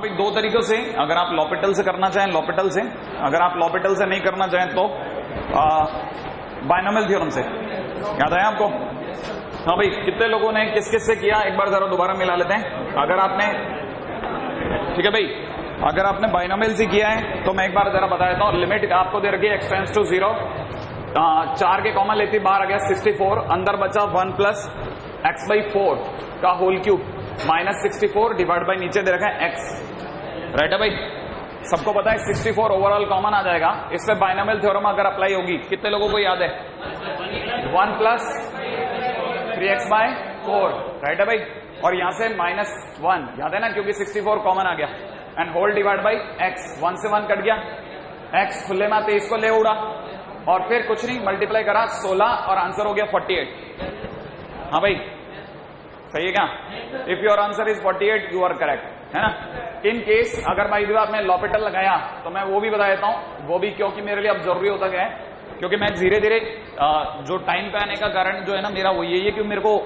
हाँ भाई, दो तरीकों से, अगर आप लॉपिटल से करना चाहें लॉपिटल से, अगर आप लॉपिटल से नहीं करना चाहें तो बायनोमियल थ्योरम से। याद आया आपको? हाँ भाई, कितने लोगों ने किस किस से किया, एक बार जरा दोबारा मिला लेते हैं। अगर आपने, ठीक है भाई, अगर आपने बायनोमियल से किया है तो मैं एक बार जरा बता देता हूँ। लिमिट आपको दे रखी है x टेंड्स टू 0, 4 के कॉमन लेती, बाहर आ गया 64, अंदर बचा 1 प्लस x/4 का whole cube minus 64 divide by नीचे दे रखा है x। राइट है भाई, सबको पता है 64 ओवरऑल कॉमन आ जाएगा। इससे बायनोमियल थ्योरम अगर अप्लाई होगी, कितने लोगों को याद है? 1 प्लस 3x/4। राइट है भाई, और यहां से -1 याद है ना, क्योंकि 64 कॉमन आ गया, and whole divide by x। 1 से 1 कट गया, x खुले में 23 को ले उड़ा, और फिर कुछ नहीं, मल्टीप्लाई करा 16 और आंसर हो गया 48। हाँ भाई, सही है क्या? If your answer is 48 you are correct, है ना। इन केस अगर भाई जो आपने लॉपिटल लगाया तो मैं वो भी बता देता हूं, वो भी क्योंकि मेरे लिए अब जरूरी होता गया है, क्योंकि मैं धीरे धीरे जो टाइम पे आने का कारण जो है ना मेरा वो यही है कि मेरे को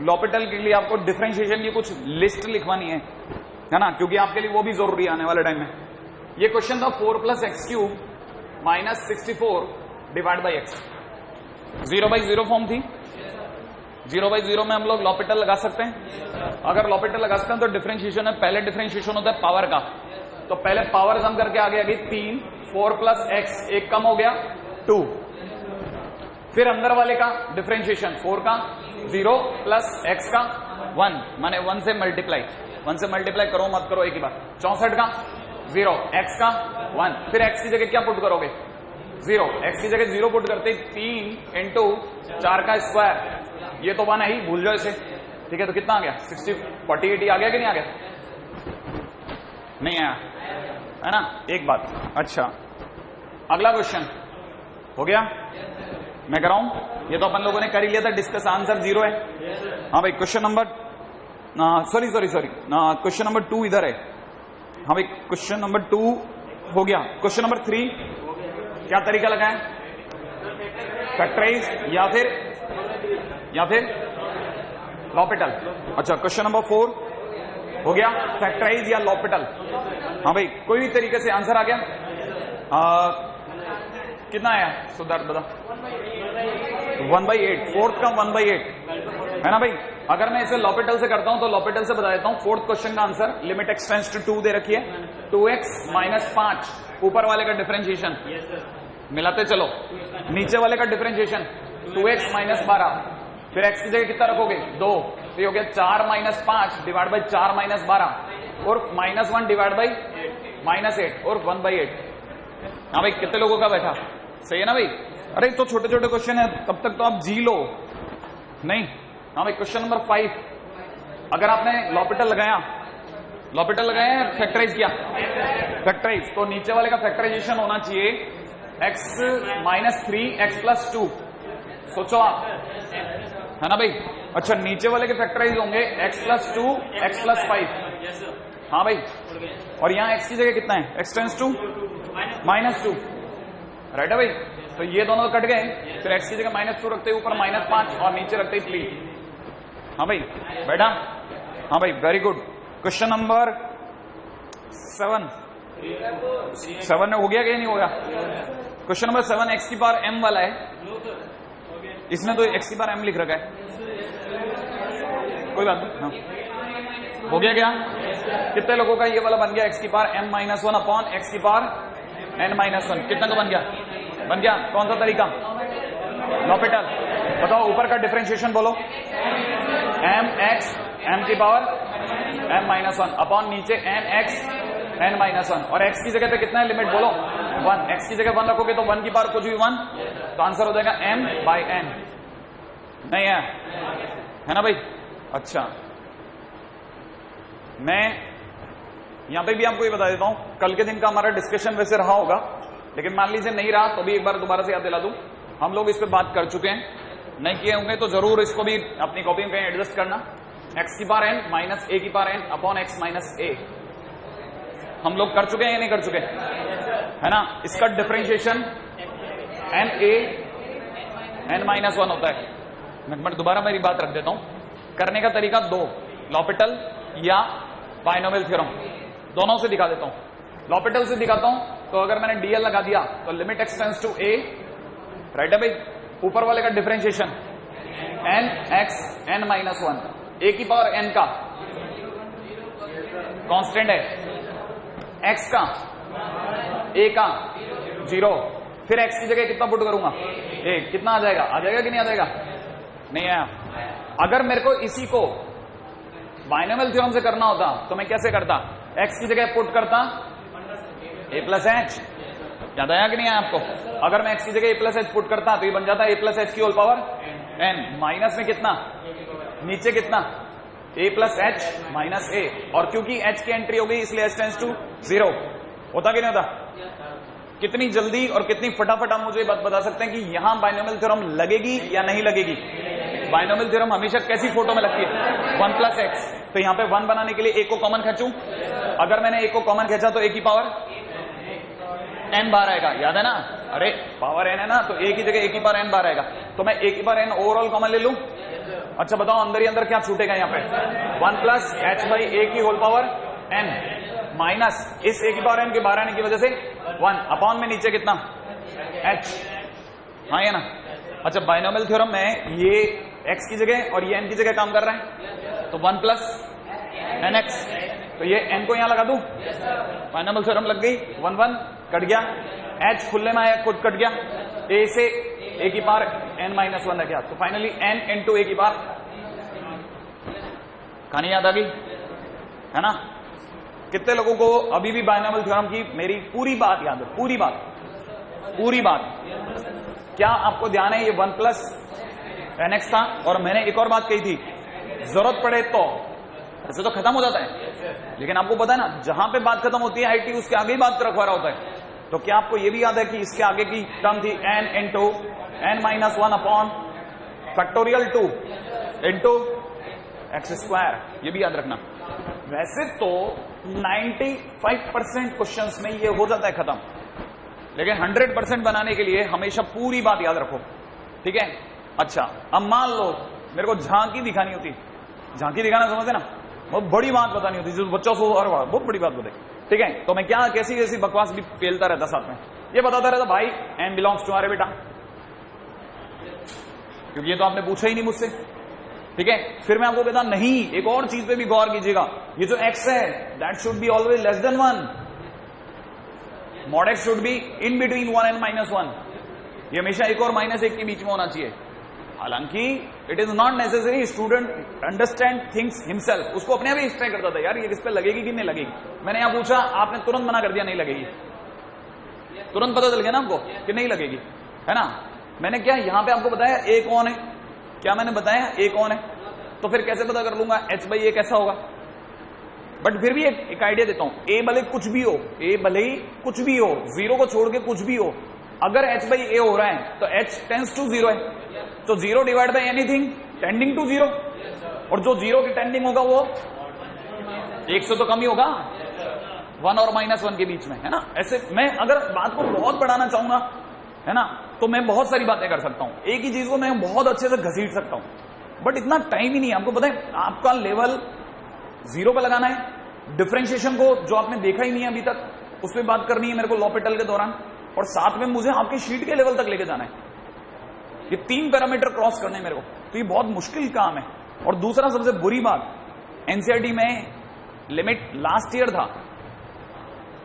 लॉपिटल के लिए आपको डिफरेंशिएशन की कुछ लिस्ट लिखवानी है ना, क्योंकि आपके लिए वो भी जरूरी है आने वाले टाइम में। ये क्वेश्चन था 4 plus x³ minus 64 divide by x। 0/0 form थी, 0/0 में हम लोग लॉपिटल लगा सकते हैं। अगर लॉपिटल लगा सकते हैं तो डिफरेंशिएशन है, पहले डिफरेंशिएशन होता है पावर का, तो पहले पावर सम करके आगे आ गई 3, 4 प्लस x, एक कम हो गया 2, फिर अंदर वाले का डिफरेंशिएशन 4 का 0 प्लस x का 1, माने 1 से मल्टीप्लाई, 1 से मल्टीप्लाई करो मत करो एक ही बार, 64 का 0, x का 1, फिर x की जगह क्या पुट करोगे? 0, x की जगह 0 पुट करते 3 इंटू 4 का स्क्वायर, ये तो 1 है ही, भूल जाओ इसे। ठीक है, तो कितना आ गया? 48 आ गया कि नहीं आ गया? नहीं आया, है ना। एक बात, अच्छा अगला क्वेश्चन हो गया, मैं कराऊं? ये तो अपन लोगों ने कर ही लिया था डिस्कस, आंसर 0 है। हाँ भाई, question number sorry question number 2 इधर है। हाँ भाई, क्वेश्चन नंबर 2 हो गया। क्वेश्चन नंबर 3 क्या तरीका लगाए? फैक्टराइज या फिर लॉपिटल। अच्छा, क्वेश्चन नंबर 4 हो गया, फैक्टराइज या लॉपिटल। हाँ भाई, कोई भी तरीके से आंसर आ गया। कितना आया सिद्धार्थ बता? 1/8, फोर्थ का 1/8 है ना भाई। अगर मैं इसे लॉपिटल से करता हूं तो लॉपिटल से बता देता हूं। फोर्थ क्वेश्चन का answer, limit x tends to 2 दे रखी है, 2x माइनस 5, ऊपर वाले का डिफरेंशिएशन मिलाते चलो, नीचे वाले का डिफरेंशिएशन 2x माइनस 12, फिर x की जगह कितना रखोगे? 2, तो ये हो गया 4 माइनस 5 डिवाइड बाई 4 माइनस 12 और -1 डिवाइड बाई -8 और 1/8। हाँ भाई, कितने लोगों का बैठा? सही है ना भाई। अरे तो छोटे छोटे क्वेश्चन है, तब तक तो आप जी लो नहीं। हाँ भाई, क्वेश्चन नंबर 5, अगर आपने लॉपिटल लगाया फैक्टराइज किया, फैक्टराइज, तो नीचे वाले का फैक्टराइजेशन होना चाहिए x माइनस 3x प्लस 2। सोचो आप, है ना भाई। अच्छा, नीचे वाले के फैक्टराइज होंगे x प्लस 2, x प्लस 5। हाँ भाई, और यहां x की जगह कितना है? x tends to -2। राइट है भाई, तो ये दोनों कट गए, फिर x की जगह -2 रखते ऊपर -5 और नीचे रखते 3। हाँ भाई, बैठा? हाँ भाई, वेरी गुड। क्वेश्चन नंबर 7 में हो गया कि नहीं हो गया? क्वेश्चन नंबर 7 x की पावर m वाला है, इसने तो x की पावर m लिख रखा है, कोई बात नहीं। हाँ, हो गया क्या? कितने लोगों का ये वाला बन गया? x की पावर m-1 अपॉन x की पावर n-1। कितना का बन गया? कौन सा तरीका? लॉपिटल। बताओ, ऊपर का डिफरेंशिएशन बोलो, m की पावर m-1 अपॉन नीचे n(x) n-1, और x की जगह पे कितना है लिमिट बोलो? 1। x की जगह 1 रखोगे तो 1 की पावर कुछ भी 1, तो आंसर हो जाएगा m/n। नहीं है ना भाई? अच्छा, मैं यहां पे भी आपको ये बता देता हूं, कल के दिन का हमारा डिस्कशन वैसे रहा होगा, लेकिन मान लीजिए नहीं रहा तो भी एक बार दोबारा से याद दिला दूं। हम लोग इस पे बात कर चुके हैं, नहीं किए होंगे तो जरूर इसको भी अपनी कॉपी में कहीं एडजस्ट करना। x की पावर n माइनस a की power n upon x minus a हम लोग कर चुके हैं या नहीं कर चुके? है ना। इसका डिफरेंशिएशन n(a)n-1 होता है। मैं दोबारा मेरी बात रख देता हूं। करने का तरीका 2, लॉपिटल या बायनोमियल थ्योरम। दोनों से दिखा देता हूं, लॉपिटल से दिखाता हूं। तो अगर मैंने डीएल लगा दिया तो limit x tends to a, right है भाई। ऊपर वाले का differentiation n x n minus one, a की पावर एन का कांस्टेंट है, एक्स का ए का 0, फिर एक्स की जगह कितना पुट करूंगा, ए, कितना आ जाएगा, आ जाएगा कि नहीं आ जाएगा, नहीं आया। अगर मेरे को इसी को बाइनोमियल थ्योरम से करना होता तो मैं कैसे करता, एक्स की जगह पुट करता ए प्लस एच, याद आया कि नहीं आया आपको। अगर मैं एक्स की जगह ए प्लस एच पुट करता तो ये बन जाता ए प्लस एच की होल पावर एन, माइनस में कितना, नीचे कितना, ए प्लस एच माइनस ए, और क्योंकि एच की एंट्री हो गई इसलिए एच टेंड्स टू 0, होता कि नहीं होता। कितनी जल्दी और कितनी फटाफट आप मुझे बात बता सकते हैं कि यहां बाइनोमियल थ्योरम लगेगी या नहीं लगेगी। बाइनोमियल थ्योरम हमेशा कैसी फोटो में लगती है, 1 प्लस एक्स। तो यहां पे 1 बनाने के लिए ए को कॉमन खींचूं, अगर मैंने ए को कॉमन खींचा तो ए की पावर एन बार आएगा, याद है ना, अरे पावर एन है ना, तो ए की जगह ए की पावर एन बार आएगा। तो मैं ए की पावर एन ओवरऑल कॉमन ले लूं। अच्छा बताओ अंदर ही अंदर क्या छूटेगा यहाँ पे, 1 प्लस एच बाई ए की होल पावर एन माइनस इस ए की पावर एन के बाहर आने की वजह से 1 अपॉन में नीचे कितना एच, हाँ या ना। अच्छा बाइनोमियल थ्योरम में ये एक्स की जगह और ये एन की जगह काम कर रहे हैं, तो 1 प्लस एन एक्स, तो ये एन को यहां लगा दूं, बाइनोमियल थ्योरम लग गई, 1 1 कट गया, एच खुले में आया खुद कट गया, ए से ए की पावर एन माइनस 1 रह गया, तो फाइनली एन इंटू ए की पावर, कहानी याद आ गई है ना। कितने लोगों को अभी भी बाइनोमियल थ्योरम की मेरी पूरी बात याद है, पूरी बात क्या आपको ध्यान है, ये 1 प्लस एन एक्स था, और मैंने एक और बात कही थी, जरूरत पड़े तो ऐसे तो खत्म हो जाता है, लेकिन आपको पता है ना जहां पे बात खत्म होती है आईटी उसके आगे ही बात रखवा रहा होता है। तो क्या आपको ये भी याद है कि इसके आगे की टर्म थी n into n minus 1 upon factorial 2 into x square, ये भी याद रखना। वैसे तो 95% क्वेश्चंस में ये हो जाता है खत्म, लेकिन 100% बनाने के लिए हमेशा पूरी बात याद रखो, ठीक है। अच्छा अब मान लो मेरे को झांकी दिखानी होती, झांकी दिखाना समझते ना, बहुत बड़ी बात बतानी होती जो बच्चों को, और बहुत बड़ी बात बताई, ठीक है। तो मैं क्या कैसी कैसी बकवास भी पेलता रहता साथ में, ये बताता रहता भाई एन बिलोंग्स टू आर बेटा, क्योंकि ये तो आपने पूछा ही नहीं मुझसे, ठीक है। फिर मैं आपको कहता नहीं, एक और चीज पे भी गौर कीजिएगा, ये जो एक्स है that should be always less than 1, mod x should be in between 1 and minus 1, ये हमेशा एक और माइनस 1 के बीच में होना चाहिए। हालांकि it is not necessary, student understand things himself, उसको अपने आप ही ट्राई करता था, यार ये किस पे लगेगी कि नहीं लगेगी। मैंने यहां पूछा, आपने तुरंत मना कर दिया नहीं लगेगी, तुरंत पता चल गया ना आपको कि नहीं लगेगी, है ना। मैंने क्या यहां पे आपको बताया ए कौन है, क्या मैंने बताया ए कौन है, तो फिर कैसे पता कर लूंगा एच बाई ए कैसा होगा। बट फिर भी एक आइडिया देता हूं, ए भले कुछ भी हो, ए भले ही कुछ भी हो, 0 को छोड़ के कुछ भी हो, अगर एच बाई ए हो रहा है तो एच टेंड्स टू 0 है, तो 0 divide by anything tending to 0, और जो 0 की टेंडिंग होगा वो 1 से तो कम ही होगा, 1 और माइनस 1 के बीच में, है ना। ऐसे मैं अगर बात को बहुत बढ़ाना चाहूंगा, है ना, तो मैं बहुत सारी बातें कर सकता हूं, एक ही चीज को मैं बहुत अच्छे से घसीट सकता हूं, बट इतना टाइम ही नहीं है। आपको पता है आपका लेवल 0 पे लगाना है, डिफरेंशिएशन को जो आपने देखा ही नहीं है अभी तक उस पर बात करनी है मेरे को लॉपिटल के दौरान, और साथ में मुझे आपके शीट के लेवल तक लेके जाना है, ये 3 पैरामीटर क्रॉस करने हैं मेरे को, तो ये बहुत मुश्किल काम है। और दूसरा सबसे बुरी बात, एनसीईआरटी में लिमिट लास्ट ईयर था,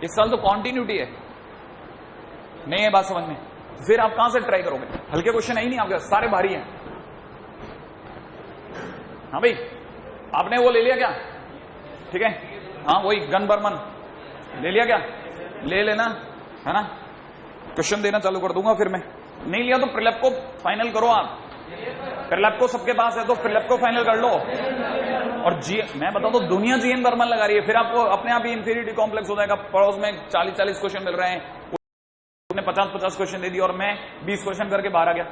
इस साल तो कॉन्टिन्यूटी है, नहीं है बात समझ में, फिर आप कहां से ट्राई करोगे, हल्के क्वेश्चन है ही नहीं आपके, सारे भारी हैं। हाँ भाई आपने वो ले लिया क्या, ठीक है, हाँ वही गन बर्मन ले लिया क्या, ले लेना, है ना, क्वेश्चन देना चालू कर दूंगा फिर मैं, नहीं लिया तो प्रिलैप को फाइनल करो आप, प्रिलैप को सबके पास है तो प्रिलैप को फाइनल कर लो। और जी मैं बताऊं तो दुनिया जीएन बर्मन लगा रही है, फिर आपको अपने आप ही इंफीरियरिटी कॉम्प्लेक्स हो जाएगा, पड़ोस में 40-40 क्वेश्चन मिल रहे हैं, उसने 50-50 क्वेश्चन दे दिया और मैं 20 क्वेश्चन करके बाहर आ गया,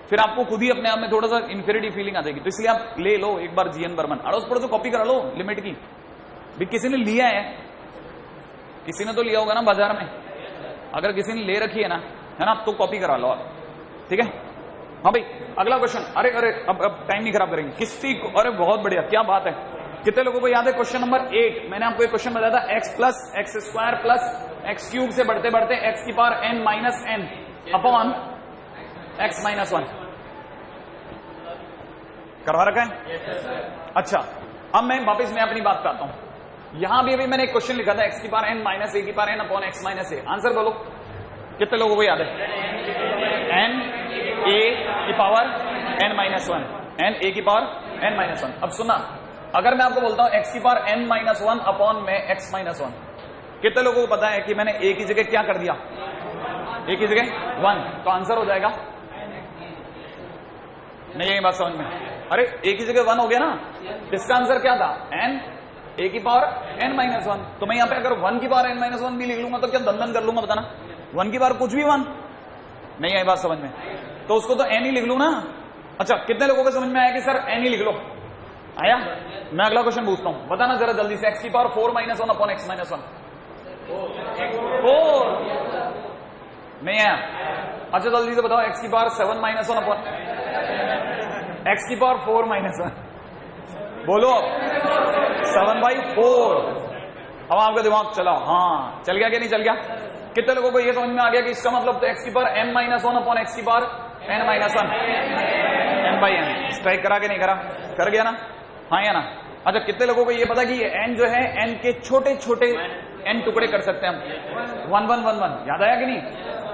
फिर आपको खुद ही अपने आप में थोड़ा सा इंफीरियरिटी फीलिंग आ जाएगी। तो इसलिए आप ले लो एक बार जीएन बर्मन, अड़ोस पड़ोस कॉपी करा लो लिमिट की, भी किसी ने लिया है, किसी ने तो लिया होगा ना बाजार में, अगर किसी ने ले रखी है ना, है ना, तो कॉपी करा लो आप, ठीक है। हाँ भाई अगला क्वेश्चन, अरे अब टाइम नहीं खराब करेंगे, किस्ती, अरे बहुत बढ़िया क्या बात है, कितने लोगों को याद है क्वेश्चन नंबर 8? मैंने आपको एक क्वेश्चन बताया था, x plus x square plus x cube से बढ़ते बढ़ते x की power n minus n upon x minus 1 करवा रखा है। अच्छा, अब मैं वापस मैं अपनी बात पे आता हूं। यहां भी अभी मैंने एक क्वेश्चन लिखा था, x की पावर n माइनस a की power n upon x minus a। Answer बोलो, कितने लोगों को याद है? n a की power n minus 1, n a की पावर n माइनस 1। अब सुना, अगर मैं आपको बोलता हूं x की पावर n माइनस 1 अपॉन में x माइनस 1, कितने लोगों को पता है कि मैंने a की जगह क्या कर दिया? a की जगह 1, तो आंसर हो जाएगा नहीं। यही बात समझ में? अरे a की जगह 1 हो गया ना, इसका आंसर क्या था? n a की पावर n माइनस 1। तो मैं यहां पे अगर 1 की पावर n माइनस 1 भी लिख लूंगा तो क्या दंदन कर लूंगा? बताना, 1 की पावर कुछ भी 1 नहीं। आई बात समझ में? तो उसको तो n ही लिख लू ना। अच्छा, कितने लोगों को समझ में आया कि सर n ही लिख लो? आया? मैं अगला क्वेश्चन पूछता हूं, बताना जरा जल्दी से। x की power 4 minus 1 upon x minus 1, 4 नहीं आया? अच्छा जल्दी से बताओ, x की पावर 7 माइनस 1 अपॉन x की पावर 4 माइनस 1, बोलो 7/4। अब आपका दिमाग चला? हाँ चल गया कि नहीं चल गया? कितने लोगों को यह समझ में आ गया कि इसका मतलब तो x की power m minus 1 upon x की power n minus 1, n/n। Strike करा के नहीं करा? कर गया ना? हाँ या ना? अच्छा, कितने लोगों को ये पता कि ये n जो है n के छोटे छोटे n टुकड़े कर सकते हैं हम? 1 1 1 1 याद आया कि नहीं?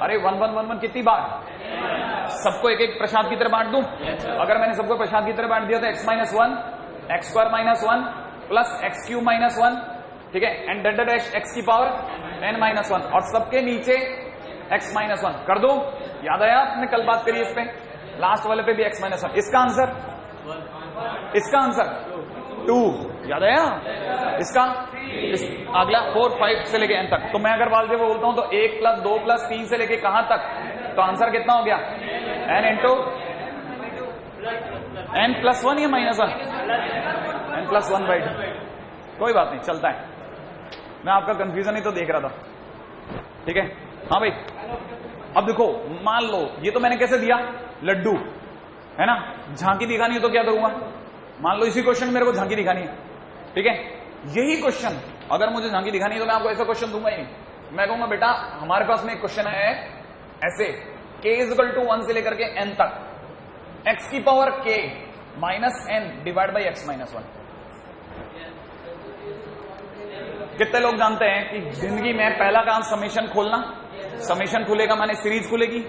अरे 1 1 1 1 कितनी बार? सबको एक एक प्रसाद की तरह बांट दूं? अगर मैंने सबको प्रसाद की तरह बांट दिया तो x minus 1, x square minus 1 plus x cube minus 1, ठीक है, एंड डेल्टा डैश x की पावर n माइनस 1, और सबके नीचे x माइनस 1 कर दो। याद आया? आपने कल बात करी इस पे, लास्ट वाले पे भी x माइनस 1। इसका आंसर 2 याद आया? इसका अगला 4 5 से लेके n तक। तो मैं अगर वाल से बोलता हूं तो 1 प्लस 2 प्लस 3 से लेके कहां तक? तो आंसर कितना हो गया? n इंटू n प्लस 1 या माइनस 1? n plus 1/2। कोई बात नहीं, चलता है। मैं आपका कंफ्यूजन ही तो देख रहा था, ठीक है? हाँ भाई, अब देखो, मान लो ये तो मैंने कैसे दिया? लड्डू है ना, झांकी दिखानी है तो क्या करूंगा? मान लो इसी क्वेश्चन मेरे को झांकी दिखानी है, ठीक है? यही क्वेश्चन अगर मुझे झांकी दिखानी है तो मैं आपको ऐसा क्वेश्चन दूंगा ही नहीं। मैं कहूंगा बेटा हमारे पास में एक क्वेश्चन है ऐसे, k इक्वल टू 1 से लेकर के n तक, x की power k minus n divide by x minus 1। कितने लोग जानते हैं कि जिंदगी में पहला काम समेशन खोलना? समेशन खुलेगा माने सीरीज खुलेगी,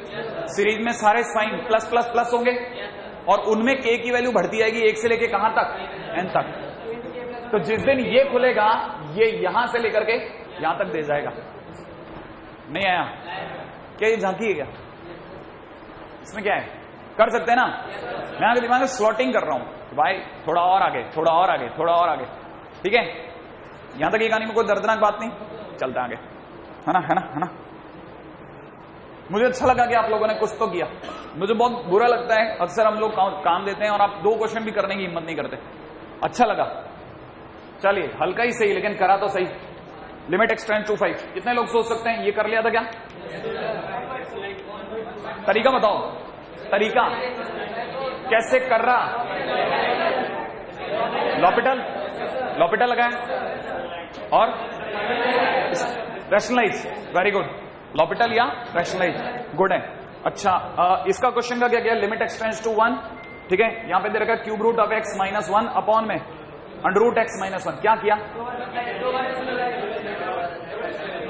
सीरीज में सारे साइन प्लस प्लस प्लस होंगे और उनमें k की वैल्यू बढ़ती जाएगी 1 से लेके कहां तक? n तक। तो जिस दिन ये खुलेगा ये यहां से लेकर के यहां तक दे जाएगा। नहीं आया? क्या ये झांकी है क्या? इसमें क्या है? कर सकते हैं ना? मैं आगे दिमाग में स्लॉटिंग कर रहा हूं भाई, थोड़ा और आगे, थोड़ा और आगे, थोड़ा और आगे, ठीक है? यहां तक ये कहानी में कोई दर्दनाक बात नहीं, चलता आगे, है ना? है ना? है ना? मुझे अच्छा लगा कि आप लोगों ने कुछ तो किया। मुझे बहुत बुरा लगता है अक्सर हम लोग काम देते हैं और आप 2 क्वेश्चन भी करने की हिम्मत नहीं करते। अच्छा लगा, चलिए हल्का ही सही, लेकिन करा तो सही। लिमिट एक्सटेंड टू 5, कितने लोग सोच सकते हैं ये कर लिया था क्या? तरीका बताओ, तरीका कैसे कर रहा? लॉपिटल लगाया और रैशनलाइज, वेरी गुड। लॉपिटल या रैशनलाइज, गुड है। अच्छा, इसका क्वेश्चन का क्या किया? लिमिट एक्सटेंड्स टू 1, ठीक है? यहां पे दे रखा cube root of x minus 1 upon में अंडर रूट x माइनस 1। क्या किया?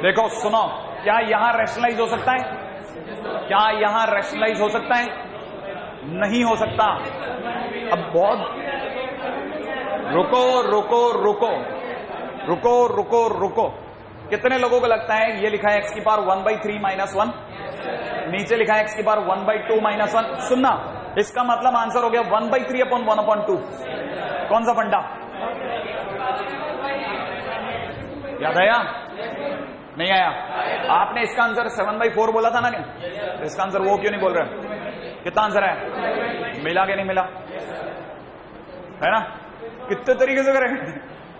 देखो सुनो, क्या यहां रैशनलाइज हो सकता है? क्या यहां रैशनलाइज हो सकता है? नहीं हो सकता। अब बहुत रुको रुको रुको रुको रुको रुको, कितने लोगों को लगता है ये लिखा है x की पावर 1/3 माइनस 1, नीचे लिखा है x की पावर 1/2 माइनस 1? सुनना, इसका मतलब आंसर हो गया 1/3 अपॉन 1/2। कौन सा फंडा? याद आया? नहीं आया? आपने इसका आंसर 7/4 बोला था ना? क्या इसका आंसर वो क्यों नहीं बोल रहे? कितना आंसर है? मिला कि नहीं मिला? है ना? कितने तरीके से करें,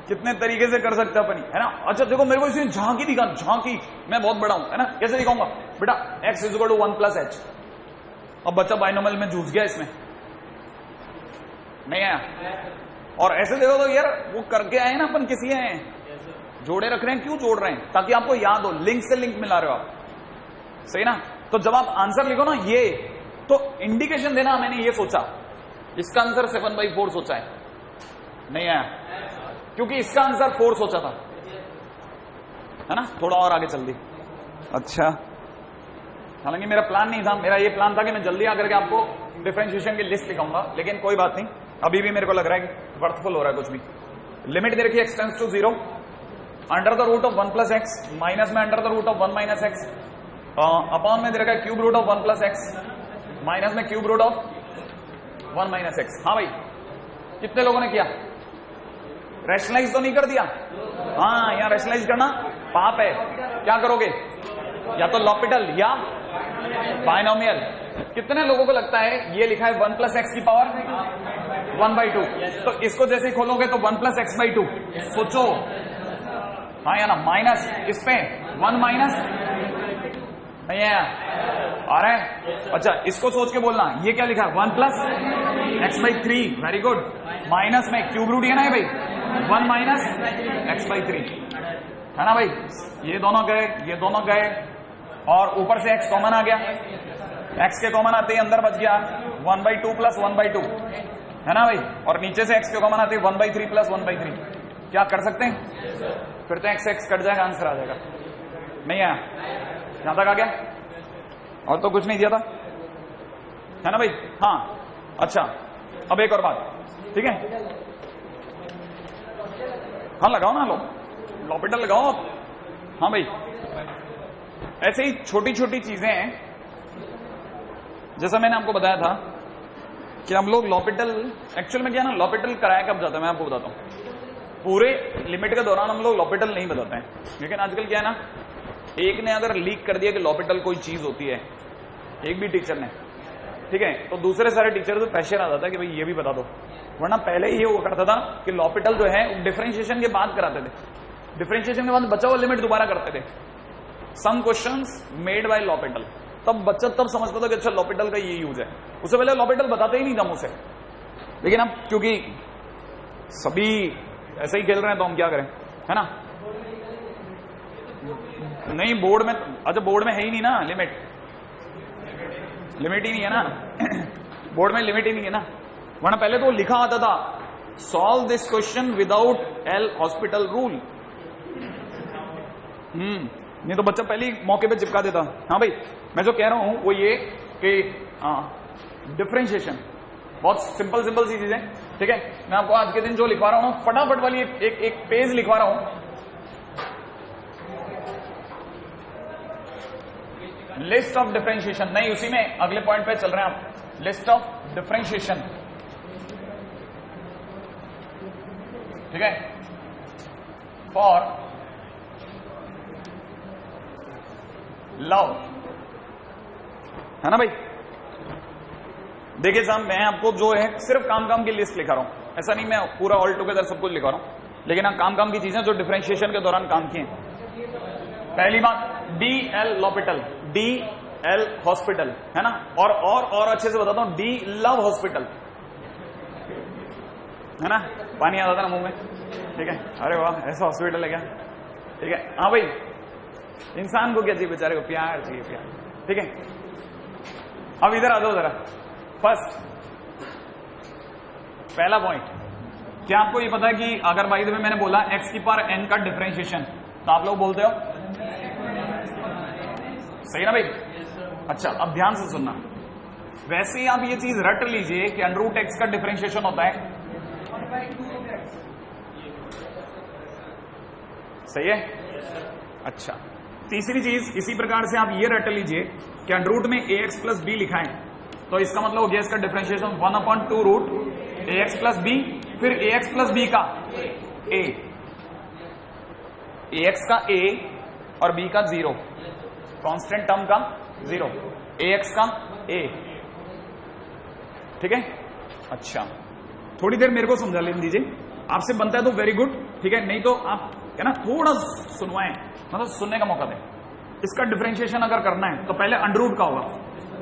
कितने तरीके से कर सकते अपन, है ना? अच्छा देखो, मेरे को इसमें झांकी दिखा, झांकी, मैं बहुत बड़ा हूं, है ना? कैसे दिखाऊंगा? बेटा x equal to 1 plus h। अब बच्चा बाइनोमियल में जूझ गया इसमें, नहीं आया? और ऐसे देखो तो यार वो करके आए ना, अपन किसी आए जोड़े रख रहे हैं, क्यों जोड़ रहे हैं? ताकि आपको याद हो, लिंक से लिंक मिला रहे हो आप, सही ना? तो जब आप आंसर लिखो ना ये, तो इंडिकेशन देना मैंने ये सोचा, इसका आंसर 7/4 सोचा है, नहीं आया क्योंकि इसका आंसर 4 सोचा था, है ना? थोड़ा और आगे चल दी। अच्छा, हालांकि मेरा प्लान नहीं था, मेरा ये प्लान था कि मैं जल्दी आकर के आपको डिफरेंशिएशन की लिस्ट लिखाऊंगा, लेकिन कोई बात नहीं, अभी भी मेरे को लग रहा है कि वर्थफुल हो रहा है कुछ भी। लिमिट दे रखी है x tends to 0, under the root of 1 plus x, minus में under the root of 1 minus x, upon में दे रखा है cube root of 1 plus x, minus में cube root of 1 minus x. हाँ भाई, कितने लोगों ने किया? रैशनलाइज तो नहीं कर दिया? हाँ, यहाँ रैशनलाइज करना पाप है। क्या करोगे? या तो लॉपिटल या बायनोमियल। कितने लोगों को लगता है ये लिखा है 1 प्लस एक्स की पावर 1/2, तो इसको जैसे ही खोलोगे तो 1 प्लस एक्स बाई 2, सोचो, हाँ या ना? माइनस इस पे 1 माइनस नहीं है आ रहा है? अच्छा, इसको सोच के बोलना, ये क्या लिखा है? 1 plus x by 3, very good. Minus में क्यूब रूट है ना भाई, 1 माइनस एक्स बाई 3, है ना भाई? ये दोनों गए, ये दोनों गए, और ऊपर से x कॉमन आ गया, x के कॉमन आते ही अंदर बच गया 1/2 प्लस 1/2, है ना भाई? और नीचे से x के कॉमन आते ही 1/3 प्लस 1/3। क्या कर सकते हैं? फिर तो x कट जाएगा, आंसर आ जाएगा। नहीं आया? यहां तक आ गया? और तो कुछ नहीं दिया था, है ना भाई? हाँ, अच्छा, अब एक और बात, ठीक है? हाँ लगाओ ना, लॉपिटल लगाओ। हाँ भाई, ऐसे ही छोटी छोटी चीजें हैं, जैसा मैंने आपको बताया था कि हम लोग लॉपिटल, एक्चुअल में क्या ना, लॉपिटल कराया कब जाता है मैं आपको बताता हूं। पूरे लिमिट के दौरान हम लोग लॉपिटल नहीं बताते हैं, लेकिन आजकल क्या है ना, एक ने अगर लीक कर दिया कि लॉपिटल कोई चीज होती है, एक भी टीचर ने, ठीक है, तो दूसरे सारे टीचर को प्रेशर आ जाता है कि भाई ये भी बता दो। वरना पहले ही ये हुआ करता था कि लॉपिटल जो है डिफरेंशिएशन के बाद कराते थे, डिफरेंशिएशन के बाद बचा हुआ लिमिट दोबारा करते थे, some questions made by L'Hopital. तब बच्चा तब समझता था कि अच्छा लॉपिटल का ये यूज है, उससे पहले लॉपिटल बताते ही नहीं था मुझसे। लेकिन अब क्योंकि सभी ऐसे ही खेल रहे हैं तो हम क्या करें, है ना? नहीं, बोर्ड में, अच्छा बोर्ड में है ही नहीं ना लिमिट, लिमिट ही नहीं है ना बोर्ड में लिमिट ही नहीं है ना, वरना पहले तो लिखा आता था solve this question without L hospital rule. नहीं तो बच्चा पहले ही मौके पे चिपका देता। हाँ भाई, मैं जो कह रहा हूं वो ये कि डिफरेंशिएशन बहुत सिंपल सिंपल सी चीजें, ठीक है? मैं आपको आज के दिन जो लिखवा रहा हूं फटाफट वाली एक पेज लिखवा रहा हूं, लिस्ट ऑफ डिफरेंशिएशन, नहीं उसी में अगले पॉइंट पे चल रहे हैं आप, लिस्ट ऑफ डिफरेंशिएशन, ठीक है? फॉर लव, है ना भाई? देखिए साहब, मैं आपको जो है सिर्फ काम की लिस्ट लिखा रहा हूं, ऐसा नहीं मैं पूरा ऑल टुगेदर सब कुछ लिखा रहा हूं, लेकिन हाँ काम की चीजें जो डिफरेंशिएशन के दौरान काम की हैं। पहली बात, D L L'Hôpital, D L hospital, है ना? और अच्छे से बताता हूं, डी लव हॉस्पिटल, है ना? पानी आ जाता ना मुंह में, ठीक है? अरे वाह, ऐसा हॉस्पिटल है क्या? ठीक है, हाँ भाई, इंसान को क्या चाहिए, बेचारे को प्यार चाहिए, प्यार, ठीक है? अब इधर आ जाओ जरा। फर्स्ट, पहला पॉइंट, क्या आपको ये पता है कि अगर बाय द वे मैंने बोला x की पावर n का डिफरेंशिएशन, तो आप लोग बोलते हो सही ना भाई? अच्छा, अब ध्यान से सुनना, वैसे ही आप ये चीज रट लीजिए कि अंडर रूट एक्स का डिफरेंशिएशन होता है, सही है? अच्छा, तीसरी चीज इसी प्रकार से आप ये रट लीजिए कि अंडर रूट में ax प्लस बी लिखा है, तो इसका मतलब हो गया इसका differentiation 1/2 root ax plus b, फिर ax प्लस बी का a, ax का a और b का 0, कांस्टेंट टर्म का 0, ax का a, ठीक है? अच्छा, थोड़ी देर मेरे को समझा लेने दीजिए, आपसे बनता है तो वेरी गुड, ठीक है? नहीं तो आप है ना थोड़ा सुनवाएं, मतलब सुनने का मौका दें। इसका डिफरेंशिएशन अगर करना है तो पहले अंडर रूट का होगा,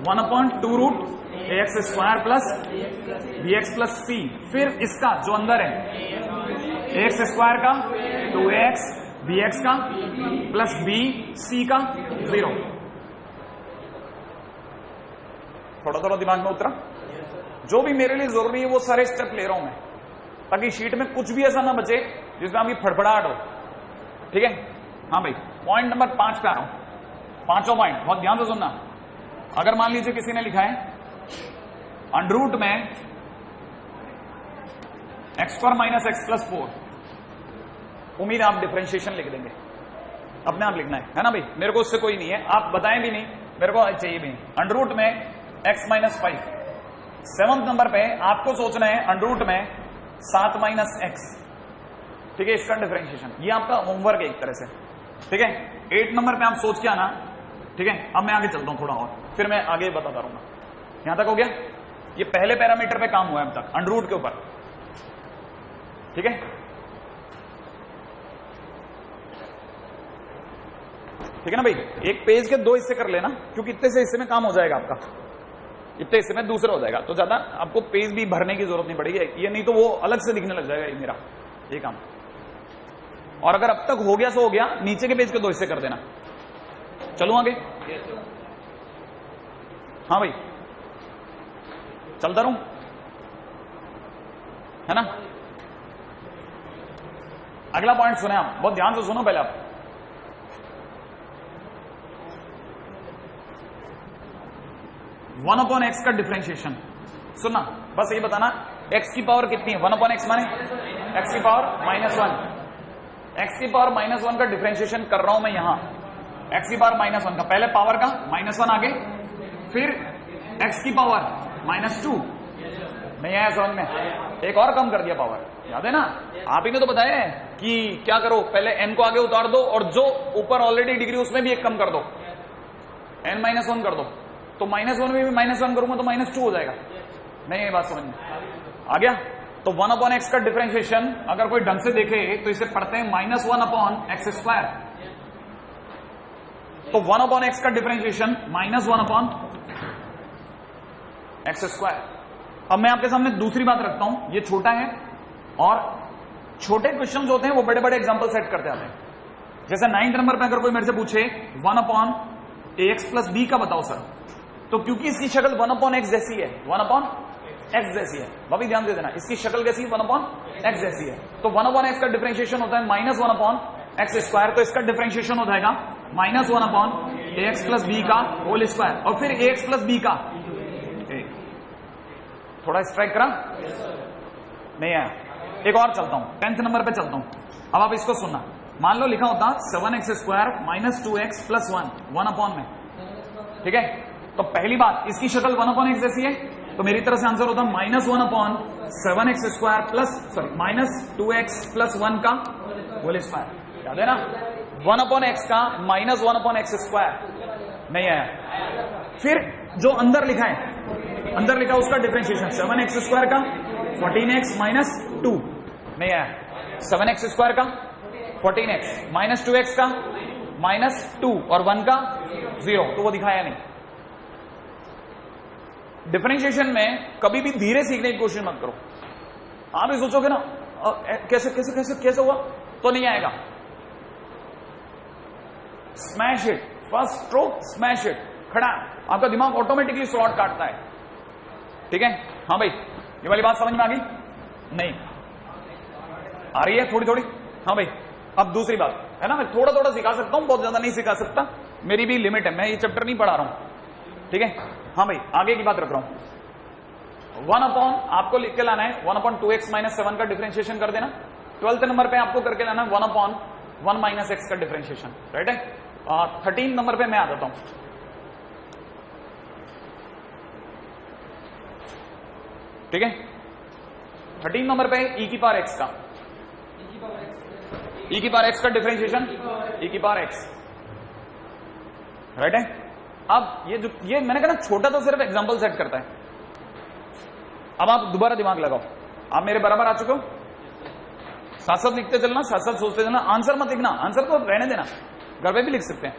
1/2√ax² plus bx plus c, फिर इसका जो अंदर है ax² का 2ax bx का प्लस bc का 0। थोड़ा थोड़ा दिमाग में उतरा? जो भी मेरे लिए जरूरी है वो सारे स्टेप ले रहा हूं मैं, ताकि शीट में कुछ भी ऐसा ना बचे जिसमें आपकी फड़फड़ाहट हो। ठीक है? हाँ भाई, पॉइंट नंबर 5 पे आ रहा हूं। पांचों पॉइंट बहुत ध्यान से सुनना। अगर मान लीजिए किसी ने लिखा है अंडरूट में x² माइनस x प्लस 4, उम्मीद आप डिफरेंशिएशन लिख देंगे, अपने आप लिखना है ना भाई, मेरे को उससे कोई नहीं है, आप बताएं भी नहीं, मेरे को चाहिए भी नहीं। अंडरूट में x माइनस 5, 7th नंबर पे आपको सोचना है अंडरूट में 7 माइनस x। ठीक है? इसका डिफरेंशिएशन, ये आपका होमवर्क है एक तरह से। ठीक है? 8 नंबर पे आप सोच के आना। ठीक है? अब मैं आगे चलता हूं थोड़ा और, फिर मैं आगे बताता रहूंगा। यहां तक हो गया? ये पहले पैरामीटर पे काम हुआ है अब तक, अंडरूट के ऊपर। ठीक है? ठीक है ना भाई? एक पेज के 2 हिस्से कर लेना, क्योंकि इतने से हिस्से में काम हो जाएगा आपका, इतने हिस्से में दूसरा हो जाएगा, तो ज्यादा आपको पेज भी भरने की जरूरत नहीं पड़ेगी, ये नहीं तो वो अलग से दिखने लग जाएगा ये मेरा ये काम। और अगर अब तक हो गया सो हो गया, नीचे के पेज के 2 हिस्से कर देना। चलो आगे। हाँ भाई, चलता रहूं, है ना? अगला पॉइंट सुने आप, बहुत ध्यान से सुनो पहले आप। वन अपॉन एक्स का डिफरेंशिएशन सुनना, बस ये बताना x की पावर कितनी है। 1/x माने x की पावर -1, x की पावर -1 का डिफरेंशिएशन कर रहा हूं मैं यहां, x की पावर -1 का, पहले पावर का -1 आगे, फिर x की पावर -2। नहीं आया समझ में? एक और कम कर दिया पावर, याद है ना? आप ही ने तो बताया है कि क्या करो, पहले n को आगे उतार दो और जो ऊपर ऑलरेडी डिग्री उसमें भी एक कम कर दो, n-1 कर दो, तो -1 में भी -1 करूंगा तो -2 हो जाएगा। नहीं ये बात समझ में आ गया? तो 1/x का डिफरेंशिएशन अगर कोई ढंग से देखे तो इसे पढ़ते हैं -1/x²। तो 1/x का डिफरेंशिएशन -1/x²। अब मैं आपके सामने दूसरी बात रखता हूं, ये छोटा है और छोटे क्वेश्चंस होते हैं वो बड़े बड़े एग्जांपल सेट करते आते हैं। जैसे 9th नंबर पे अगर कोई मेरे से पूछे 1/ax प्लस b का बताओ सर, तो क्योंकि इसकी शक्ल 1/x जैसी है, 1/x जैसी है, भाभी ध्यान दे देना, इसकी शक्ल कैसी 1/x जैसी है, तो 1/x का डिफरेंशिएशन होता है -1/x², तो इसका डिफरेंशिएशन हो जाएगा -1/ax प्लस b का होल स्क्वायर, और फिर ax प्लस b का। थोड़ा स्ट्राइक करा? नहीं आया? एक और चलता हूं, 10th नंबर पे चलता हूं। अब आप इसको सुनना, मान लो लिखा होता 7x² - 2x + 1 में। ठीक है? तो पहली बात, इसकी शक्ल 1/x जैसी है, तो मेरी तरफ से आंसर होता -1/7x² -2x + 1 का होल स्क्वायर। याद है ना? 1/x का -1/x²। नहीं आया? फिर जो अंदर लिखा है, अंदर लिखा उसका डिफरेंशिएशन 7x² का 14x - 2। नहीं आया? 7x² का 14x -2x का -2 और 1 का 0, तो वो दिखाया नहीं। डिफरेंशिएशन में कभी भी धीरे सीखने की कोशिश मत करो। आप भी सोचोगे ना कैसे कैसे कैसे कैसे हुआ, तो नहीं आएगा। Smash it, first stroke smash it, खड़ा, आपका दिमाग ऑटोमेटिकली स्लॉट काटता है। ठीक है? हाँ भाई, ये वाली बात समझ में आ गई? नहीं आ रही है? थोड़ी थोड़ी। हाँ भाई, अब दूसरी बात है ना, मैं थोड़ा थोड़ा सिखा सकता हूं, बहुत ज्यादा नहीं सिखा सकता, मेरी भी लिमिट है, मैं ये चैप्टर नहीं पढ़ा रहा हूं। ठीक है? हाँ भाई, आगे की बात रख रहा हूं। 1/, आपको लिख के लाना है 1/2x - 7 का डिफरेंशिएशन कर देना। 12th नंबर पे आपको करके लाना 1/1 - x का डिफरेंशिएशन। राइट है? 13th नंबर पे मैं आ जाता हूं। ठीक है? 13 नंबर पे e की पावर x का, e की पावर x का डिफरेंशिएशन e की पावर x। राइट है? अब ये मैंने कहा ना, छोटा तो सिर्फ एग्जांपल सेट करता है। अब आप दोबारा दिमाग लगाओ, आप मेरे बराबर आ चुके हो, साथ साथ लिखते चलना, साथ साथ सोचते चलना, आंसर मत लिखना, आंसर तो रहने देना, घर पे भी लिख सकते हैं।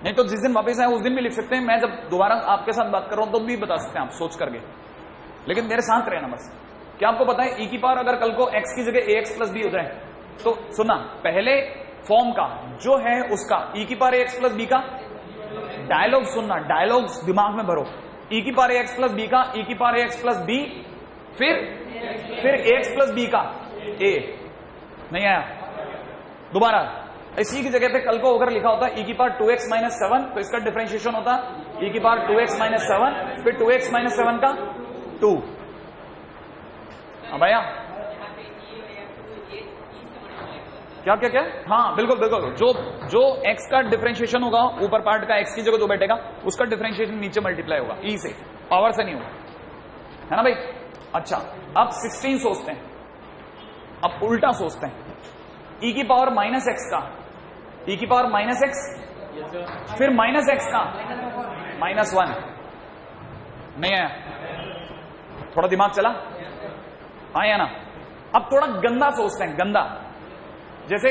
नहीं तो जिस दिन वापस आए उस दिन भी लिख सकते हैं, मैं जब दोबारा आपके साथ बात कर रहा हूं तो भी बता सकते हैं आप सोच करके, लेकिन मेरे साथ रहना बस। क्या आपको पता है e की पावर अगर कल को x की जगह ax प्लस b हो जाए तो सुना, पहले फॉर्म का जो है उसका e की पावर ax प्लस b का डायलॉग सुनना, डायलॉग्स दिमाग में भरो। e की पावर ax प्लस b का e की पावर ax प्लस b, फिर ax प्लस b का a। नहीं आया? दोबारा इसी की जगह पे कल को अगर लिखा होता e की पावर 2x माइनस 7 तो इसका डिफरेंशिएशन होता e की पावर 2x माइनस 7 फिर 2x माइनस 7 का 2। अब आया? क्या क्या क्या? हाँ बिल्कुल बिल्कुल, जो x का डिफरेंशिएशन होगा ऊपर पार्ट का x की जगह जो बैठेगा उसका डिफरेंशिएशन नीचे मल्टीप्लाई होगा e से, पावर से नहीं होगा, है ना भाई? अच्छा अब 16 सोचते हैं, अब उल्टा सोचते हैं, e की पावर माइनस एक्स का, e की पावर माइनस एक्स फिर माइनस एक्स का माइनस 1। नहीं आया? थोड़ा दिमाग चला? हाँ या ना? अब थोड़ा गंदा सोचते हैं, गंदा, जैसे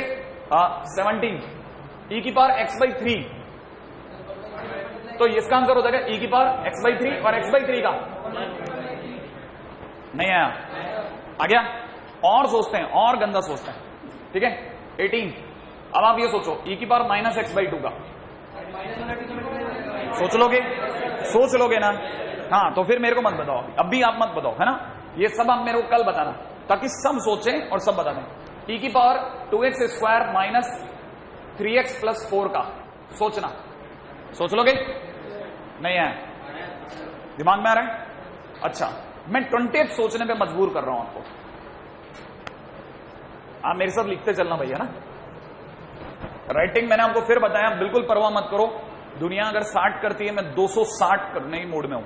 17 e की पावर x बाई 3, तो इसका आंसर हो जाएगा e की पावर x बाई 3 और x बाई 3 का। नहीं आया? आ गया? और सोचते हैं, और गंदा सोचते हैं, ठीक है? 18, अब आप ये सोचो e की पावर माइनस एक्स बाई 2 का, सोच लोगे ना? हाँ तो फिर मेरे को मत बताओ, अब भी आप मत बताओ, है ना? ये सब आप मेरे को कल बताना ताकि सब सोचें और सब बता दें। e की power 2x square minus 3x plus 4 का सोचना, सोच लोगे? नहीं है? दिमाग में आ रहा है? अच्छा मैं 20th सोचने पे मजबूर कर रहा हूं आपको, आप मेरे साथ लिखते चलना भैया ना। राइटिंग मैंने आपको फिर बताया, बिल्कुल परवाह मत करो, दुनिया अगर 60 करती है मैं 260 करने की मूड में हूं,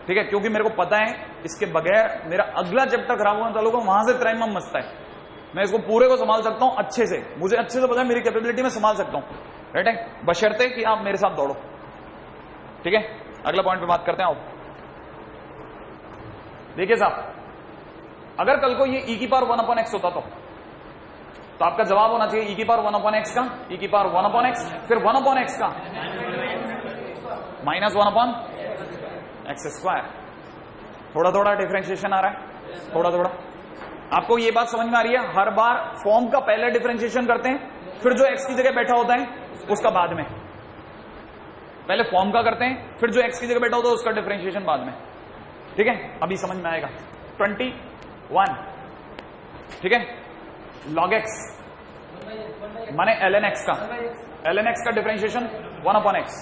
ठीक है? क्योंकि मेरे को पता है इसके बगैर मेरा अगला चैप्टर खराब होना चालू होगा, वहां से क्राइम में मचता है। मैं इसको पूरे को संभाल सकता हूं अच्छे से, मुझे अच्छे से पता है मेरी कैपेबिलिटी में संभाल सकता हूं, राइट है? बशर्ते कि आप मेरे साथ दौड़ो, ठीक है? अगला पॉइंट पे बात करते हैं। आप देखिए साहब, अगर कल को ये e की पावर 1 अपॉन एक्स होता तो आपका जवाब होना चाहिए e की पावर 1 अपॉन एक्स का, e की पावर 1 अपॉन एक्स फिर 1 अपॉन एक्स का माइनस 1 अपॉन एक्स स्क्वायर। थोड़ा थोड़ा डिफरेंशिएशन आ रहा है, थोड़ा थोड़ा। आपको ये बात समझ में आ रही है? हर बार फॉर्म का पहले डिफरेंशिएशन करते हैं, फिर जो एक्स की जगह बैठा होता है उसका बाद में। पहले फॉर्म का करते हैं, फिर जो एक्स की जगह बैठा होता है उसका डिफरेंशिएशन बाद में, ठीक है? अभी समझ में आएगा। 21, ठीक है? log x माने ln x का, ln x का differentiation 1 upon x,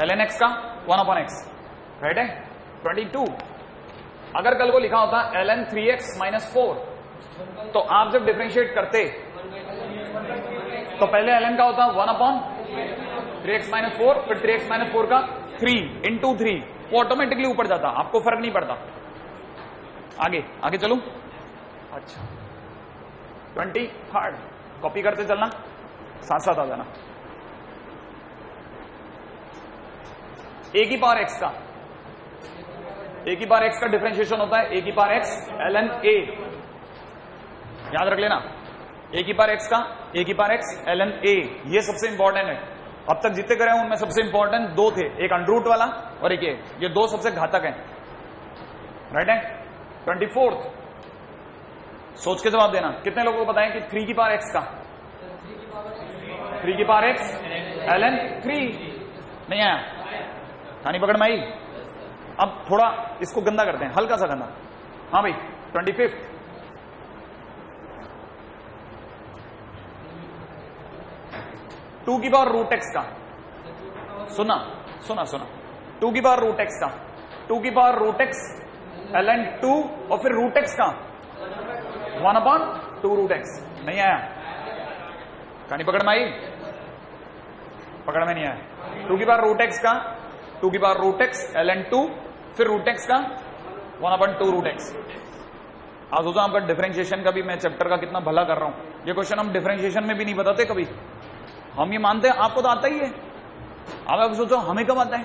ln x का 1 अपॉन एक्स, राइट है? 22, अगर कल को लिखा होता ln 3x माइनस 4 तो आप जब डिफरेंशिएट करते तो पहले ln का होता 1 अपॉन 3x माइनस 4 फिर 3x माइनस 4 का 3 इंटू 3, वो ऑटोमेटिकली ऊपर जाता, आपको फर्क नहीं पड़ता। आगे आगे चलूं? अच्छा 23rd कॉपी करते चलना, साथ साथ आ जाना। a की पावर x का, a की पावर x का डिफरेंशिएशन होता है a की पावर x ln a, याद रख लेना। a की पावर x का a की पावर x ln a, ये सबसे इंपॉर्टेंट है। अब तक जितने करे उनमें सबसे इंपॉर्टेंट दो थे, एक अंडरूट वाला और एक ये दो सबसे घातक हैं, राइट है? 24th सोच के जवाब देना। कितने लोगों को पता है कि 3 की पावर x का, 3 की पावर x ln 3? नहीं आया? कहानी पकड़ में आई? अब थोड़ा इसको गंदा करते हैं, हल्का सा गंदा। हाँ भाई 25th, टू की पावर रूट एक्स का, सुना सुना सुना, 2 की पावर रूट एक्स का, 2 की पावर रूट एक्स ln 2 और फिर रूट एक्स का 1 अपॉन 2 रूट एक्स। नहीं आया? कहानी पकड़ में आई? पकड़ में नहीं आया? 2 की पावर रूट एक्स का, 2 की पावर रूट एक्स ln 2 फिर रूट एक्स का 1 अपॉन 2 रूट एक्स। आज सोचो आपका डिफरेंशिएशन का भी मैं चैप्टर का कितना भला कर रहा हूं। ये क्वेश्चन हम डिफरेंशिएशन में भी नहीं बताते कभी, हम ये मानते हैं आपको तो आता ही है। आप सोचो हमें कब आता है?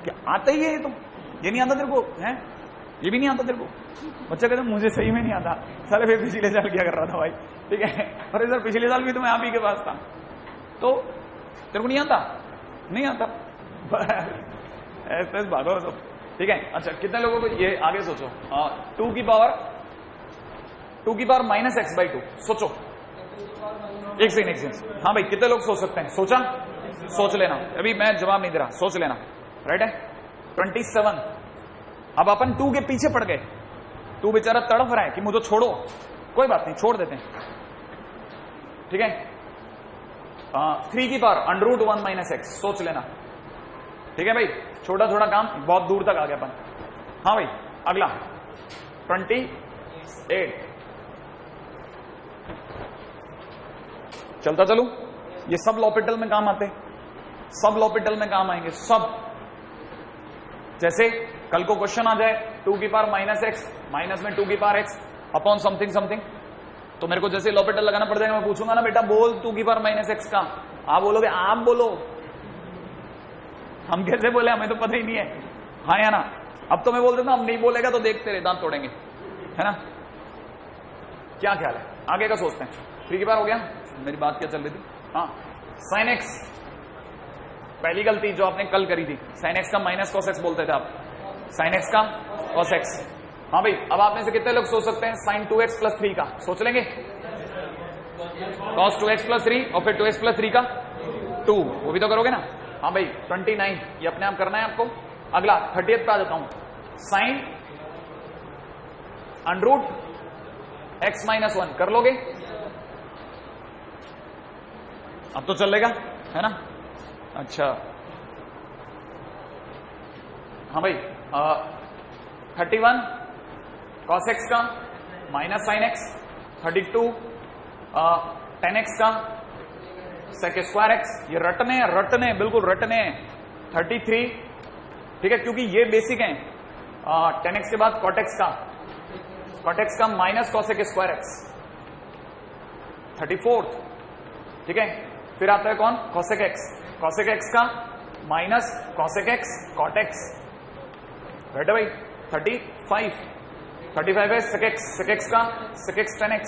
क्या आता ही है? तो ये नहीं आता तेरे को? है ये भी नहीं आता तेरे को? बच्चा कहता मुझे सही में नहीं आता, सारे फिर पिछले साल क्या कर रहा था भाई, ठीक है? अरे सर पिछले साल भी तो मैं आप ही के पास था। तो तेरे को नहीं आता? नहीं आता ऐसे भागो सब। ठीक है, अच्छा कितने लोगों को ये आगे सोचो, 2 की पावर -x/2 सोचो। एक सेकंड, हाँ भाई कितने लोग सोच सकते हैं? सोचा? सोच लेना, अभी मैं जवाब नहीं दे रहा, सोच लेना। राइट है 27। अब अपन 2 के पीछे पड़ गए, 2 बेचारा तड़फ रहा है कि मुझे छोड़ो, कोई बात नहीं छोड़ देते हैं। ठीक है, 3 की पावर √1 - x सोच लेना। ठीक है भाई, छोटा छोटा काम, बहुत दूर तक आ गया अपन। हाँ भाई अगला 28। चलता चलू, ये सब लॉपिटल में काम आते, सब लॉपिटल में काम आएंगे सब। जैसे कल को क्वेश्चन आ जाए 2 की पावर -x माइनस में 2 की power x upon something something, तो मेरे को जैसे लॉपिटल लगाना पड़ जाएगा, मैं पूछूंगा ना बेटा बोल 2 की पावर -x का, आप बोलोगे आप बोलो, हम कैसे बोले, हमें तो पता ही नहीं है। हाँ या ना? अब तो मैं बोल देता हूं, अब नहीं बोलेगा तो देखते रहे, दांत तोड़ेंगे, है ना? क्या ख्याल है, आगे का सोचते हैं। 3 की पावर हो गया, मेरी बात क्या चल रही थी? हाँ sin x, पहली गलती जो आपने कल करी थी, sin x का -cos x बोलते थे आप, sin x का cos x। हाँ भाई, अब आप में से कितने लोग सोच सकते हैं sin 2x + 3 का? सोच लेंगे, cos 2x + 3 और फिर 2x + 3 का 2, वो भी तो करोगे ना? हाँ भाई 29, ये अपने आप करना है आपको। अगला 30th पे आ जाता हूं, sin √x - 1 कर लोगे? अब तो चलेगा, है ना? अच्छा हाँ भाई 31 cos x का -sin x, 32 tan x का sec² x, ये रटने बिल्कुल रटने। 33, ठीक है, क्योंकि ये बेसिक है। tan x के बाद cot x का -cos² x। 34, ठीक है, फिर आता है कौन? cosec x का -cosec x cot x। बैठे भाई 35 है sec x का sec x tan x।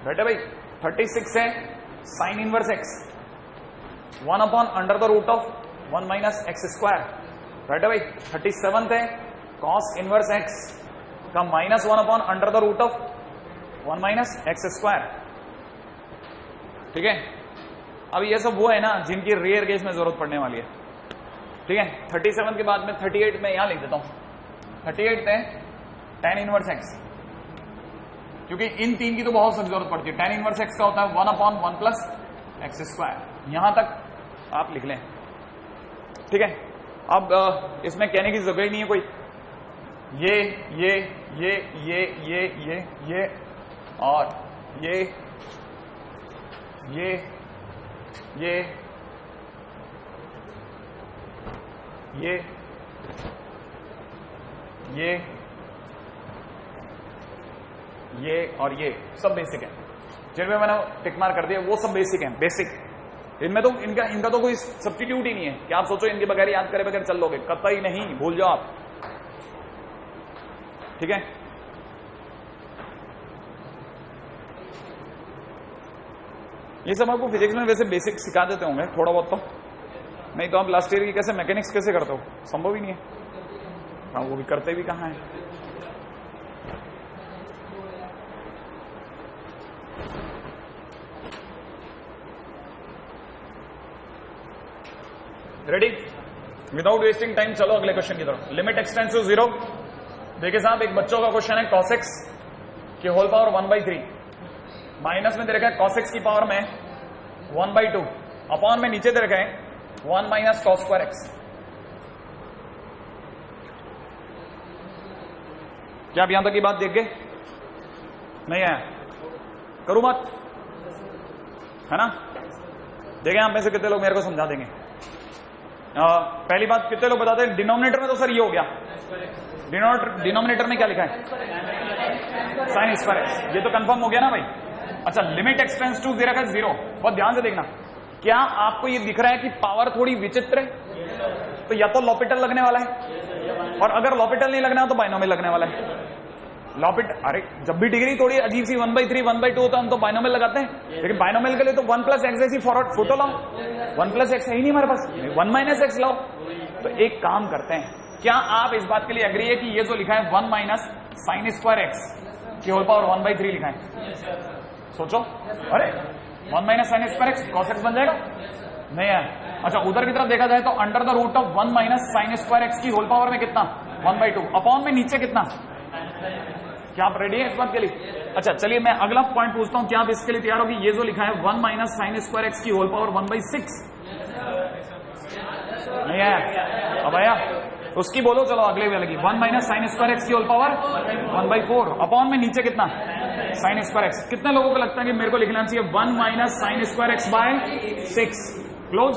बैठे भाई 36 है sin इनवर्स x, 1/√1 - x²। बैठे भाई 37 है cos इनवर्स x का -1/√1 - x²। ठीक है, अब ये सब वो है ना जिनकी रेयर केस में जरूरत पड़ने वाली है। ठीक है, 37 के बाद में 38 में यहां लिख देता हूं, 38 है tan इनवर्स x, क्योंकि इन तीन की तो बहुत सख्त जरूरत पड़ती है। tan इनवर्स x का होता है 1/1 + x²। यहां तक आप लिख लें। ठीक है, अब इसमें कहने की जरूरत ही नहीं है कोई, ये और ये और ये सब बेसिक है। जिनमें मैंने टिक मार्क कर दिया वो सब बेसिक हैं, बेसिक। इनमें तो इनका तो कोई सब्स्टिट्यूट ही नहीं है कि आप सोचो इनके बगैर याद करे बगैर चल लोगे, कतई नहीं, भूल जाओ आप। ठीक है, ये सब आपको फिजिक्स में वैसे बेसिक सिखा देते होंगे थोड़ा बहुत तो, नहीं तो आप लास्ट ईयर की कैसे मैकेनिक्स कैसे करते हो, संभव ही नहीं है। हाँ वो भी करते भी कहाँ है। रेडी, विदाउट वेस्टिंग टाइम चलो अगले क्वेश्चन की तरफ। Limit x tends to 0। देखिए साहब, एक बच्चों का क्वेश्चन है cos x की होल पावर 1/3, माइनस में दे रखा है cos x की पावर में 1/2, अपॉन में नीचे दे रखा है 1 - cos² x। क्या आप यहां तक की बात देख गए? नहीं आया? करूं बात, है ना? देखें आप में से कितने लोग मेरे को समझा देंगे। पहली बात, कितने लोग बताते हैं डिनोमिनेटर में तो सर ये हो गया, डिनोमिनेटर में क्या लिखा है? sin स्क्वायर x, ये तो कंफर्म हो गया ना भाई। अच्छा, लिमिट एक्सटेंड्स टू 0, बहुत ध्यान से देखना। क्या आपको ये दिख रहा है कि पावर थोड़ी विचित्र है? तो या तो लॉपिटल लगने वाला है, और अगर लॉपिटल नहीं लगना है तो बाइनोमियल लगने वाला है। लॉपिट, अरे जब भी डिग्री थोड़ी अजीब सी 1/3 1/2 होता है हम तो बाइनोमियल लगाते हैं, लेकिन बाइनोमियल के लिए तो 1 + x जैसी फॉरवर्ड फोटो लाओ, 1 + x है ही नहीं हमारे पास, 1 - x लाओ। तो एक काम करते हैं, क्या आप इस बात के लिए एग्री है कि ये जो लिखा है 1 - sin² x की होल पावर 1/3 लिखा है? सोचो, अरे 1 - sin² x cos x बन जाएगा? नहीं है। अच्छा, उधर की तरफ देखा जाए तो under the root of 1 - sin² x की होल पावर में कितना? 1/2 अपॉन में नीचे कितना? क्या आप रेडी है इस बात के लिए? अच्छा चलिए मैं अगला पॉइंट पूछता हूं, क्या आप इसके लिए तैयार हो कि ये जो लिखा है 1 - sin² x की होल पावर 1/6 नहीं है? अब आया उसकी बोलो, चलो अगले वाले की 1 - sin² x की होल पावर 1/4 अपॉन में नीचे कितना? sin² x। कितने लोगों को लगता है कि मेरे को लिखना चाहिए 1 - sin² x/6 close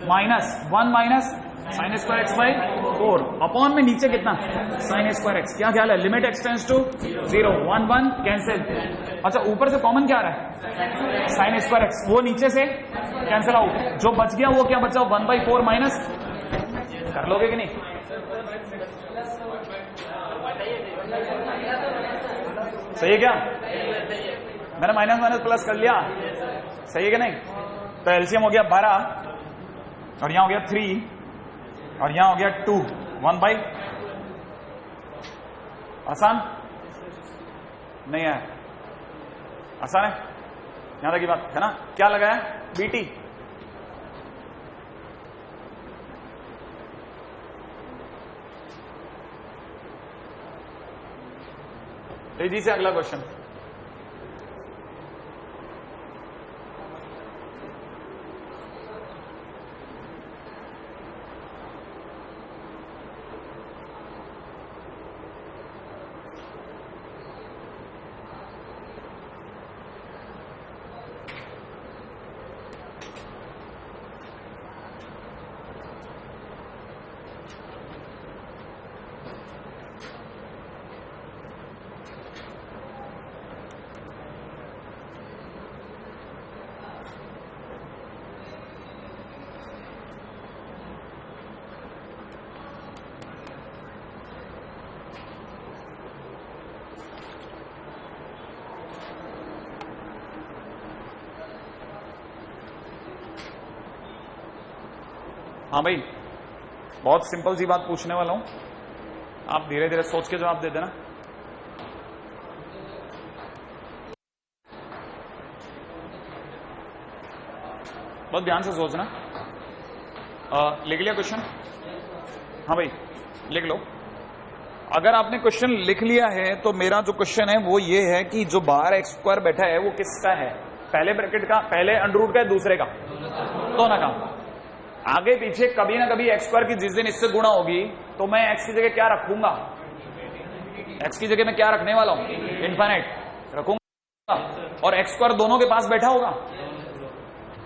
minus 1 - sin² x/4 upon में नीचे कितना? sin² x। क्या ख्याल है? Limit x tends to 0, 1 1 cancel. अच्छा ऊपर से कॉमन क्या आ रहा है? sin² x, वो नीचे से कैंसिल आउट, जो बच गया वो क्या बचा? 1/4 माइनस, कर लोगे कि नहीं? सही है क्या? मैंने माइनस माइनस प्लस कर लिया, सही है कि नहीं? तो एलसीएम हो गया 12 और यहां हो गया 3 और यहां हो गया 2, 1/, आसान नहीं है? आसान है, यहां तक की बात है ना? क्या लगा है? बीटी। तेजी से अगला क्वेश्चन। हाँ भाई, बहुत सिंपल सी बात पूछने वाला हूं, आप धीरे धीरे सोच के जवाब दे देना। बहुत ध्यान से सोचना। लिख लिया क्वेश्चन? हाँ भाई लिख लो। अगर आपने क्वेश्चन लिख लिया है तो मेरा जो क्वेश्चन है वो ये है कि जो बाहर x² बैठा है वो किसका है? पहले ब्रैकेट का, पहले अंडर रूट का, दूसरे का, दोनों का। आगे पीछे कभी ना कभी x² की जिस दिन इससे गुणा होगी तो मैं x की जगह क्या रखूंगा? x की जगह मैं क्या रखने वाला हूं? इनफाइनाइट रखूंगा, और x² दोनों के पास बैठा होगा।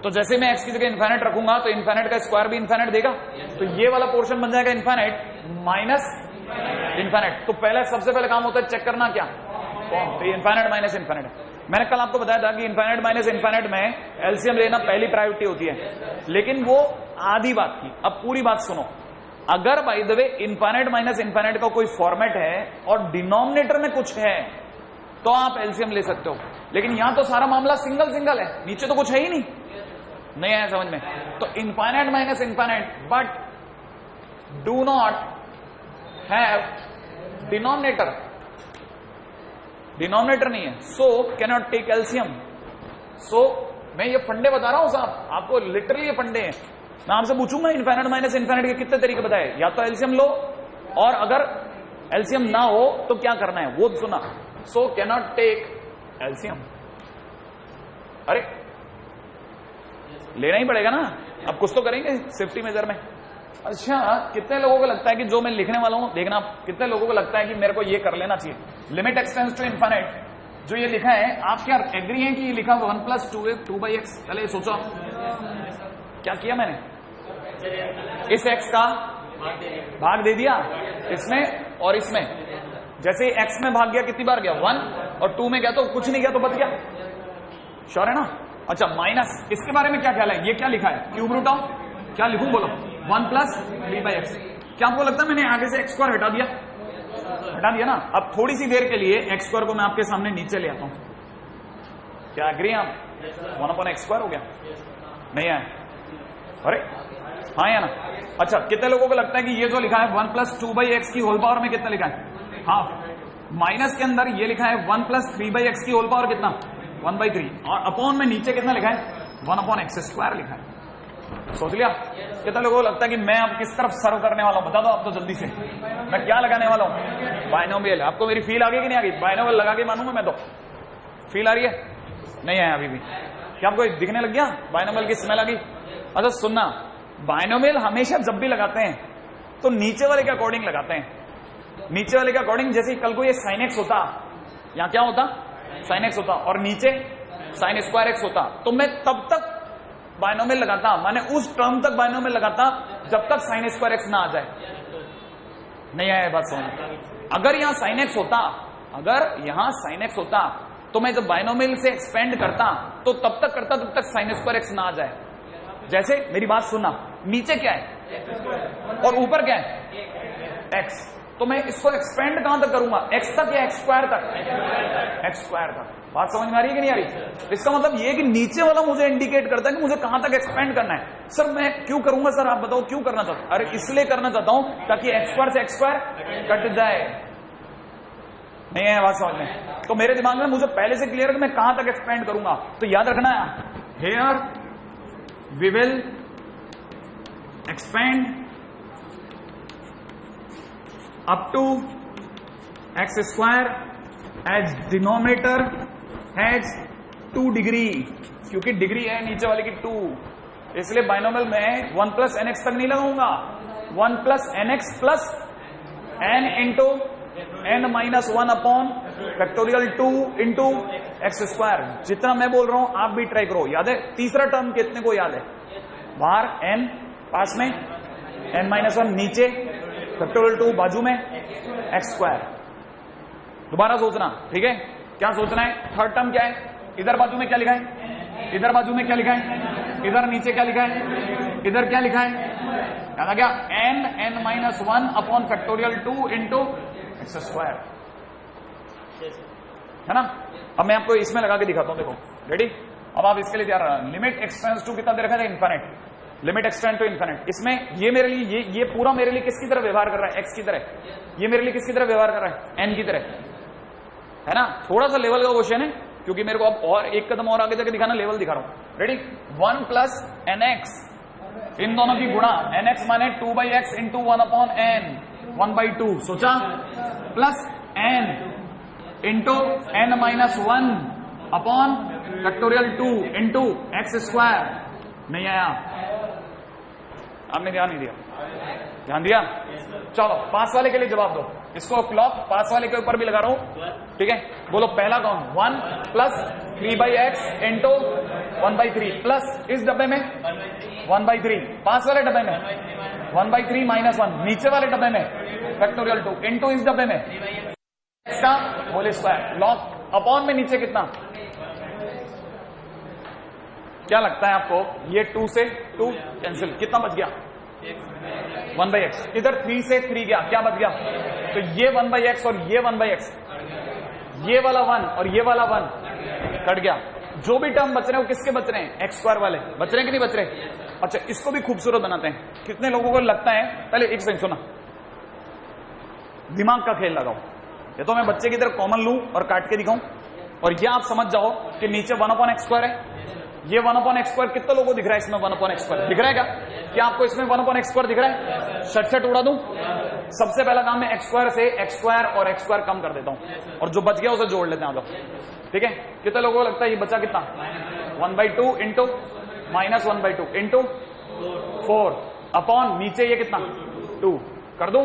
तो जैसे मैं x की जगह इनफाइनाइट रखूंगा तो इनफाइनाइट का स्क्वायर भी इनफाइनाइट देगा, तो ये वाला पोर्शन बन जाएगा इनफाइनाइट माइनस इनफाइनाइट। तो पहले सबसे पहले काम होता है चेक करना क्या? तो इनफाइनाइट माइनस इनफाइनाइट। मैंने कल आपको बताया था कि इनफाइनाइट माइनस इनफाइनाइट में एलसीएम लेना पहली प्रायोरिटी होती है, लेकिन वो आधी बात थी। अब पूरी बात सुनो। अगर by the way infinite minus infinite का कोई फॉर्मेट है और डिनोमिनेटर में कुछ है तो आप एलसीएम ले सकते हो, लेकिन यहां तो सारा मामला सिंगल सिंगल है, नीचे तो कुछ है ही नहीं आया समझ में? तो infinite minus infinite, but do not have denominator, denominator नहीं है, सो कैनॉट टेक एलसीएम। सो मैं ये फंडे बता रहा हूं साहब, आपको लिटरली ये फंडे हैं। मैं आपसे पूछूंगा इनफाइनाइट माइनस इनफाइनाइट के कितने तरीके बताए, या तो एलसीएम लो, और अगर एलसीएम ना हो तो क्या करना है वो सुना। सो कैनॉट टेक एलसीएम। अरे लेना ही पड़ेगा ना, अब कुछ तो करेंगे सेफ्टी मेजर में। अच्छा, कितने लोगों को लगता है कि जो मैं लिखने वाला हूं, देखना कितने लोगों को लगता है कि मेरे को ये कर लेना चाहिए, limit x tends to infinite जो ये लिखा है, आप क्या एग्री हैं कि ये लिखा 1 + 2/x? पहले सोचो क्या किया मैंने, इस x का भाग दे दिया इसमें और इसमें। जैसे ही x में भाग गया कितनी बार गया? 1, और 2 में गया तो कुछ नहीं गया तो बच गया। श्योर है ना? अच्छा माइनस, इसके बारे में क्या ख्याल है? ये क्या लिखा है? क्यूब रूट ऑफ, क्या लिखूं बोलो? 1 + 3/x। क्या आपको लगता है मैंने आगे से x² हटा दिया? हटा दिया ना। अब थोड़ी सी देर के लिए एक्स स्क्वायर को मैं आपके सामने नीचे ले आता हूं। क्या एग्री आप? 1/x² हो गया? नहीं है? अरे हाँ या ना? अच्छा, कितने लोगों को लगता है कि ये जो लिखा है 1 + 2/x की होल पावर में कितना लिखा है? हाफ। माइनस के अंदर ये लिखा है 1 + 3/x की होल पावर कितना? 1/3। और अपॉन में नीचे कितना लिखा है? 1/x² लिखा है। सोच लिया? कितने लोगों को लगता है कि मैं अब किस तरफ सर्व करने वाला हूं? बता दो आप तो जल्दी से। मैं क्या लगाने वाला हूं? बायनोमियल। आपको मेरी फील आ गई कि नहीं आ गई? बायनोमियल लगा के मानूंगा मैं तो। फील आ रही है? नहीं है अभी भी? क्या आपको दिखने लग गया? बायनोमियल की स्मेल आ गई? अच्छा सुनना, बायनोमियल हमेशा जब भी लगाते हैं तो नीचे वाले के अकॉर्डिंग लगाते हैं। नीचे वाले के अकॉर्डिंग, जैसे कल को ये sin x होता, यहां क्या होता? sin x होता, और नीचे sin² x होता, तो मैं तब तक बायनोमियल लगाता, माने उस टर्म तक बायनोमियल लगाता जब तक sin² x ना आ जाए। नहीं आया बात समझ? अगर यहां sin x होता, अगर यहां sin x होता, तो मैं जब बायनोमियल से एक्सपेंड करता तो तब तक करता जब तक sin² x ना आ जाए। जैसे मेरी बात सुनना, नीचे क्या है और ऊपर क्या है? x। तो मैं इसको एक्सपेंड कहां तक करूंगा? x तक या x² तक? x² तक। बात समझ में आ रही है कि नहीं आ रही? इसका मतलब ये कि नीचे वाला मुझे इंडिकेट करता है कि मुझे कहां तक एक्सपेंड करना है। सर मैं क्यों करूंगा? सर आप बताओ क्यों करना चाहता हूं? अरे इसलिए करना चाहता हूं ताकि x² से x² कट जाए। नहीं है बात समझ में? तो मेरे दिमाग में मुझे पहले से क्लियर है कि मैं कहां तक एक्सपेंड करूंगा। तो याद रखना है, here we will expand up to x² as denominator has 2 degree, क्योंकि डिग्री है नीचे वाले की 2, इसलिए बाइनोमियल में 1 + nx तक नहीं लगाऊंगा। 1 + nx + n into n-1/2 into x²। जितना मैं बोल रहा हूं आप भी ट्राई करो। याद है? तीसरा टर्म कितने को याद है? बाहर n, पास में n-1, नीचे (2) बाजू में x²। दोबारा सोचना, ठीक है? क्या सोचना है? थर्ड टर्म क्या है? इधर बाजू में क्या लिखा है? इधर बाजू में क्या लिखा है? इधर नीचे क्या लिखा है? इधर क्या लिखा है? याद आ गया? n-1/2 इंटू x², है ना? अब मैं आपको इसमें लगा के दिखाता हूं, देखो। रेडी? अब आप इसके लिए तैयार रहना। लिमिट एक्सटेंड्स टू कितना दे रखा है? Infinite. Limit extend to infinite. इसमें ये मेरे लिए ये पूरा मेरे लिए किसकी तरह व्यवहार कर रहा है? x की तरह। ये मेरे लिए किसकी तरह व्यवहार कर रहा है? n की तरह, है ना? थोड़ा सा लेवल का क्वेश्चन है, क्योंकि मेरे को अब और एक कदम और आगे जाके दिखाना, लेवल दिखा रहा हूं। रेडी? 1 + nx, इन दोनों की गुणा। nx माने 2/x इंटू 1/n, 1/2। सोचा? Plus n into n-1/(2) into x²। नहीं आया? आपने ध्यान नहीं दिया? ध्यान दिया? चलो पास वाले के लिए जवाब दो। इसको क्लॉक पास वाले के ऊपर भी लगा रहा हूं, ठीक है? बोलो पहला कौन? 1 + 3/x इंटू 1/3 प्लस इस डब्बे में 1/3, पास वाले डब्बे में 1/3 - 1, नीचे वाले डब्बे में (2) इंटू इस डब्बे में x का होल स्क्वायर। लॉग अपॉन में नीचे कितना? क्या लगता है आपको? ये 2 से 2 कैंसिल, कितना बच गया? 1/x। इधर 3 से 3 गया, क्या बच गया? तो ये 1/x और ये 1/x, ये वाला 1 और ये वाला 1 कट गया। जो भी टर्म बच रहे हैं वो किसके बच रहे हैं? x² वाले बच रहे हैं कि नहीं बच रहे? अच्छा, इसको भी खूबसूरत बनाते हैं। कितने लोगों को लगता है, पहले एक सेकंड सुना, दिमाग का खेल लगाओ। ये तो मैं बच्चे की तरह कॉमन लूं और काट के दिखाऊं, और ये आप समझ जाओ कि नीचे 1/x² है, ये 1/x²। कितने लोगों को दिख रहा है इसमें 1/x²? दिख रहा है क्या? क्या आपको इसमें 1/x² दिख रहा है? शट उड़ा दूं? सबसे पहला काम मैं x² से x² और x² कम कर देता हूं, और जो बच गया उसे जोड़ लेते हैं आप, ठीक है? कितने लोगों को लगता है ये बचा कितना? 1/2 इंटू -1/2 इंटू 4 अपॉन नीचे ये कितना? 2 कर दूं?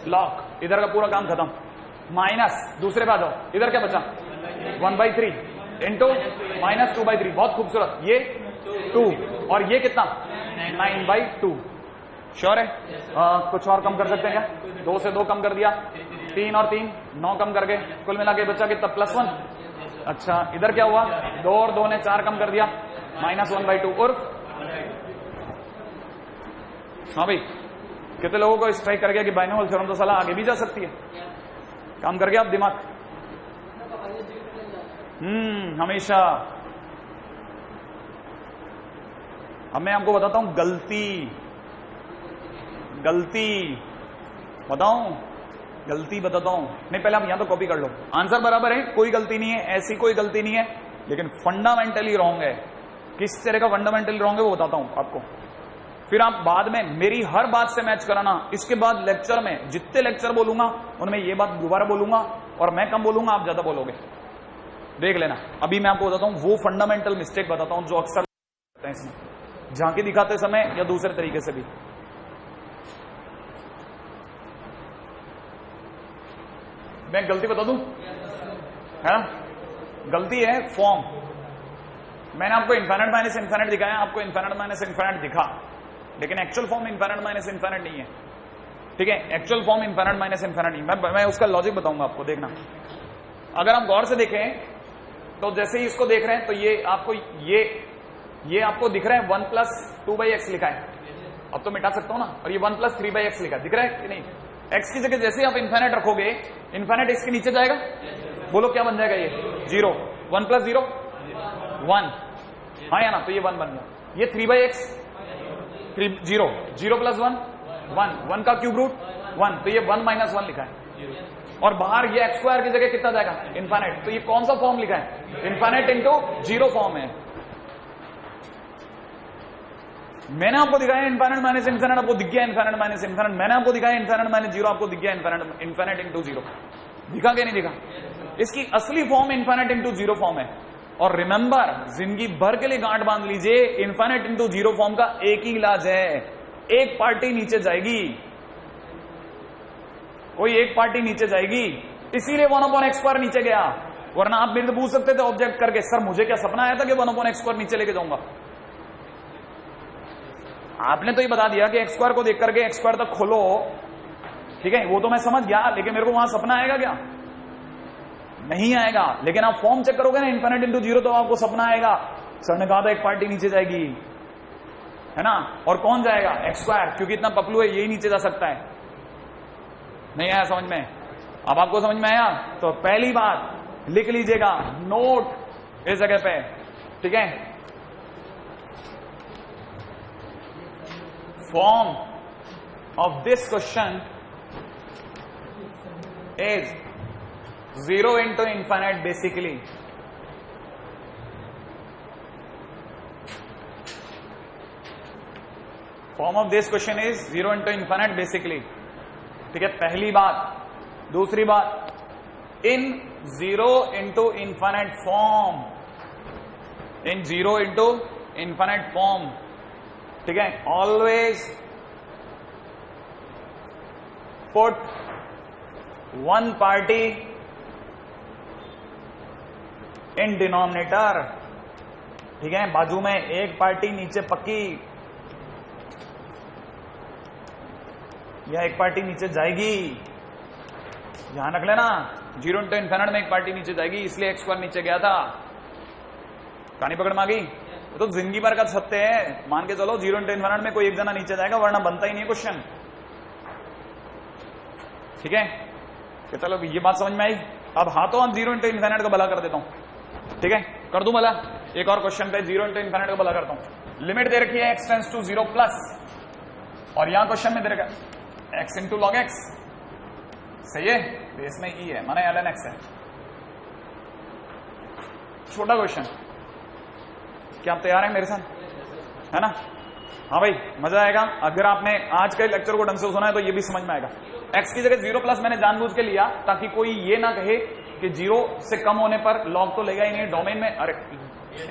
लॉक। इधर का पूरा काम खत्म। माइनस दूसरे पे आ जाओ, इधर क्या बचा? 1/3 इंटू -2/3। बहुत खूबसूरत। ये 2 और ये कितना? 9/2। श्योर है? कुछ और कम कर सकते हैं क्या? 2 से 2 कम कर दिया, 3 और 3 9 कम करके कुल मिला के बचा कितना? +1। अच्छा, इधर क्या हुआ? 2 और 2 ने 4 कम कर दिया, -1/2। और हाँ भाई, कितने लोगों को स्ट्राइक कर गया कि बाइनोमियल थ्योरम तो साला आगे भी जा सकती है? काम कर गया आप दिमाग? हमेशा। अब मैं आपको बताता हूं गलती बताऊं, गलती बताता हूं। नहीं, पहले आप यहां तो कॉपी कर लो। आंसर बराबर है, कोई गलती नहीं है, ऐसी कोई गलती नहीं है, लेकिन फंडामेंटली रॉन्ग है। किस तरह का फंडामेंटली रॉन्ग है वो बताता हूं आपको, फिर आप बाद में मेरी हर बात से मैच कराना। इसके बाद लेक्चर में जितने लेक्चर बोलूंगा उनमें ये बात दोबारा बोलूंगा, और मैं कम बोलूंगा, आप ज्यादा बोलोगे, देख लेना। अभी मैं आपको बताता हूं वो फंडामेंटल मिस्टेक बताता हूं जो अक्सर करते हैं इसमें, झांकी दिखाते समय या दूसरे तरीके से भी। मैं गलती बता दूं, है ना? गलती है फॉर्म। मैंने आपको इनफाइनाइट माइनस इनफाइनाइट दिखाया, आपको इनफाइनाइट माइनस इनफाइनाइट दिखा, लेकिन actual form infinite minus infinite नहीं है। ठीक है, actual form infinite minus infinite नहीं। मैं उसका लॉजिक बताऊंगा आपको, देखना। अगर हम गौर से देखें तो जैसे ही इसको देख रहे हैं तो ये आपको दिख रहा है 1 प्लस 2/x लिखा है। अब तो मिटा सकता हूं ना, और ये 1 प्लस 3/x लिखा है, दिख रहा है कि नहीं? x की जगह जैसे ही आप इनफाइनाइट रखोगे, इनफाइनाइट x के नीचे जाएगा, बोलो क्या बन जाएगा? ये 0। 1 प्लस 0 1, हाँ या ना? तो ये 1 बन गया। ये 3/x 0, 0 प्लस 1 1 का क्यूब रूट 1, तो ये 1 माइनस 1 लिखा है। और बाहर ये x स्क्वायर की जगह कितना जाएगा? इनफाइनाइट। तो ये कौन सा फॉर्म लिखा है? इनफाइनाइट इंटू 0 फॉर्म है। मैंने आपको दिखाया इनफाइनाइट माइनस इनफाइनाइट, आपको दिख गया इनफाइनाइट माइनस इनफाइनाइट। मैंने आपको दिखाया इनफाइनाइट माइनस 0, आपको दिख गया इनफाइनाइट इंटू 0। दिखा क्या नहीं दिखा? इसकी असली फॉर्म इनफाइनाइट इंटू 0 फॉर्म है। और रिमेंबर, जिंदगी भर के लिए गांठ बांध लीजिए, इनफाइनाइट इंटू 0 फॉर्म का एक ही इलाज है, एक पार्टी नीचे जाएगी, कोई एक पार्टी नीचे जाएगी। इसीलिए 1/x² नीचे गया, वरना आप मेरे से पूछ सकते थे ऑब्जेक्ट करके, सर मुझे क्या सपना आया था कि 1/x² नीचे लेके जाऊंगा? आपने तो ये बता दिया कि x² को देख करके x² तक खोलो, ठीक है, वो तो मैं समझ गया, लेकिन मेरे को वहां सपना आएगा क्या? नहीं आएगा। लेकिन आप फॉर्म चेक करोगे ना, इनफाइनाइट इंटू 0, तो आपको सपना आएगा, सर ने कहा था एक पार्टी नीचे जाएगी, है ना? और कौन जाएगा? x², क्योंकि इतना पपलू है, यही नीचे जा सकता है। नहीं आया समझ में? अब आपको समझ में आया? तो पहली बात लिख लीजिएगा, नोट इस जगह पे, ठीक है? Form of this question is 0 into infinite basically. Form of this question is 0 into infinite basically. ठीक है, पहली बात। दूसरी बात, in 0 into infinite form, in 0 into infinite form, ठीक है, always put one party in denominator, ठीक है, बाजू में एक पार्टी नीचे पक्की, या एक पार्टी नीचे जाएगी, ध्यान रख लेना। 0 into infinite में एक पार्टी नीचे जाएगी, इसलिए x² नीचे गया था। कहानी पकड़ में आ गई? तो जिंदगी भर का सत्य है, मान के चलो 0 into infinite में कोई एक जना नीचे जाएगा, वरना बनता ही नहीं है क्वेश्चन, ठीक है? कि चलो ये बात समझ में आई। अब हाथों हाथ 0 into infinite का भला कर देता हूं, ठीक है, कर दूं भला? एक और क्वेश्चन पे 0 into infinite का भला करता हूं। लिमिट दे रखी है x टेंड्स टू 0 प्लस, और यहां क्वेश्चन में दे रखा x into log x, सही है? बेस में e है, माना ln x है। छोटा क्वेश्चन, क्या आप तैयार हैं मेरे साथ? है ना? हाँ भाई, मजा आएगा। अगर आपने आज के लेक्चर को ढंग से सुना है तो ये भी समझ में आएगा। x की जगह 0 प्लस मैंने जानबूझ के लिया ताकि कोई ये ना कहे कि 0 से कम होने पर लॉग तो लेगा ही नहीं डोमेन में। अरे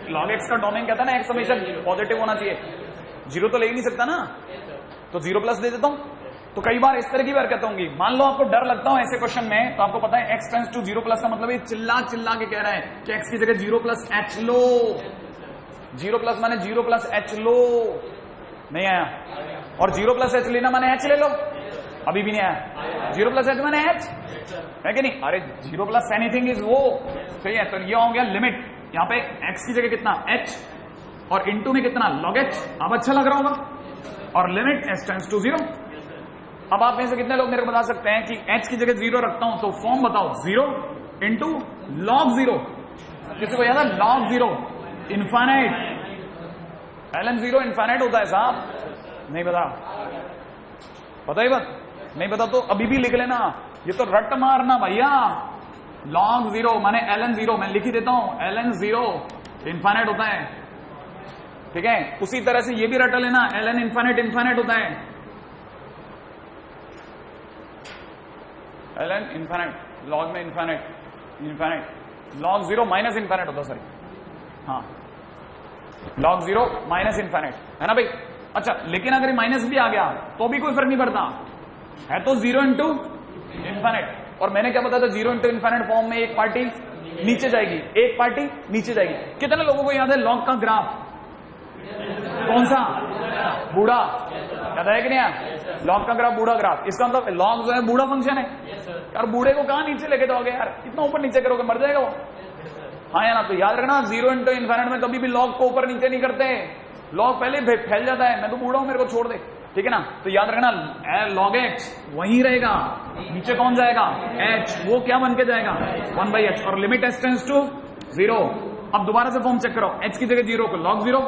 लॉग x का डोमेन कहता है ना, x हमेशा पॉजिटिव होना चाहिए, 0 तो ले ही नहीं सकता ना, तो 0 प्लस दे देता हूं। तो कई बार इस तरह की हरकत होंगी। मान लो आपको डर लगता हो ऐसे क्वेश्चन में, तो आपको पता है x टेंड्स टू 0 प्लस का मतलब ये चिल्ला चिल्ला के कह रहा है कि x की जगह 0 प्लस h लो। 0 प्लस माने 0 प्लस h लो, नहीं आया? और 0 प्लस h लेना माने h ले लो, अभी भी नहीं आया। 0 प्लस h माने h है कि नहीं? अरे 0 प्लस एनीथिंग इज वो, सही है? तो ये हो गया लिमिट। यहाँ पे x की जगह कितना h, और इनटू में कितना log h। अब अच्छा लग रहा होगा। और लिमिट s टेंड्स टू 0, अब आप में से कितने लोग मेरे को बता सकते हैं कि h की जगह 0 रखता हूं तो फॉर्म बताओ, 0 इंटू log 0। किसी को याद है log 0 इन्फाइनाइट, ln 0 इन्फाइनाइट होता है साहब? नहीं पता? पता ही बात नहीं पता तो अभी भी लिख लेना, ये तो रट मारना भैया। log 0 माने ln 0, मैं लिख ही देता हूं, ln 0 इन्फाइनाइट होता है, ठीक है। उसी तरह से ये भी रट लेना, ln इन्फाइनाइट इन्फाइनाइट होता है, ln इन्फाइनाइट, log में infinite infinite, log 0 minus infinite होता है, सॉरी हाँ, log 0 माइनस इन्फाइनाइट है ना भाई। अच्छा, लेकिन अगर माइनस भी आ गया तो भी कोई फर्क नहीं पड़ता, है तो 0 इंटू इन्फाइनाइट। और मैंने क्या बताया था, 0 इंटू इन्फाइनाइट फॉर्म में एक पार्टी नीचे जाएगी, एक पार्टी नीचे जाएगी। कितने लोगों को याद है लॉग का ग्राफ? कौन सा? बूढ़ा, याद है कि नहीं? लॉग का ग्राफ बूढ़ा ग्राफ, इसका मतलब लॉग जो है बूढ़ा फंक्शन है यार। बूढ़े को कहां नीचे लेके जाओगे यार, कितना ऊपर नीचे करोगे, मर जाएगा वो। हाँ या ना? तो याद रखना 0 इंटू इन्फाइनाइट में कभी भी लॉग को ऊपर नीचे नहीं करते, लॉग पहले फैल जाता है। मैं तो बूढ़ा हूं, मेरे को छोड़ दे, ठीक है ना। तो याद रखना log h वहीं रहेगा, नीचे कौन जाएगा? h, वो क्या बन के जाएगा? 1/h। और लिमिट h टेंड्स टू 0। अब दोबारा से फॉर्म चेक करो, h की जगह 0 को log 0,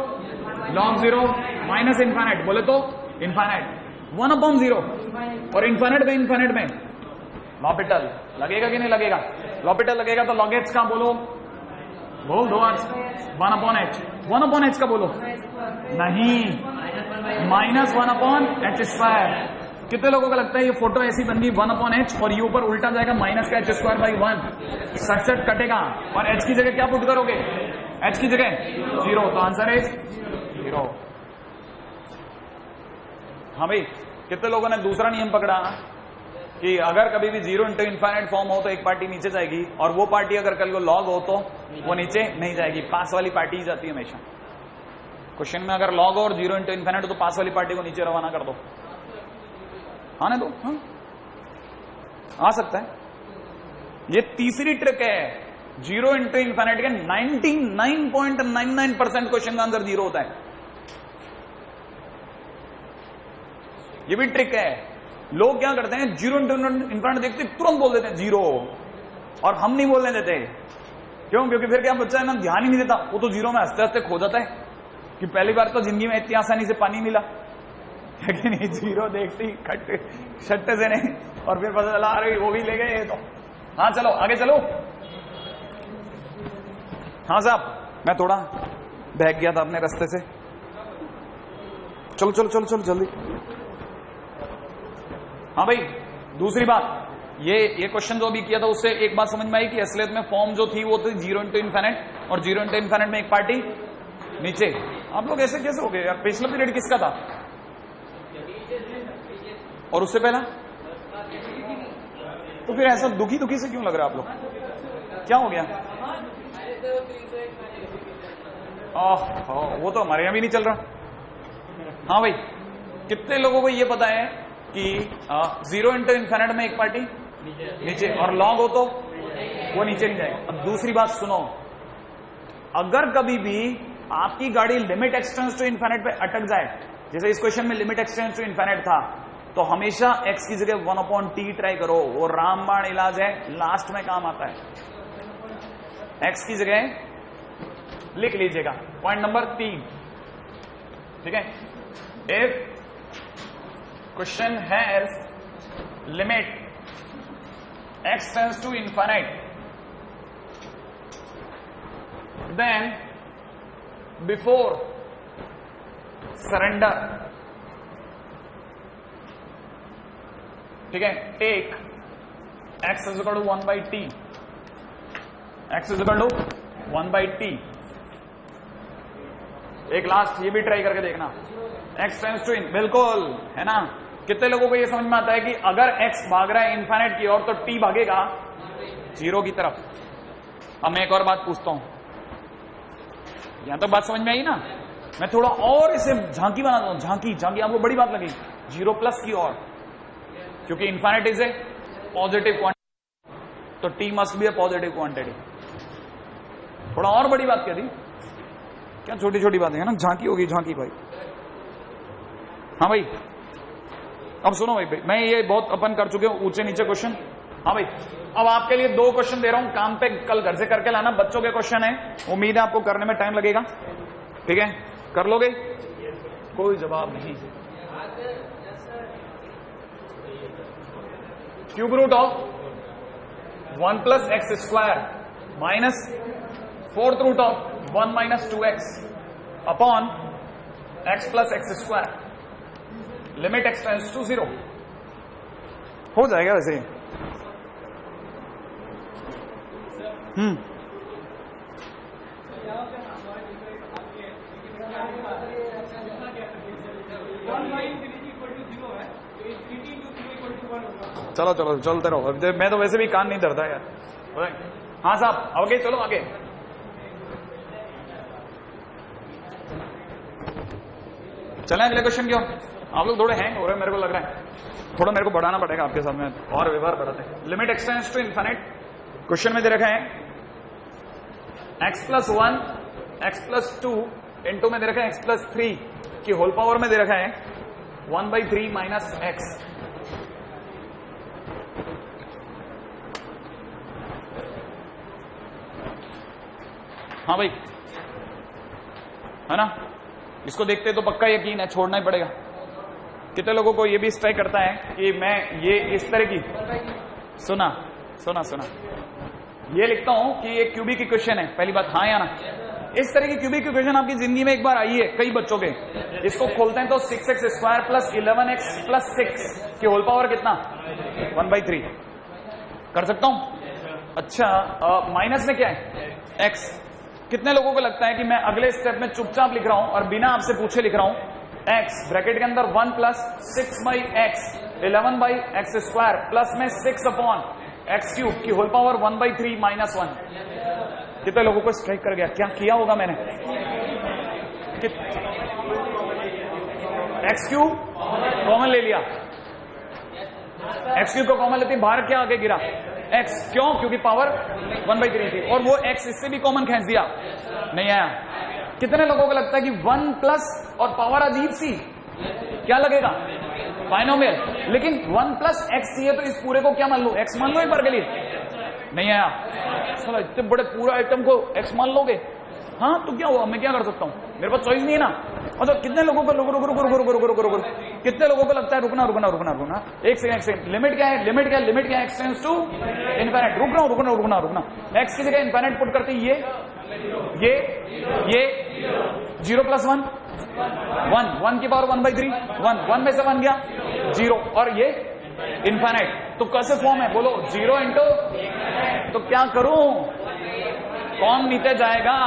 log 0 माइनस इन्फाइनाइट, बोले तो इन्फाइनाइट 1/0। और इन्फाइनाइट में लॉपिटल लगेगा कि नहीं लगेगा? लॉपिटल लगेगा तो log h का बोलो, बोल दो आज 1/h। 1/h का बोलो नहीं, माइनस 1/h²। कितने लोगों को लगता है ये फोटो ऐसी बन गई 1/h और ये ऊपर उल्टा जाएगा माइनस का h²/1, सट कटेगा। और h की जगह क्या पुट करोगे? h की जगह 0, तो आंसर है 0। हाँ भाई, कितने लोगों ने दूसरा नियम पकड़ा कि अगर कभी भी 0 इंटू इन्फाइनाइट फॉर्म हो तो एक पार्टी नीचे जाएगी, और वो पार्टी अगर कल को लॉग हो तो वो नीचे नहीं जाएगी, पास वाली पार्टी ही जाती है हमेशा। क्वेश्चन में अगर लॉग हो और 0 इंटू इन्फाइनाइट हो तो पास वाली पार्टी को नीचे रवाना कर दो, आने दो। हाँ, आ सकता है। ये तीसरी ट्रिक है, 0 इंटू इन्फाइनाइट के 99.99% क्वेश्चन का आंसर 0 होता है। ये भी ट्रिक है। लोग क्या करते हैं, 0 इंटू इन्फाइनाइट देखते तुरंत बोल देते हैं 0, और हम नहीं बोलने देते। क्यों? क्योंकि फिर क्या, बच्चा है ना ध्यान ही नहीं देता, वो तो 0 में हंसते हंसते खो जाता है कि पहली बार तो जिंदगी में इतनी आसानी से पानी मिला, लेकिन 0 देखते ही छट्टे से नहीं, और फिर पता चला अरे वो भी ले गए तो। हाँ चलो आगे चलो। हाँ साहब, मैं थोड़ा बहक गया था अपने रास्ते से, चलो चलो चलो चलो जल्दी। हाँ भाई, दूसरी बात, ये क्वेश्चन जो अभी किया था उससे एक बात समझ में आई कि असलियत में फॉर्म जो थी वो थी 0 इंटू इन्फाइनाइट, और 0 इंटू इन्फाइनाइट में एक पार्टी नीचे। आप लोग ऐसे कैसे हो गए यार? पिछला पीरियड किसका था और उससे पहला? तो फिर ऐसा दुखी दुखी से क्यों लग रहा है आप लोग? क्या हो गया? वो तो हमारे यहां भी नहीं चल रहा। हाँ भाई, कितने लोगों को ये पता है कि 0 इंटू इन्फाइनाइट में एक पार्टी नीचे, और लॉग हो तो वो नीचे नहीं जाएगा। अब दूसरी बात सुनो, अगर कभी भी आपकी गाड़ी लिमिट एक्सटेंड्स टू इन्फाइनाइट पे अटक जाए, जैसे इस क्वेश्चन में लिमिट एक्सटेंड्स टू इन्फाइनाइट था, तो हमेशा x की जगह 1/t ट्राई करो, वो रामबाण इलाज है, लास्ट में काम आता है। x की जगह लिख लीजिएगा, पॉइंट नंबर 3, ठीक है। If question has limit x tends to infinite, then before surrender, ठीक है, take x is equal to 1/t, x is equal to 1/t। एक लास्ट ये भी ट्राई करके देखना, x टेंड्स टू इन, बिल्कुल है ना। कितने लोगों को ये समझ में आता है कि अगर x भाग रहा है इन्फाइनाइट की ओर तो t भागेगा 0 की तरफ? अब मैं एक और बात पूछता हूं, यहां तो बात समझ में आई ना? मैं थोड़ा और इसे झांकी बनाता हूं, झांकी झांकी आपको बड़ी बात लगेगी, 0+ की ओर, क्योंकि infinite is a positive quantity, तो t must be A positive quantity. थोड़ा और बड़ी बात कह दी क्या? छोटी छोटी बातें है ना, झांकी होगी झांकी भाई। हाँ भाई, अब सुनो भाई, मैं ये बहुत अपन कर चुके हूं ऊंचे नीचे क्वेश्चन। हाँ भाई, अब आपके लिए 2 क्वेश्चन दे रहा हूं, काम पे कल घर से करके लाना, बच्चों के क्वेश्चन है, उम्मीद है आपको करने में टाइम लगेगा, ठीक है? कर लोगे? कोई जवाब नहीं। Cube root of 1 + x² minus 4th root of 1 - 2x upon x + x², limit x tends to 0। हो जाएगा वैसे। चलो चलो चलते रहो, मैं तो वैसे भी कान नहीं धरता यार। हाँ साहब, आगे चलो आगे। चलें अगले क्वेश्चन क्यों? आप लोग थोड़े हैंग हो रहे हैं, मेरे को लग रहा है थोड़ा मेरे को बढ़ाना पड़ेगा आपके साथ में और व्यवहार बढ़ाते हैं। Limit x tends to infinite, question में दे रखा है x + 1 x + 2 इंटू में दे रखा है x + 3 की होल पावर में दे रखा है 1/3 - x। हाँ भाई, है ना? इसको देखते तो पक्का यकीन है, छोड़ना ही पड़ेगा। कितने लोगों को ये भी स्ट्राइक करता है कि मैं ये इस तरह की सुना ये लिखता हूं कि ये क्यूबिक इक्वेशन है, पहली बात हाँ या ना? इस तरह की क्यूबिक इक्वेशन आपकी जिंदगी में एक बार आई है कई बच्चों के। इसको खोलते हैं तो 6x² + 11x + 6 की होल पावर कितना? 1/3 कर सकता हूं। अच्छा, माइनस में क्या है? x। कितने लोगों को लगता है कि मैं अगले स्टेप में चुपचाप लिख रहा हूं और बिना आपसे पूछे लिख रहा हूं x ब्रैकेट के अंदर 1 + 6/x 11/x² प्लस में 6/x³ की होल पावर 1/3 - 1। कितने लोगों को स्ट्राइक कर गया? क्या किया होगा मैंने? x³ कॉमन ले लिया, x³ को कॉमन लेते बाहर क्या आगे गिरा? x। क्यों? क्योंकि पावर 1/3 थी और वो x इससे भी कॉमन खींच दिया, नहीं आया। कितने लोगों को लगता है कि 1+ और पावर अजीब सी क्या लगेगा? बाइनोमियल। लेकिन 1 + x चाहिए तो इस पूरे को क्या मान लो? x मान लो एक बार के लिए, नहीं आया। चलो इतने बड़े पूरा आइटम को x मान लोगे? हाँ तो क्या हुआ, मैं क्या कर सकता हूं? मेरे पास चॉइस नहीं है ना। मतलब कितने लोगों को रुको कितने लोगों को लगता है रुकना एक सेकंड। लिमिट क्या है? लिमिट क्या है? x tends to infinite. रुकना x की जगह इनफिनिट पुट करते ये 0 + 1 1 की पावर 1/3 1 में से 1 गया 0 और ये इनफिनिट। तो कैसे फॉर्म है बोलो? 0 × तो क्या करूं? कौन नीचे जाएगा?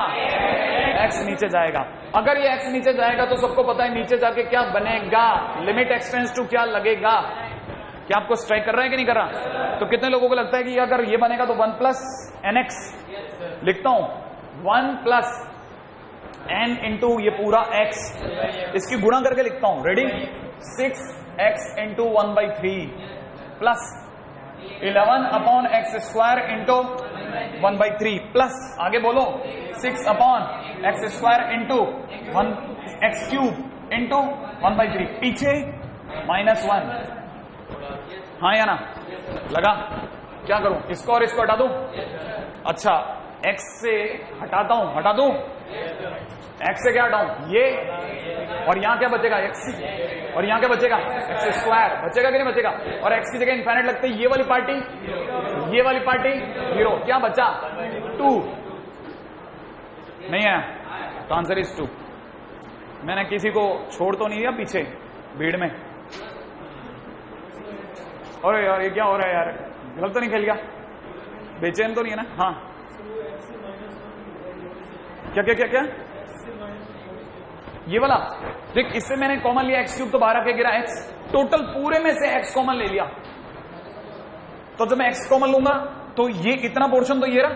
x नीचे जाएगा। अगर ये x नीचे जाएगा तो सबको पता है नीचे जाके क्या बनेगा? लिमिट x टेंड्स टू क्या लगेगा? क्या आपको स्ट्राइक कर रहा है कि नहीं कर रहा? तो कितने लोगों को लगता है कि अगर ये बनेगा तो 1 + nx लिखता हूं, 1 + n इंटू ये पूरा x, इसकी गुणा करके लिखता हूं। Ready? 6x × 1/3 plus 11/x² into 1/3 plus आगे बोलो 6/x² इंटू 1x³ इंटू 1/3 पीछे -1। हाँ या ना? लगा? क्या करूं? इसको और इसको हटा दूं? अच्छा, x से हटा दूं? x से क्या हटाऊं? ये, और यहां क्या बचेगा? x, और यहां क्या बचेगा? x² बचेगा कि नहीं बचेगा? और x की जगह इनफिनिट लगते ये वाली पार्टी 0। क्या बचा? 2 नहीं है, तो आंसर इज 2। मैंने किसी को छोड़ तो नहीं दिया पीछे भीड़ में? अरे यार ये क्या हो रहा है यार? गलत तो नहीं खेल गया? बेचैन तो नहीं है ना? हाँ क्या ये वाला देख, इससे मैंने कॉमन लिया x³ तो बाहर आके गिरा x, टोटल पूरे में से x कॉमन ले लिया। तो जब मैं x कॉमन लूंगा तो ये इतना पोर्शन तो ये रहा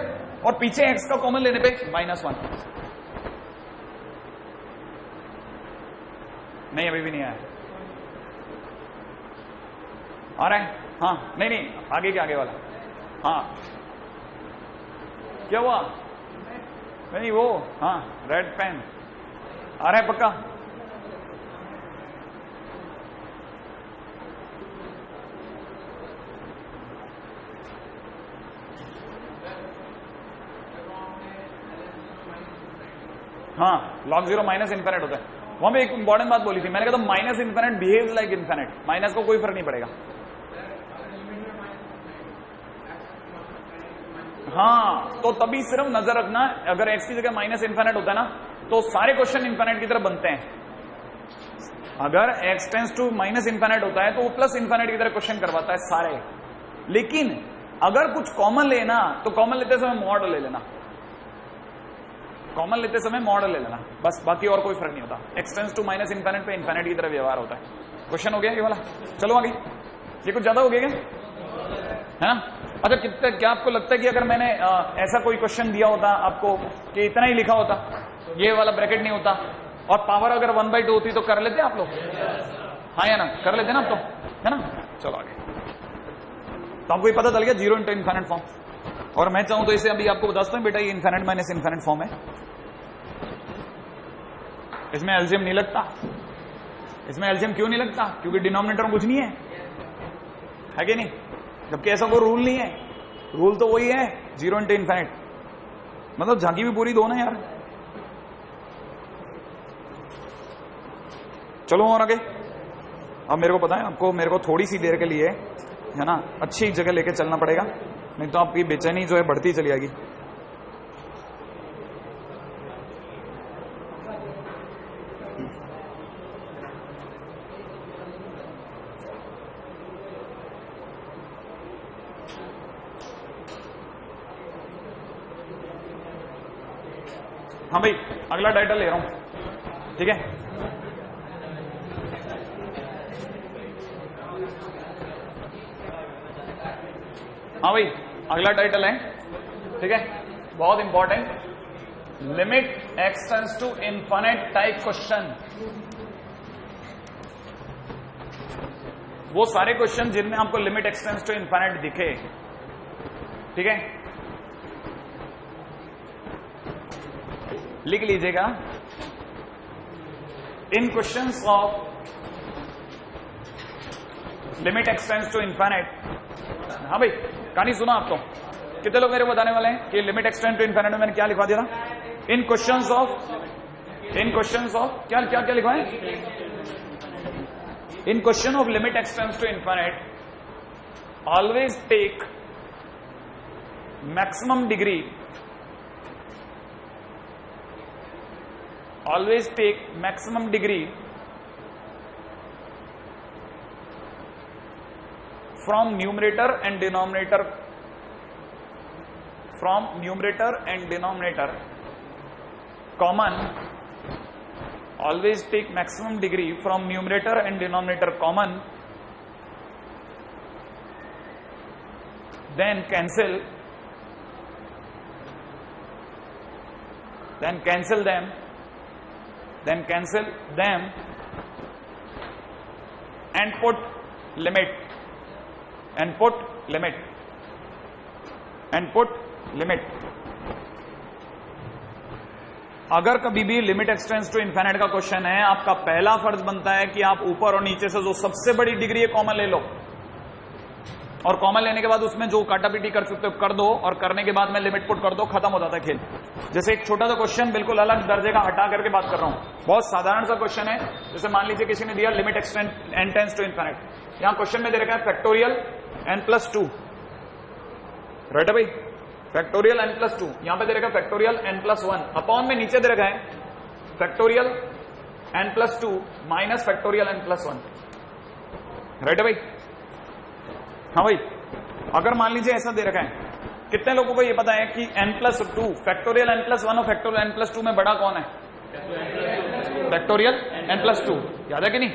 और पीछे x का कॉमन लेने पे -1। नहीं अभी भी नहीं आया। आ रहा है? हाँ नहीं आगे के आगे वाला। हाँ क्या हुआ? नहीं वो, हाँ रेड पेन आ रहा है पक्का? हाँ, log 0 माइनस इन्फिनिट होता है। वहां पे एक इंपॉर्टेंट बात बोली थी मैंने, कहा minus infinite behaves like infinite, minus को कोई फर्क नहीं पड़ेगा। हाँ, तो तभी सिर्फ नजर रखना, अगर एक्स की जगह माइनस इन्फिनिट होता है ना, तो सारे क्वेश्चन इन्फिनिट की तरफ बनते हैं। अगर x tends to minus infinite होता है तो वो प्लस इन्फिनिट की तरह क्वेश्चन करवाता है सारे। लेकिन अगर कुछ कॉमन लेना तो कॉमन लेते समय मॉड ले लेना, कॉमन लेते समय मॉडल ले लेना, बस, बाकी और कोई फर्क नहीं होता। X tends to minus infinite पे इन्फिनिट की तरह व्यवहार होता है। क्वेश्चन हो गया ये वाला? चलो आगे। ये कुछ ज्यादा हो गया क्या, है ना? अच्छा, कितना क्या आपको लगता है कि अगर मैंने ऐसा कोई क्वेश्चन दिया होता आपको कि इतना ही लिखा होता, ये वाला ब्रैकेट नहीं होता, और पावर अगर 1/2 होती तो कर लेते आप लोग? हाँ या ना, कर लेते ना आप तो, है ना? चलो आगे। तो आपको ये पता चल गया 0 इंटू इन्फिनिट फॉर्म। और मैं चाहूं तो इसे अभी आपको बता सकता हूं बेटा, ये इन्फिनिट माइनस इन्फिनिट फॉर्म है। इसमें एलसीएम नहीं लगता। इसमें एलसीएम क्यों नहीं लगता? क्योंकि डिनोमिनेटर में कुछ नहीं है कि नहीं? जबकि ऐसा कोई रूल नहीं है। रूल तो वही है 0 इंटू इन्फिनिट, मतलब झांकी भी पूरी दो ना यार। चलो और आगे। अब मेरे को पता है आपको, मेरे को थोड़ी सी देर के लिए, है ना, अच्छी जगह लेके चलना पड़ेगा, नहीं तो आपकी बेचैनी जो है बढ़ती चली जाएगी। हाँ भाई, अगला टाइटल ले रहा हूं, ठीक है? हाँ भाई, अगला टाइटल है, ठीक है, बहुत important, limit x tends to infinite type question. वो सारे क्वेश्चन जिनमें आपको limit x tends to infinite दिखे, ठीक है, लिख लीजिएगा। In questions of limit x tends to infinite. हाँ भाई, कहानी सुना आप तो? कितने लोग मेरे को बताने वाले हैं कि limit x tends to infinite में मैंने क्या लिखवा दिया था? इन क्वेश्चंस ऑफ क्या क्या क्या लिखवा है? In question of limit x tends to infinite always take maximum degree, always take maximum degree from numerator and denominator, from numerator and denominator common, always take maximum degree from numerator and denominator common, then cancel them and put limit अगर कभी भी limit x tends to infinite का question है, आपका पहला फर्ज बनता है कि आप ऊपर और नीचे से जो सबसे बड़ी डिग्री है कॉमन ले लो, और कॉमन लेने के बाद उसमें जो काटापीटी कर सकते हो कर दो, और करने के बाद में लिमिट पुट कर दो, खत्म हो जाता है खेल। जैसे एक छोटा सा क्वेश्चन, बिल्कुल अलग दर्जे का हटा करके बात कर रहा हूं, बहुत साधारण सा क्वेश्चन है। जैसे मान लीजिए किसी ने दिया limit x n tends to infinite, यहां क्वेश्चन में दे रखा है फैक्टोरियल n+2, राइट है भाई? फैक्टोरियल n+2, यहां पे दे रखा है फैक्टोरियल n+1, अपॉन में नीचे दे रखा है factorial n+2 minus factorial n+1, right है भाई? हाँ भाई, अगर मान लीजिए ऐसा दे रखा है, कितने लोगों को ये पता है कि n+2 फैक्टोरियल n+1 और फैक्टोरियल n+2 में बड़ा कौन है? फैक्टोरियल n+2, याद है कि नहीं?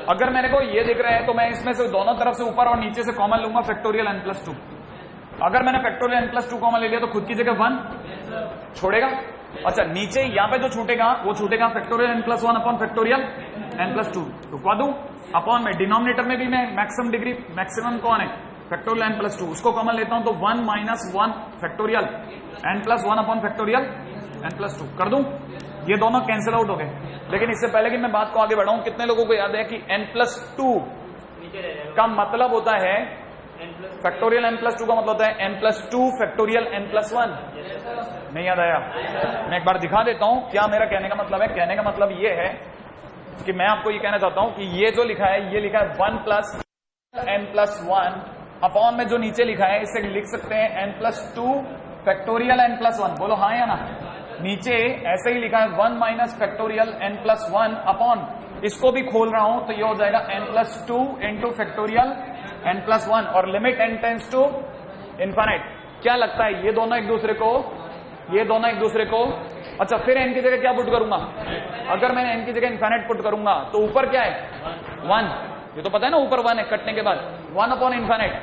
अगर मेरे को ये दिख रहा है तो मैं इसमें से दोनों तरफ से ऊपर और नीचे से कॉमन लूंगा फैक्टोरियल n+2। अगर मैंने फैक्टोरियल n+2 कॉमन ले लिया तो खुद की जगह 1 छोड़ेगा। अच्छा, नीचे यहां पे जो छूटेगा वो छूटेगा factorial n+1 upon factorial n+2, रुकवा दूं। अपॉन में डिनोमिनेटर में भी मैं मैक्सिमम डिग्री, मैक्सिमम कौन है? फैक्टोरियल n+2, उसको कॉमन लेता हूं तो 1 - 1 factorial n+1 upon factorial n+2 कर दूं। ये दोनों कैंसिल आउट हो गए। लेकिन इससे पहले कि मैं बात को आगे बढ़ाऊं, कितने लोगों को याद है कि n+2 का मतलब होता है, फैक्टोरियल n+2 का मतलब होता है n+2 फैक्टोरियल n+1, नहीं याद आया? मैं एक बार दिखा देता हूं क्या मेरा कहने का मतलब है। कहने का मतलब ये है कि मैं आपको ये कहना चाहता हूं कि ये जो लिखा है, ये लिखा है 1 प्लस n प्लस 1 अपॉन में जो नीचे लिखा है इसे लिख सकते हैं n plus 2 factorial n plus 1। बोलो हाँ या ना? नीचे ऐसे ही लिखा है 1 minus factorial n plus 1 upon, इसको भी खोल रहा हूं तो ये हो जाएगा n plus 2 into factorial n plus 1 और limit n tends to infinite. क्या लगता है ये दोनों एक दूसरे को अच्छा, फिर n की जगह क्या पुट करूंगा? अगर मैंने n की जगह इनफाइनाइट पुट करूंगा तो ऊपर क्या है? 1। ये तो पता है ना, ऊपर 1 है कटने के बाद। 1 अपॉन इनफाइनाइट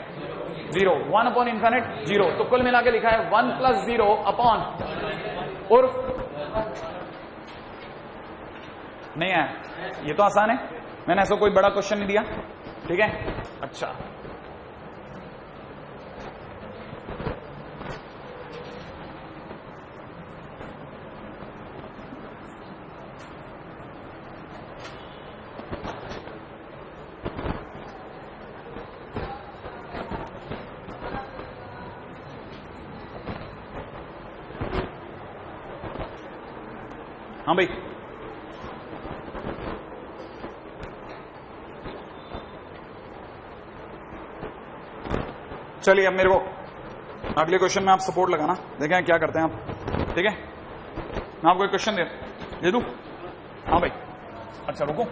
0, 1 अपॉन इनफाइनाइट 0, तो कुल मिला के लिखा है 1 प्लस 0 अपॉन उर्फ नहीं है। ये तो आसान है, मैंने ऐसा कोई बड़ा क्वेश्चन नहीं दिया, ठीक है। अच्छा, हाँ भाई, चलिए अब मेरे को अगले क्वेश्चन में आप सपोर्ट लगाना, देखें क्या करते हैं आप, ठीक है। मैं आपको एक क्वेश्चन दे दूं? हाँ भाई, अच्छा रुको,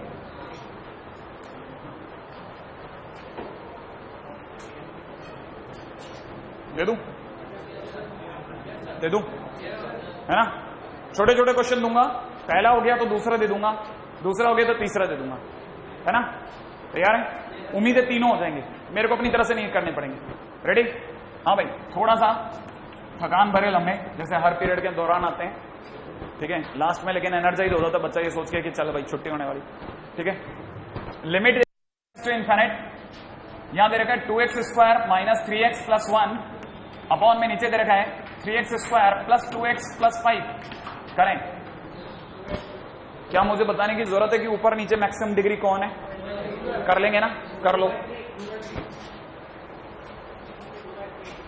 दे दूं है ना। छोटे छोटे क्वेश्चन दूंगा, पहला हो गया तो दूसरा दे दूंगा, दूसरा हो गया तो तीसरा दे दूंगा, है ना। तैयार है? उम्मीद है तीनों हो जाएंगे, मेरे को अपनी तरफ से नहीं करने पड़ेंगे। रेडी? हाँ भाई, थोड़ा सा थकान भरे लम्हे जैसे हर पीरियड के दौरान आते हैं, ठीक है। लास्ट में लेकिन एनर्जाइज हो जाता है बच्चा ये सोच के कि चल भाई छुट्टी होने वाली, ठीक है। लिमिट टू इनफाइनाइट, यहां दे रखा है 2x square minus 3x plus 1 upon में नीचे दे रखा है 3x square plus 2x plus 5। करें क्या? मुझे बताने की जरूरत है कि ऊपर नीचे मैक्सिमम डिग्री कौन है? कर लेंगे ना? कर लो।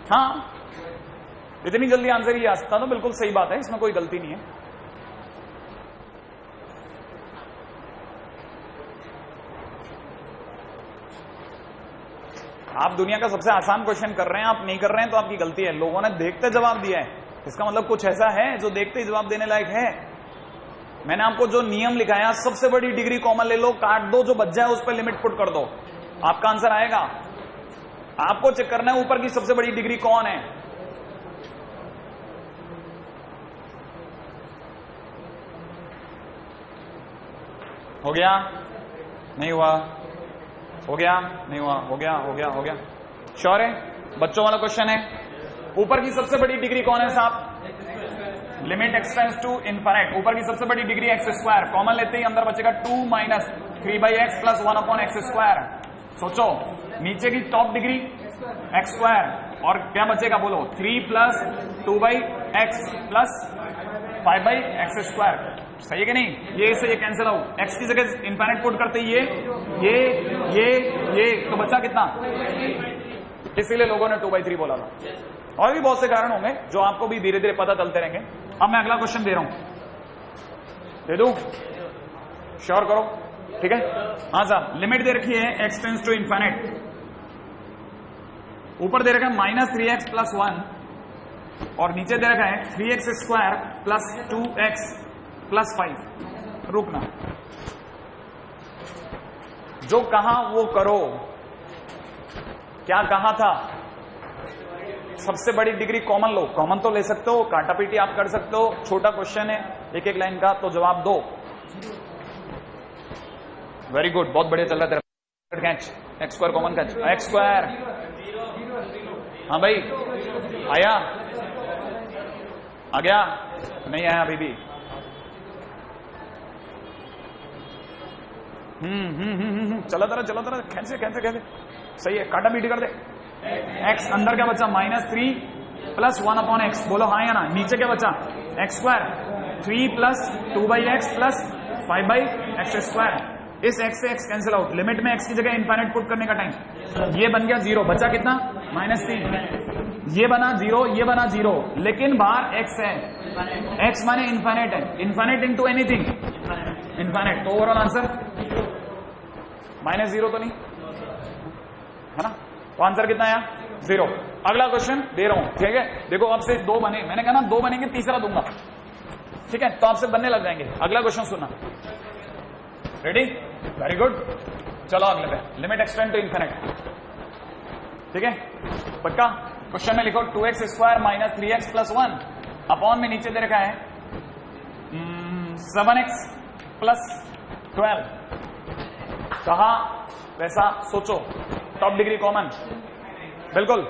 हाँ, इतनी जल्दी आंसर ये आ सकता तो बिल्कुल सही बात है, इसमें कोई गलती नहीं है। आप दुनिया का सबसे आसान क्वेश्चन कर रहे हैं, आप नहीं कर रहे हैं तो आपकी गलती है। लोगों ने देखते जवाब दिया है, इसका मतलब कुछ ऐसा है जो देखते ही जवाब देने लायक है। मैंने आपको जो नियम लिखाया, सबसे बड़ी डिग्री कॉमन ले लो, काट दो, जो बच जाए उस पर लिमिट पुट कर दो, आपका आंसर आएगा। आपको चेक करना है ऊपर की सबसे बड़ी डिग्री कौन है। हो गया? नहीं हुआ? हो गया? नहीं हुआ? हो गया? हो गया? हो गया? श्योर है? बच्चों वाला क्वेश्चन है। ऊपर की सबसे बड़ी डिग्री कौन है साहब? Limit x tends to infinite, ऊपर की सबसे बड़ी डिग्री एक्स स्क्वायर, कॉमन लेते ही अंदर बचेगा 2 minus 3/x plus 1 upon x square. सोचो, नीचे की टॉप डिग्री एक्स स्क्वायर और क्या बचेगा बोलो? 3 plus 2/x plus 5/x square. सही है कि नहीं? ये से ये कैंसिल आउट, एक्स की जगह इनफाइनाइट पुट करते ही ये तो बचा कितना? इसीलिए लोगों ने 2/3 बोला था। और भी बहुत से कारण होंगे जो आपको भी धीरे धीरे पता चलते रहेंगे। अब मैं अगला क्वेश्चन दे रहा हूं, दे दूं? श्योर करो, ठीक है। हाँ साहब, लिमिट दे रखी है एक्स टेंड्स टू इनफाइनाइट, ऊपर दे रखा है माइनस 3x प्लस 1 और नीचे दे रखा है 3x square plus 2x plus 5। रुकना, जो कहा वो करो। क्या कहा था? सबसे बड़ी डिग्री कॉमन लो। कॉमन तो ले सकते हो, काटा पीटी आप कर सकते हो, छोटा क्वेश्चन है एक एक लाइन का, तो जवाब दो। वेरी गुड, बहुत बढ़िया चल रहा है तेरा catch. X square common catch, x square. हाँ भाई, आया? आ गया? नहीं आया अभी भी? चला तरह कैसे सही है, काटा पीटी कर दे। एक्स अंदर क्या बचा? Minus 3 plus 1 upon x. बोलो हाँ या ना? नीचे क्या बचा? X square 3 plus 2/x plus 5/x square. इस x से x कैंसिल आउट, लिमिट में x की जगह इनफाइनाइट पुट करने का टाइम, ये बन गया 0, बचा कितना? -3, ये बना 0, ये बना 0, लेकिन बाहर x है, x माने इन्फाइनाइट है, इन्फाइनाइट इनटू एनीथिंग इन्फाइनाइट, तो ओवरऑल आंसर -0 तो नहीं है ना, तो आंसर कितना आया 0। अगला क्वेश्चन दे रहा हूं, ठीक है, देखो आपसे 2 बने, मैंने कहा ना 2 बनेंगे, तीसरा दूंगा, ठीक है, तो आपसे बनने लग जाएंगे। अगला क्वेश्चन सुनना, रेडी, वेरी गुड, चलो अगले पे, लिमिट एक्सटेंड टू इन्फिनिट, ठीक है, पक्का। क्वेश्चन में लिखो 2x² - 3x + 1 अपॉन में नीचे दे रखा है 7x + 12, कहा वैसा सोचो, टॉप डिग्री कॉमन, बिल्कुल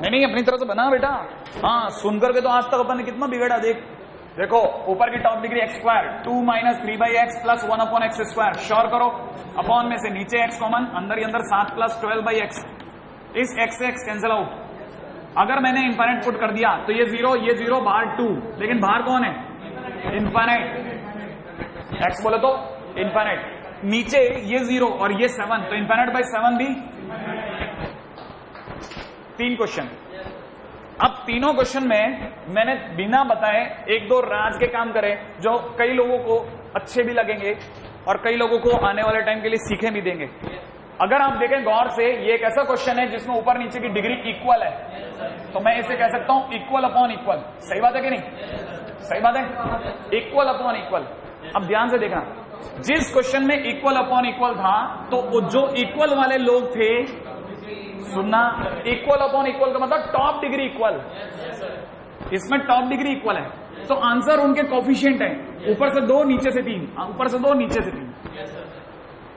नहीं अपनी तरफ से बना बेटा, हाँ सुनकर के तो आज तक अपन ने कितना बिगड़ा, देखो ऊपर की top degree x² 2 - 3/x + 1/x², sure करो, अपॉन में से नीचे x कॉमन, अंदर ही अंदर 7 + 12/x, इस x से x कैंसिल आउट, अगर मैंने इन्फाइनाइट पुट कर दिया तो ये 0 बाहर 2, लेकिन बाहर कौन है, इन्फाइनाइट, x बोले तो इन्फाइनाइट, नीचे ये 0 और ये 7, तो इन्फाइनाइट बाय 7 भी 3 क्वेश्चन। अब तीनों क्वेश्चन में मैंने बिना बताए 1-2 राज के काम करे जो कई लोगों को अच्छे भी लगेंगे और कई लोगों को आने वाले टाइम के लिए सीखे भी देंगे। अगर आप देखें गौर से, ये एक ऐसा क्वेश्चन है जिसमें ऊपर नीचे की डिग्री इक्वल है, तो मैं इसे कह सकता हूं इक्वल अपॉन इक्वल, सही बात है कि नहीं, सही बात है, इक्वल अपॉन इक्वल। अब ध्यान से देखना, जिस क्वेश्चन में इक्वल अपॉन इक्वल था, तो जो इक्वल वाले लोग थे, सुनना, इक्वल अपॉन इक्वल का मतलब टॉप डिग्री इक्वल, इसमें टॉप डिग्री इक्वल है, तो आंसर उनके कोफिशिएंट है, ऊपर से 2 नीचे से 3, ऊपर से 2 नीचे से 3,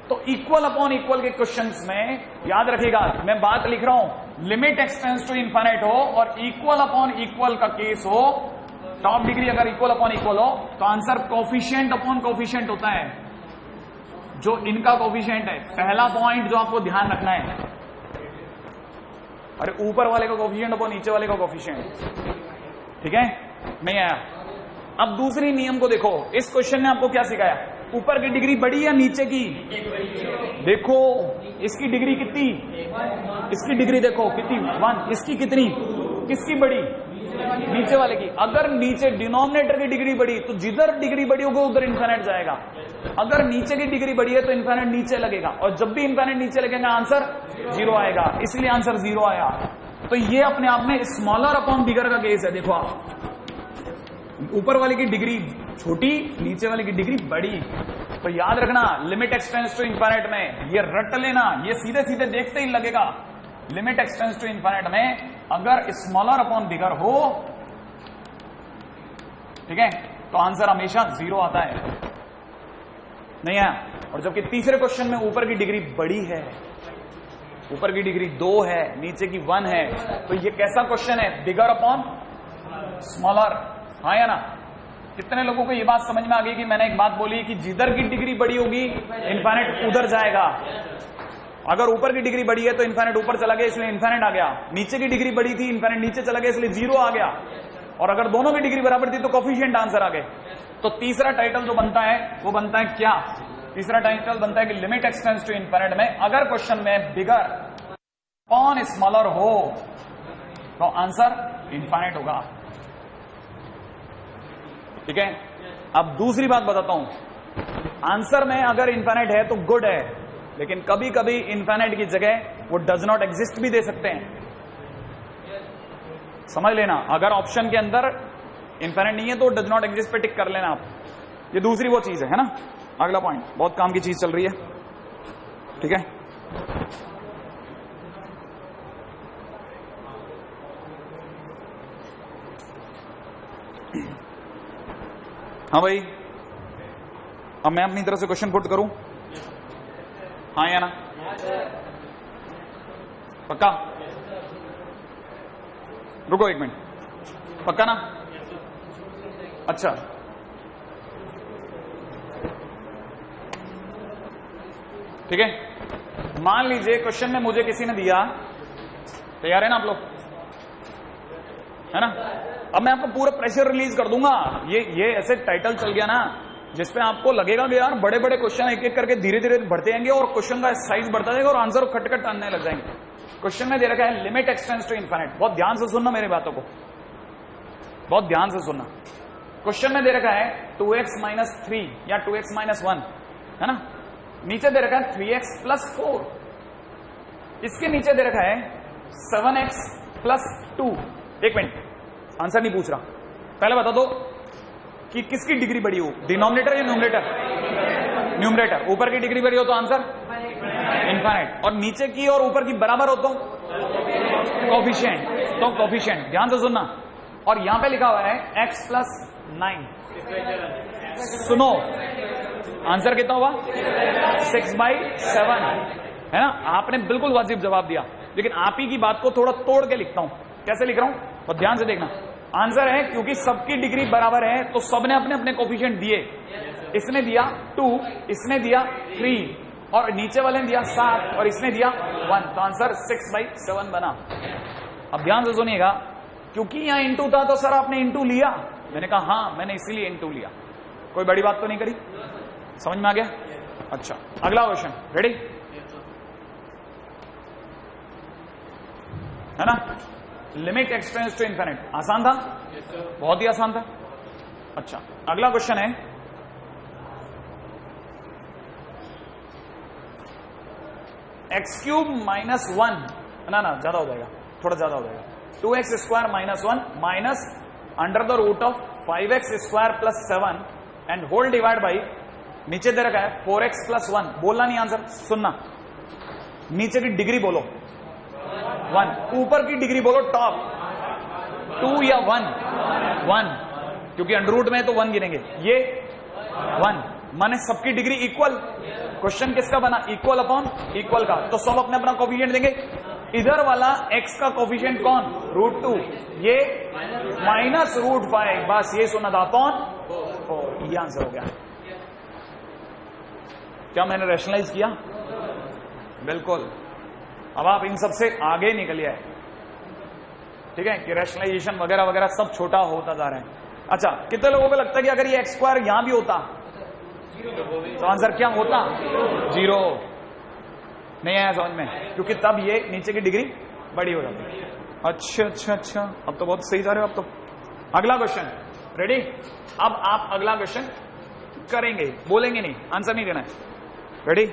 तो इक्वल अपॉन इक्वल के क्वेश्चंस में याद रखिएगा, मैं बात लिख रहा हूं, लिमिट एक्सटेंड्स टू इनफाइनाइट हो और इक्वल अपॉन इक्वल का केस हो, टॉप डिग्री अगर इक्वल अपॉन इक्वल हो, तो आंसर कोफिशिएंट अपॉन कोफिशिएंट होता है, जो इनका कोफिशिएंट है। पहला पॉइंट जो आपको ध्यान रखना है, अरे ऊपर वाले का कोफिशिएंट अपॉन नीचे वाले का कोफिशिएंट, ठीक है, नहीं आया। अब दूसरी नियम को देखो, इस क्वेश्चन ने आपको क्या सिखाया, ऊपर की डिग्री बड़ी या नीचे की, देखो इसकी डिग्री कितनी, इसकी डिग्री देखो कितनी 1, इसकी कितनी, किसकी बड़ी, नीचे वाले की। अगर नीचे डिनोमिनेटर की डिग्री बड़ी तो जिधर डिग्री बड़ी होगी उधर इनफाइनाइट जाएगा, अगर नीचे की डिग्री बड़ी है तो इनफाइनाइट नीचे लगेगा, और जब भी इनफाइनाइट नीचे लगेगा आंसर 0 आएगा, इसलिए आंसर 0 आया। तो ये अपने आप में स्मॉलर अपॉन बिगर का केस है। देखो आप, ऊपर वाले की डिग्री छोटी, नीचे वाले की डिग्री बड़ी, तो याद रखना लिमिट एक्सटेंड्स टू इनफाइनाइट में ये रट लेना, ये सीधे सीधे देखते ही लगेगा, लिमिट एक्सटेंड्स टू इनफाइनाइट में अगर स्मॉलर अपॉन बिगर हो, ठीक है, तो आंसर हमेशा 0 आता है, नहीं है। और जबकि तीसरे क्वेश्चन में ऊपर की डिग्री बड़ी है, ऊपर की डिग्री 2 है, नीचे की 1 है, तो ये कैसा क्वेश्चन है, बिगर अपॉन स्मॉलर, हाँ या ना। कितने लोगों को ये बात समझ में आ गई कि मैंने एक बात बोली कि जिधर की डिग्री बड़ी होगी इनफाइनाइट उधर जाएगा, अगर ऊपर की डिग्री बड़ी है तो इनफाइनाइट ऊपर चला गया इसलिए इनफाइनाइट आ गया, नीचे की डिग्री बड़ी थी इनफाइनाइट नीचे चला गया इसलिए 0 आ गया, और अगर दोनों की डिग्री बराबर थी तो कोफिशिएंट आंसर आ गए। तो तीसरा टाइटल जो बनता है वो बनता है क्या, तीसरा टाइटल बनता है कि लिमिट एक्सटेंड्स टू इनफाइनाइट में अगर क्वेश्चन में बिगर अपॉन स्मॉलर हो तो आंसर इनफाइनाइट होगा, ठीक है। अब दूसरी बात बताता हूं, आंसर में अगर इनफाइनाइट है तो गुड है, लेकिन कभी कभी इनफाइनाइट की जगह वो डज नॉट एग्जिस्ट भी दे सकते हैं, समझ लेना। अगर ऑप्शन के अंदर इनफाइनाइट नहीं है तो डज नॉट एग्जिस्ट पे टिक कर लेना आप, ये दूसरी वो चीज है ना। अगला पॉइंट, बहुत काम की चीज चल रही है, ठीक है। हाँ भाई, अब मैं अपनी तरफ से क्वेश्चन पुट करूं, हाँ या ना, पक्का, रुको 1 मिनट, पक्का ना, अच्छा ठीक है। मान लीजिए क्वेश्चन में मुझे किसी ने दिया, तैयार है ना आप लोग, है ना। अब मैं आपको पूरा प्रेशर रिलीज कर दूंगा, ये ऐसे टाइटल चल गया ना जिसपे आपको लगेगा कि यार बड़े बड़े क्वेश्चन एक एक करके धीरे धीरे बढ़ते जाएंगे और क्वेश्चन का साइज बढ़ता जाएगा और आंसर खटखट आने लग जाएंगे। क्वेश्चन में दे रखा है लिमिट एक्सटेंड्स टू इनफिनिट। बहुत ध्यान से सुनना मेरी बातों को, बहुत ध्यान से सुनना। क्वेश्चन में दे रखा है 2x माइनस 3 या 2x माइनस 1, है ना। नीचे दे रखा है 3x प्लस 4, इसके नीचे दे रखा है 7x प्लस 2। एक मिनट, आंसर नहीं पूछ रहा, पहले बता दो कि किसकी डिग्री बड़ी हो, डिनोमिनेटर या न्यूमरेटर? न्यूमरेटर। ऊपर की डिग्री बड़ी हो तो आंसर इनफाइनाइट, और नीचे की और ऊपर की बराबर हो तो कोफिशिएंट, तो कोफिशिएंट। ध्यान से सुनना। और यहां पे लिखा हुआ है x प्लस 9। सुनो, आंसर कितना हुआ? 6/7, है ना। आपने बिल्कुल वाजिब जवाब दिया, लेकिन आप ही की बात को थोड़ा तोड़ के लिखता हूं। कैसे लिख रहा हूं, और ध्यान से देखना। आंसर है क्योंकि सबकी डिग्री बराबर है तो सबने अपने अपने कोफिशिएंट दिए। इसने दिया 2, इसने दिया 3 और नीचे वाले ने दिया 7 और इसने दिया 1, तो आंसर 6/7 बना। अब ध्यान से सुनिएगा, क्योंकि यहां इंटू था तो सर आपने इंटू लिया। मैंने कहा हाँ, मैंने इसीलिए इंटू लिया। कोई बड़ी बात तो नहीं करी, समझ में आ गया? अच्छा, अगला क्वेश्चन, रेडी है ना। लिमिट एक्सटेंड्स टू इनफिनिट, आसान था, बहुत ही आसान था। अच्छा, अगला क्वेश्चन है x³ माइनस 1, ना ज्यादा हो जाएगा, थोड़ा ज्यादा हो जाएगा। 2x² minus 1 minus under the root of 5x² plus 7 and whole divide by, नीचे दे रखा है 4x प्लस 1। बोलना नहीं आंसर, सुनना। नीचे की डिग्री बोलो 1, ऊपर की डिग्री बोलो टॉप 2 या 1, क्योंकि अंडर रूट में तो 1 गिनेंगे। ये 1 माने सबकी डिग्री इक्वल। क्वेश्चन किसका बना? इक्वल अपॉन इक्वल का, तो सब अपने अपना कोफिशिएंट देंगे। इधर वाला x का कोफिशिएंट कौन? √2, ये माइनस √5, बस ये सुना था, अपॉन 4। ये आंसर हो गया। क्या मैंने रैशनलाइज किया? बिल्कुल। अब आप इन सब से आगे निकलिए, ठीक है, कि रैशनलाइजेशन वगैरह वगैरह सब छोटा होता जा रहा है। अच्छा, कितने लोगों को लगता है कि अगर ये x² यहां भी होता तो आंसर क्या होता? 0। नहीं आया समझ में, क्योंकि तब ये नीचे की डिग्री बड़ी हो जाती। अच्छा, अब तो बहुत सही जा रहे हो। अब तो अगला क्वेश्चन, रेडी। अब आप अगला क्वेश्चन करेंगे, बोलेंगे नहीं, आंसर नहीं देना है। रेडी,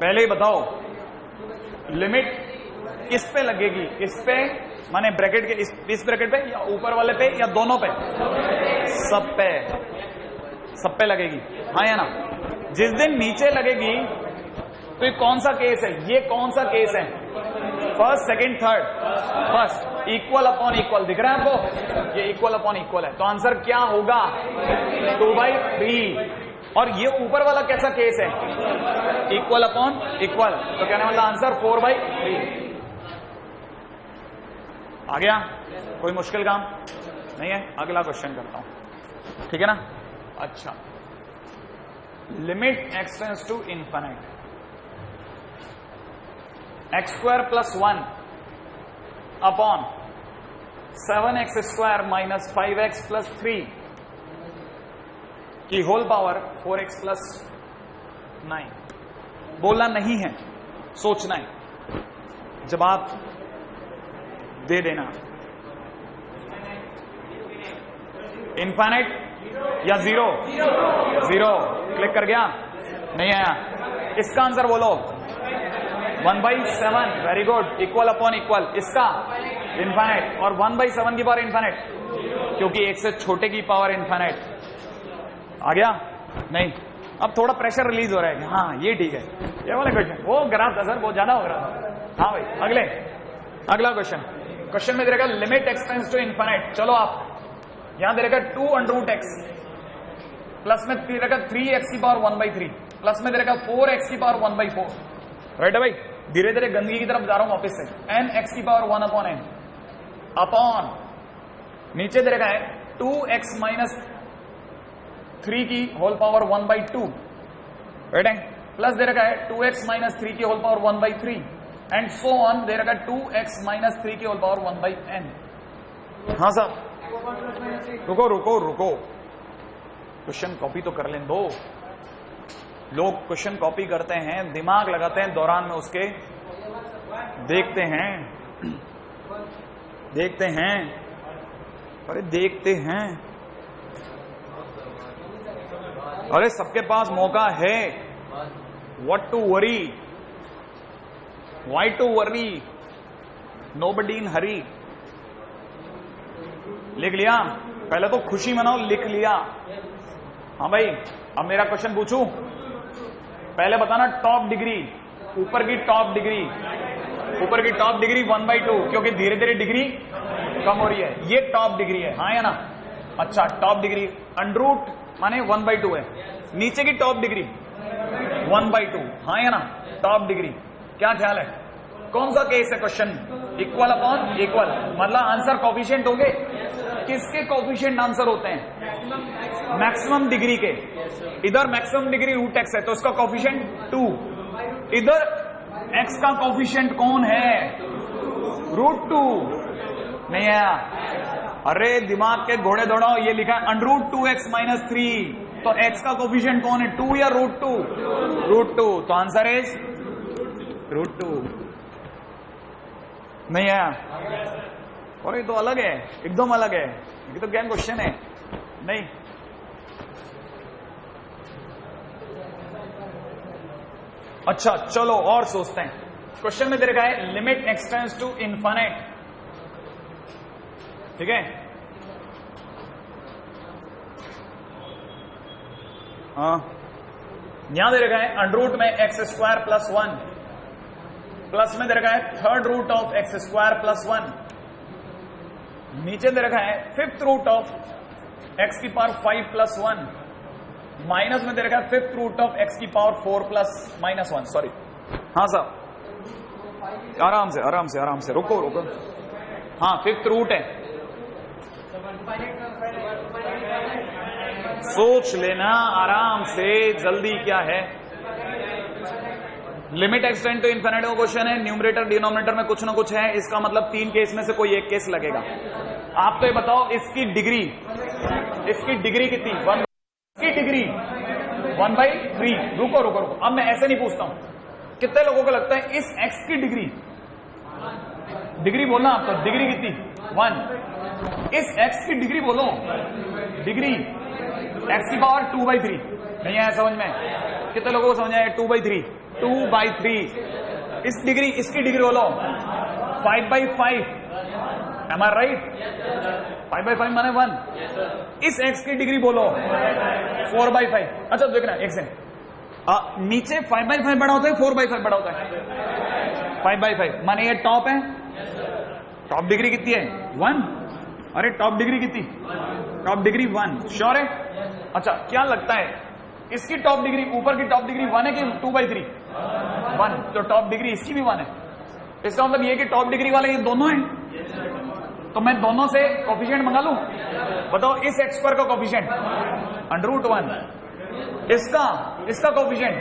पहले ही बताओ लिमिट किस पे लगेगी? इस पे माने ब्रैकेट के इस ब्रैकेट पे या ऊपर वाले पे या दोनों पे? सब पे लगेगी, हाँ या ना। जिस दिन नीचे लगेगी तो ये कौन सा केस है? ये कौन सा केस है? First, second, third. First, equal upon equal, दिख रहा है आपको? ये इक्वल अपॉन इक्वल है, तो आंसर क्या होगा? 2/3। और ये ऊपर वाला कैसा केस है? इक्वल अपॉन इक्वल, तो कहने वाला आंसर 4/3 आ गया। कोई मुश्किल काम नहीं है। अगला क्वेश्चन करता हूं, ठीक है ना। अच्छा, limit x tends to infinite, x² plus 1 upon 7x² minus 5x plus 3 की होल पावर 4x प्लस 9। बोलना नहीं है, सोचना है, जवाब दे देना। इनफाइनाइट या 0? 0 क्लिक कर गया? नहीं आया। इसका आंसर बोलो 1/7। Very good, equal upon equal. इसका इनफाइनाइट, और 1/7 की पावर इनफाइनाइट, क्योंकि एक से छोटे की पावर इनफाइनाइट। आ गया? नहीं, अब थोड़ा प्रेशर रिलीज हो रहा है। हाँ ये ठीक है, ये वाला क्वेश्चन वो ग्राफ था सर, बहुत ज्यादा हो रहा था। हाँ भाई, अगला क्वेश्चन में दे रहेगा लिमिट एक्सटेंड्स टू इनफिनिट। चलो आप यहां दे रहेगा 2√x, प्लस में दे रहेगा 3x की पावर 1/3, प्लस में दे रहेगा 4x की पावर 1/4। राइट है भाई? धीरे धीरे गंदगी की तरफ जा रहा हूं वापस से। एन एक्स की पावर 1 अपॉन एन अपॉन नीचे दे रखा है 2x माइनस 3 की होल पावर 1/2 राइट, प्लस दे रखा है 2x माइनस 3 की whole power 1/3 and so on दे रखा है 2x माइनस 3 की होल पावर 1/n। हाँ साहब रुको रुको रुको, क्वेश्चन कॉपी तो कर लें दो। लोग क्वेश्चन कॉपी करते हैं, दिमाग लगाते हैं दौरान में उसके, देखते हैं देखते हैं, अरे देखते हैं, अरे सबके पास मौका है। What to worry, why to worry, nobody in hurry. लिख लिया, पहले तो खुशी मनाओ, लिख लिया। हाँ भाई, अब मेरा क्वेश्चन पूछूं, पहले बताना टॉप डिग्री, ऊपर की टॉप डिग्री, ऊपर की टॉप डिग्री 1/2, क्योंकि धीरे धीरे डिग्री कम हो रही है, ये टॉप डिग्री है, हाँ या ना। अच्छा, टॉप डिग्री अंडरूट माने 1/2 है, नीचे की टॉप डिग्री 1/2, हाँ या ना। टॉप डिग्री, क्या ख्याल है कौन सा केस है क्वेश्चन? इक्वल अपॉन इक्वल, मतलब आंसर कोफिशिएंट होंगे। किसके कोफिशिएंट आंसर होते हैं? मैक्सिमम डिग्री के। इधर मैक्सिमम डिग्री √x है तो इसका कोफिशिएंट 2, इधर x का कोफिशिएंट कौन है? √2। नहीं है? अरे दिमाग के घोड़े दौड़ाओ, ये लिखा है √2x माइनस 3, तो x का कोफिशिएंट कौन है? 2 या √2? √2, तो आंसर इज √2। नहीं है? और ये तो अलग है, एकदम अलग है, ये तो क्या क्वेश्चन है? नहीं, अच्छा चलो और सोचते हैं। क्वेश्चन में दे रखा है लिमिट एक्सटेंड्स टू इनफाइनाइट, ठीक है? हाँ, यहां दे रखा है अंडरूट में x² + 1, प्लस में दे रखा है थर्ड रूट ऑफ x² + 1, नीचे दे रखा है फिफ्थ रूट ऑफ x की पावर 5 + 1, माइनस में दे रखा है फिफ्थ रूट ऑफ x की पावर 4 ± 1। सॉरी, हाँ साहब, आराम से आराम से आराम से, रुको रुको। हाँ, फिफ्थ रूट है, सोच लेना आराम से, जल्दी क्या है। लिमिट एक्सटेंड टू इनफिनिटी का क्वेश्चन है, न्यूमरेटर डिनोमिनेटर में कुछ ना कुछ है, इसका मतलब 3 केस में से कोई एक केस लगेगा। आप तो ये बताओ, इसकी डिग्री कितनी? 1 की डिग्री 1/3। रुको रुको रुको, अब मैं ऐसे नहीं पूछता हूं, कितने लोगों को लगता है इस x की डिग्री बोलना आपको, डिग्री कितनी? 1। इस x की डिग्री बोलो, डिग्री x की पावर 2/3। नहीं आया समझ में? कितने लोगों को समझ आया? 2/3, 2/3। इस डिग्री, इसकी डिग्री बोलो 5/5। M R right? 5/5 माने 1। इस x की डिग्री बोलो 4/5। अच्छा देखना एक सेकंड, नीचे 5/5 बड़ा होता है, 4/5 बड़ा होता है? 5/5 माने ये टॉप है, टॉप डिग्री कितनी है? 1। अरे टॉप डिग्री कितनी? Top degree 1। श्योर है? अच्छा, क्या लगता है इसकी टॉप डिग्री, ऊपर की टॉप डिग्री 1 है कि 2/3? 1, तो टॉप डिग्री इसकी भी 1 है। इसका मतलब ये कि टॉप डिग्री वाले ये दोनों हैं, तो मैं दोनों से कोफिशिएंट मंगा लूं। बताओ, इस x² का कोफिशिएंट √1, इसका कोफिशिएंट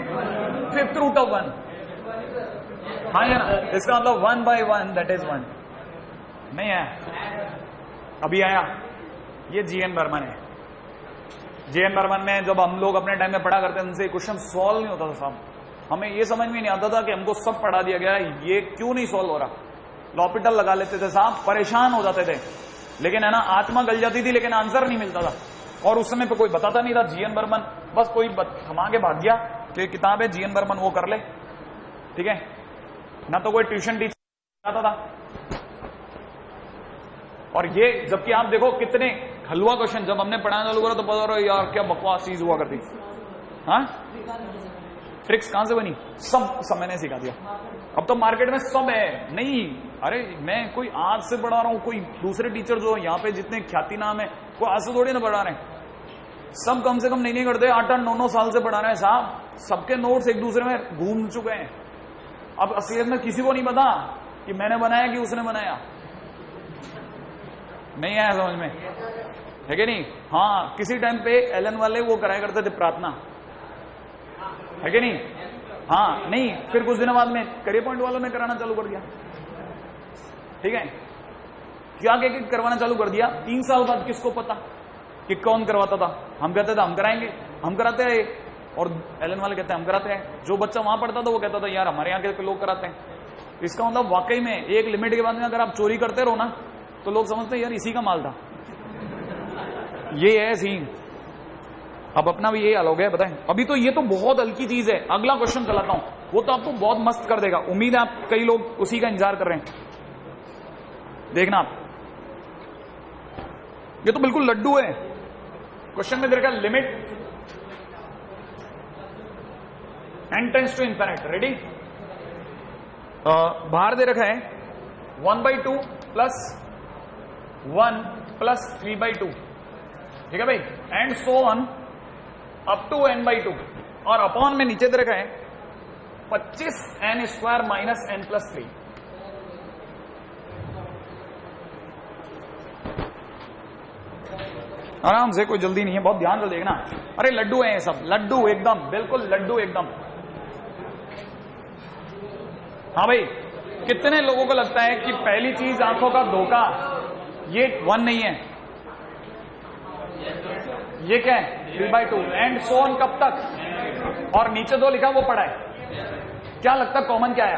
फिफ्थ रूट ऑफ 1, हाँ या ना? इसका मतलब 1/1 दैट इज 1। नहीं है? अभी आया ये जीएन बर्मन है। जीएन बर्मन में जब हम लोग अपने टाइम में पढ़ा करते थे, उनसे क्वेश्चन सॉल्व नहीं होता था साहब, हमें ये समझ में नहीं आता था कि हमको सब पढ़ा दिया गया है, ये क्यों नहीं सॉल्व हो रहा। लॉपिटल लगा लेते थे साहब, परेशान हो जाते थे, लेकिन है ना आत्मा गल जाती थी, लेकिन आंसर नहीं मिलता था। और उस समय पे कोई बताता नहीं था। जीएन बर्मन बस कोई थमा के भाग गया कि किताब है जीएन बर्मन, वो कर ले, ठीक है ना, तो कोई ट्यूशन टीचर आता था। और ये जबकि आप देखो कितने हलवा क्वेश्चन, जब हमने पढ़ाना चालू करा तो पता रहा यार क्या बकवास चीज हुआ करती। हाँ, ट्रिक्स कहां से बनी? सब मैंने सिखा दिया। अब तो मार्केट में सब है। नहीं, अरे मैं कोई आज से पढ़ा रहा हूं, कोई दूसरे टीचर जो यहाँ पे जितने ख्याति नाम है, कोई आज से थोड़ी ना पढ़ा रहे हैं। सब कम से कम नहीं करते, 8-9 साल से पढ़ा रहे हैं साहब। सबके नोट्स एक दूसरे में घूम चुके हैं। अब असलियत में किसी को नहीं पता कि मैंने बनाया कि उसने बनाया। नहीं आया समझ में, है कि नहीं? हाँ, किसी टाइम पे एलन वाले वो कराया करते थे प्रार्थना, है कि नहीं? हाँ, नहीं, फिर कुछ दिनों बाद में करियर पॉइंट वालों ने कराना चालू कर दिया। ठीक है, क्या क्या करवाना चालू कर दिया। 3 साल बाद किसको पता कि कौन करवाता था? हम कहते थे हम कराएंगे, हम कराते हैं, और एलन वाले कहते हैं हम कराते हैं। जो बच्चा वहां पढ़ता था वो कहता था यार हमारे यहाँ के लोग कराते हैं। इसका मतलब वाकई में एक लिमिट के बाद में अगर आप चोरी करते रहो ना तो लोग समझते हैं यार इसी का माल था। ये है सीन। अब अपना भी ये हाल हो गया, बताएं। अभी तो ये तो बहुत हल्की चीज है। अगला क्वेश्चन चलाता हूं, वो तो आपको बहुत मस्त कर देगा। उम्मीद है आप कई लोग उसी का इंतजार कर रहे हैं। देखना आप, ये तो बिल्कुल लड्डू है। क्वेश्चन में दे रखा limit n tends to infinite. Ready? बाहर दे रखा है 1/2 प्लस 1 प्लस 3/2। ठीक है भाई, and so on up to n/2, और अपॉन में नीचे दे रखा है 25n² माइनस n+3। आराम से, कोई जल्दी नहीं है, बहुत ध्यान से देखना। अरे लड्डू है ये सब, लड्डू एकदम, बिल्कुल लड्डू एकदम। हाँ भाई, कितने लोगों को लगता है कि पहली चीज आंखों का धोखा ये 1 नहीं है, ये क्या है 3/2 एंड सो ऑन कब तक, और नीचे 2 लिखा वो पढ़ा है। क्या लगता कॉमन क्या है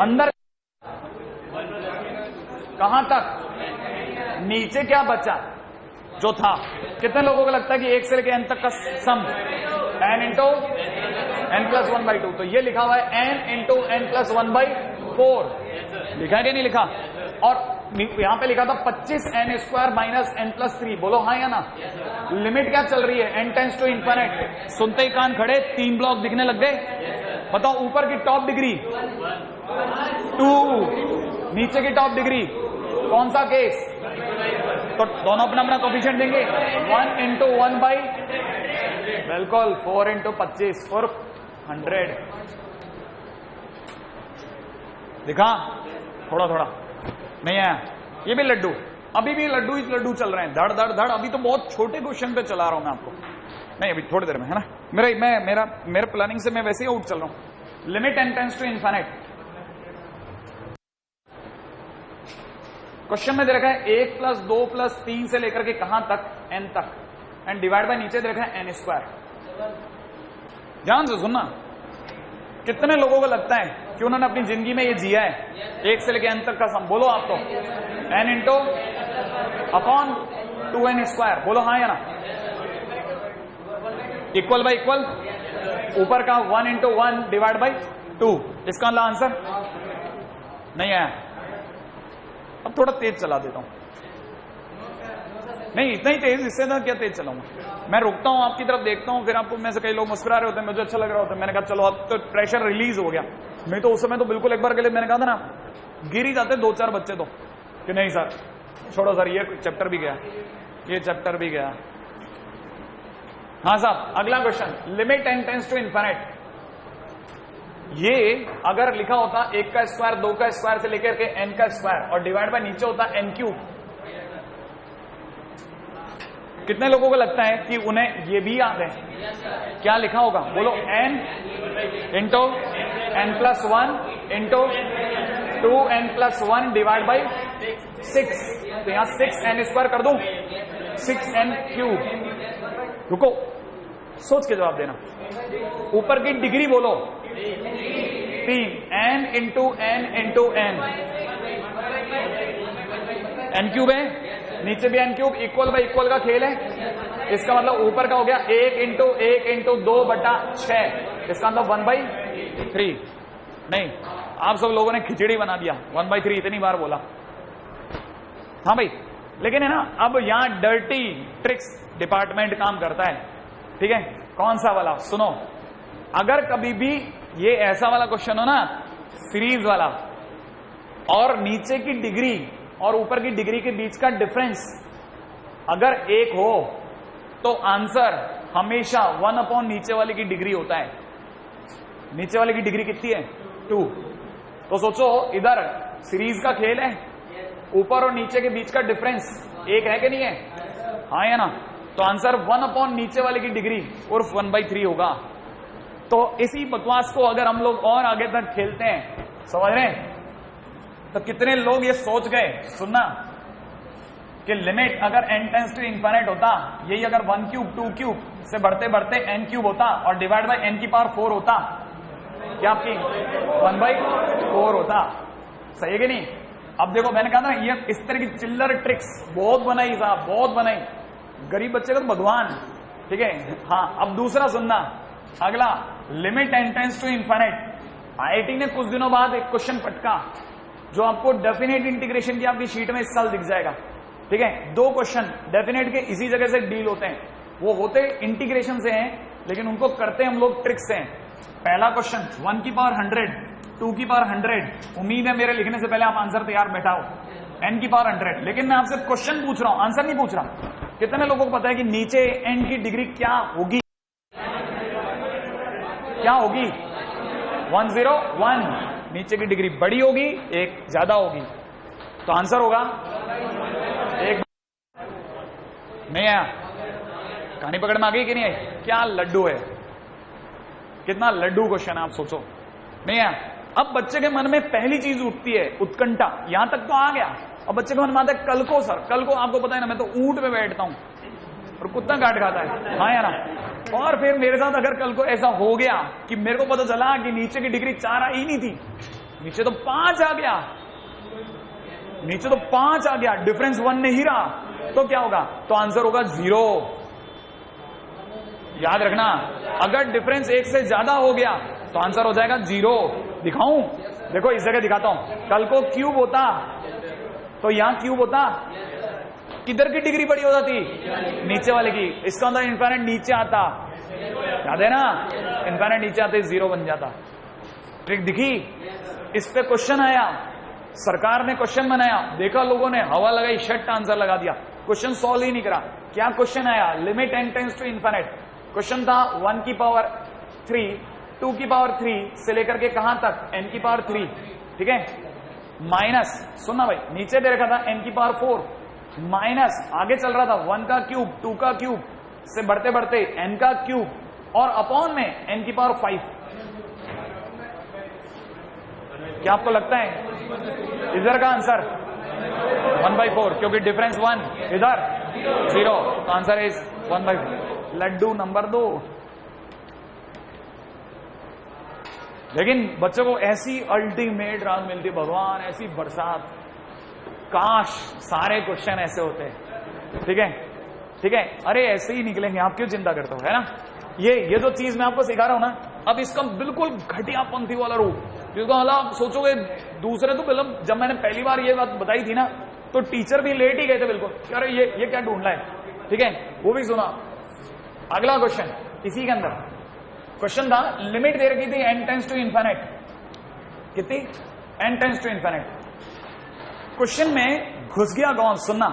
अंदर, कहां तक, नीचे क्या बचा जो था? कितने लोगों को लगता है कि 1 से लेकर n तक का सम n इंटू n+1/2, तो ये लिखा हुआ है n इंटू n+1/4। लिखा है कि नहीं लिखा? और यहां पे लिखा था 25n² माइनस n+3। बोलो हाँ या ना? लिमिट क्या चल रही है? n tends to infinite. सुनते ही कान खड़े, 3 ब्लॉक दिखने लग गए। बताओ ऊपर की टॉप डिग्री 2, नीचे की टॉप डिग्री कौन सा केस? तो दोनों अपना अपना कोफिशिएंट देंगे। 1 इंटू 1 बाई, बिल्कुल 4 इंटू 25 फॉर 100। दिखा थोड़ा थोड़ा नहीं आया? ये भी लड्डू, अभी भी लड्डू ही लड्डू चल रहे हैं, धड़ धड़ धड़। अभी तो बहुत छोटे क्वेश्चन पे चला रहा हूं मैं आपको, नहीं अभी थोड़ी देर में, है ना? मेरा प्लानिंग से मैं वैसे ही आउट चल रहा हूं। Limit n tends to infinite. Question में दे रखा है 1 प्लस 2 प्लस 3 से लेकर के कहां तक? n तक, एंड डिवाइड बाय नीचे दे रखा है n²। ध्यान से सुनना। कितने लोगों को लगता है कि उन्होंने अपनी जिंदगी में ये जिया है 1 से लेकर n तक का सम? बोलो आप तो n इंटू अपॉन 2n²। बोलो हाँ या ना? इक्वल बाय इक्वल, ऊपर का 1 इंटू 1 डिवाइड बाई 2। इसका आंसर नहीं आया। अब थोड़ा तेज चला देता हूं, नहीं इतना ही तेज, इससे ना क्या तेज चलाऊंगा। मैं रुकता हूं, आपकी तरफ देखता हूं, फिर आपको में से कई लोग मुस्कुरा रहे होते हैं, मुझे अच्छा लग रहा होता है। मैंने कहा चलो अब तो प्रेशर रिलीज हो गया। मैं तो उस समय तो बिल्कुल एक बार के लिए मैंने कहा था ना, गिर ही जाते 2-4 बच्चे तो, कि नहीं सर छोड़ो सर, ये चैप्टर भी गया, ये चैप्टर भी गया। हाँ साहब, अगला question, limit n tends to infinite. ये अगर लिखा होता 1 का स्क्वायर 2 का स्क्वायर से लेकर के n का स्क्वायर, और डिवाइड बाय नीचे होता n³। कितने लोगों को लगता है कि उन्हें ये भी याद है? क्या लिखा होगा? बोलो n into n+1 into 2n+1 divide by 6। तो यहां 6n² कर दूं, 6n³। रुको, सोच के जवाब देना। ऊपर की डिग्री बोलो 3, n into n into n, n³ है, नीचे भी n³, इक्वल बाई इक्वल का खेल है। इसका मतलब ऊपर का हो गया 1 इंटू 1 इंटू 2/6। इसका मतलब 1/3। नहीं, आप सब लोगों ने खिचड़ी बना दिया, 1/3 इतनी बार बोला। हाँ भाई, लेकिन है ना, अब यहां डर्टी ट्रिक्स डिपार्टमेंट काम करता है। ठीक है, कौन सा वाला? सुनो, अगर कभी भी ये ऐसा वाला क्वेश्चन हो ना, सीरीज वाला, और नीचे की डिग्री और ऊपर की डिग्री के बीच का डिफरेंस अगर 1 हो, तो आंसर हमेशा 1 अपॉन नीचे वाले की डिग्री होता है। नीचे वाले की डिग्री कितनी है 2। तो सोचो इधर सीरीज का खेल है, ऊपर और नीचे के बीच का डिफरेंस 1 है कि नहीं है? हाँ या ना? तो आंसर 1 अपॉन नीचे वाले की डिग्री उर्फ 1/3 होगा। तो इसी बकवास को अगर हम लोग और आगे तक खेलते हैं, समझ रहे हैं, तो कितने लोग ये सोच गए, सुनना, कि लिमिट अगर n टेंड्स टू इनफिनिट होता, यही अगर 1 क्यूब 2 क्यूब से बढ़ते बढ़ते n क्यूब होता और डिवाइड बाय n की पावर 4 होता, क्या आपकी 1/4 होता। सही है कि नहीं? अब देखो मैंने कहा ना, ये इस तरह की चिल्लर ट्रिक्स बहुत बनाई साहब, बहुत बनाई, गरीब बच्चे का तो भगवान। ठीक है, हाँ। अब दूसरा सुनना, अगला limit n tends to infinite. IIT ने कुछ दिनों बाद एक क्वेश्चन पटका जो आपको डेफिनेट इंटीग्रेशन की आपकी शीट में इस साल दिख जाएगा। ठीक है, 2 क्वेश्चन डेफिनेट के इसी जगह से डील होते हैं, वो होते इंटीग्रेशन से हैं लेकिन उनको करते हम लोग ट्रिक्स से हैं। पहला क्वेश्चन 1 की पावर 100, 2 की पावर 100, उम्मीद है मेरे लिखने से पहले आप आंसर तैयार बैठाओ, n की पावर 100। लेकिन मैं आपसे क्वेश्चन पूछ रहा हूं, आंसर नहीं पूछ रहा। कितने लोगों को पता है कि नीचे n की डिग्री क्या होगी? क्या होगी? 101। नीचे की डिग्री बड़ी होगी, 1 ज्यादा होगी, तो आंसर होगा 1। नहीं आया? कहानी पकड़ में आ गई कि नहीं आई? क्या लड्डू है, कितना लड्डू क्वेश्चन है, आप सोचो। नहीं आया? अब बच्चे के मन में पहली चीज उठती है उत्कंठा, यहां तक तो आ गया। अब बच्चे के मन में आता है कल को, सर कल को आपको पता है ना, मैं तो ऊंट पे बैठता हूं और कुत्ता काट खाता है, हाँ या ना? और फिर मेरे साथ अगर कल को ऐसा हो गया कि मेरे को पता चला कि नीचे की डिग्री 4 आई नहीं थी, नीचे तो 5 आ गया, नीचे तो 5 आ गया, डिफरेंस 1 नहीं रहा, तो क्या होगा? तो आंसर होगा 0। याद रखना, अगर डिफरेंस 1 से ज्यादा हो गया तो आंसर हो जाएगा 0। दिखाऊं? देखो इस जगह दिखाता हूं। कल को क्यूब होता तो यहां क्यूब होता, किधर की डिग्री बड़ी हो जाती? नीचे वाले की। इसका मतलब इनफिनिट नीचे आता, याद है ना? इनफिनिट नीचे आते 0 बन जाता। ट्रिक दिखी? इस पे क्वेश्चन आया, सरकार ने क्वेश्चन बनाया, देखा लोगों ने, हवा लगाई, शट आंसर लगा दिया, क्वेश्चन सॉल्व ही नहीं करा। क्या क्वेश्चन आया? Limit n tends to infinite. Question था 1 की पावर 3, 2 की पावर 3 से लेकर के कहां तक? n की पावर 3। ठीक है, माइनस, सुनना भाई, नीचे दे रखा था n की पावर 4, माइनस आगे चल रहा था 1 का क्यूब, 2 का क्यूब से बढ़ते बढ़ते n का क्यूब और अपॉन में n की पावर 5। क्या आपको लगता है इधर का आंसर 1/4, क्योंकि डिफरेंस 1, इधर 0, तो आंसर इज 1/4। लड्डू नंबर 2। लेकिन बच्चों को ऐसी अल्टीमेट राहत मिलती, भगवान ऐसी बरसात, काश सारे क्वेश्चन ऐसे होते। ठीक है, ठीक है, अरे ऐसे ही निकलेंगे, आप क्यों चिंता करते हो, है ना? ये जो चीज मैं आपको सिखा रहा हूं ना, अब इसका बिल्कुल घटिया पंथी वाला रूप, जिसको मतलब आप सोचोगे दूसरे, तो मतलब जब मैंने पहली बार ये बात बताई थी ना, तो टीचर भी लेट ही गए थे बिल्कुल, अरे ये क्या ढूंढ रहा है। ठीक है, वो भी सुना। अगला क्वेश्चन इसी के अंदर क्वेश्चन था, लिमिट दे रखी थी n टेंड्स टू इनफिनिट, कितनी? n tends to infinite. Question में घुस गया कौन? सुनना,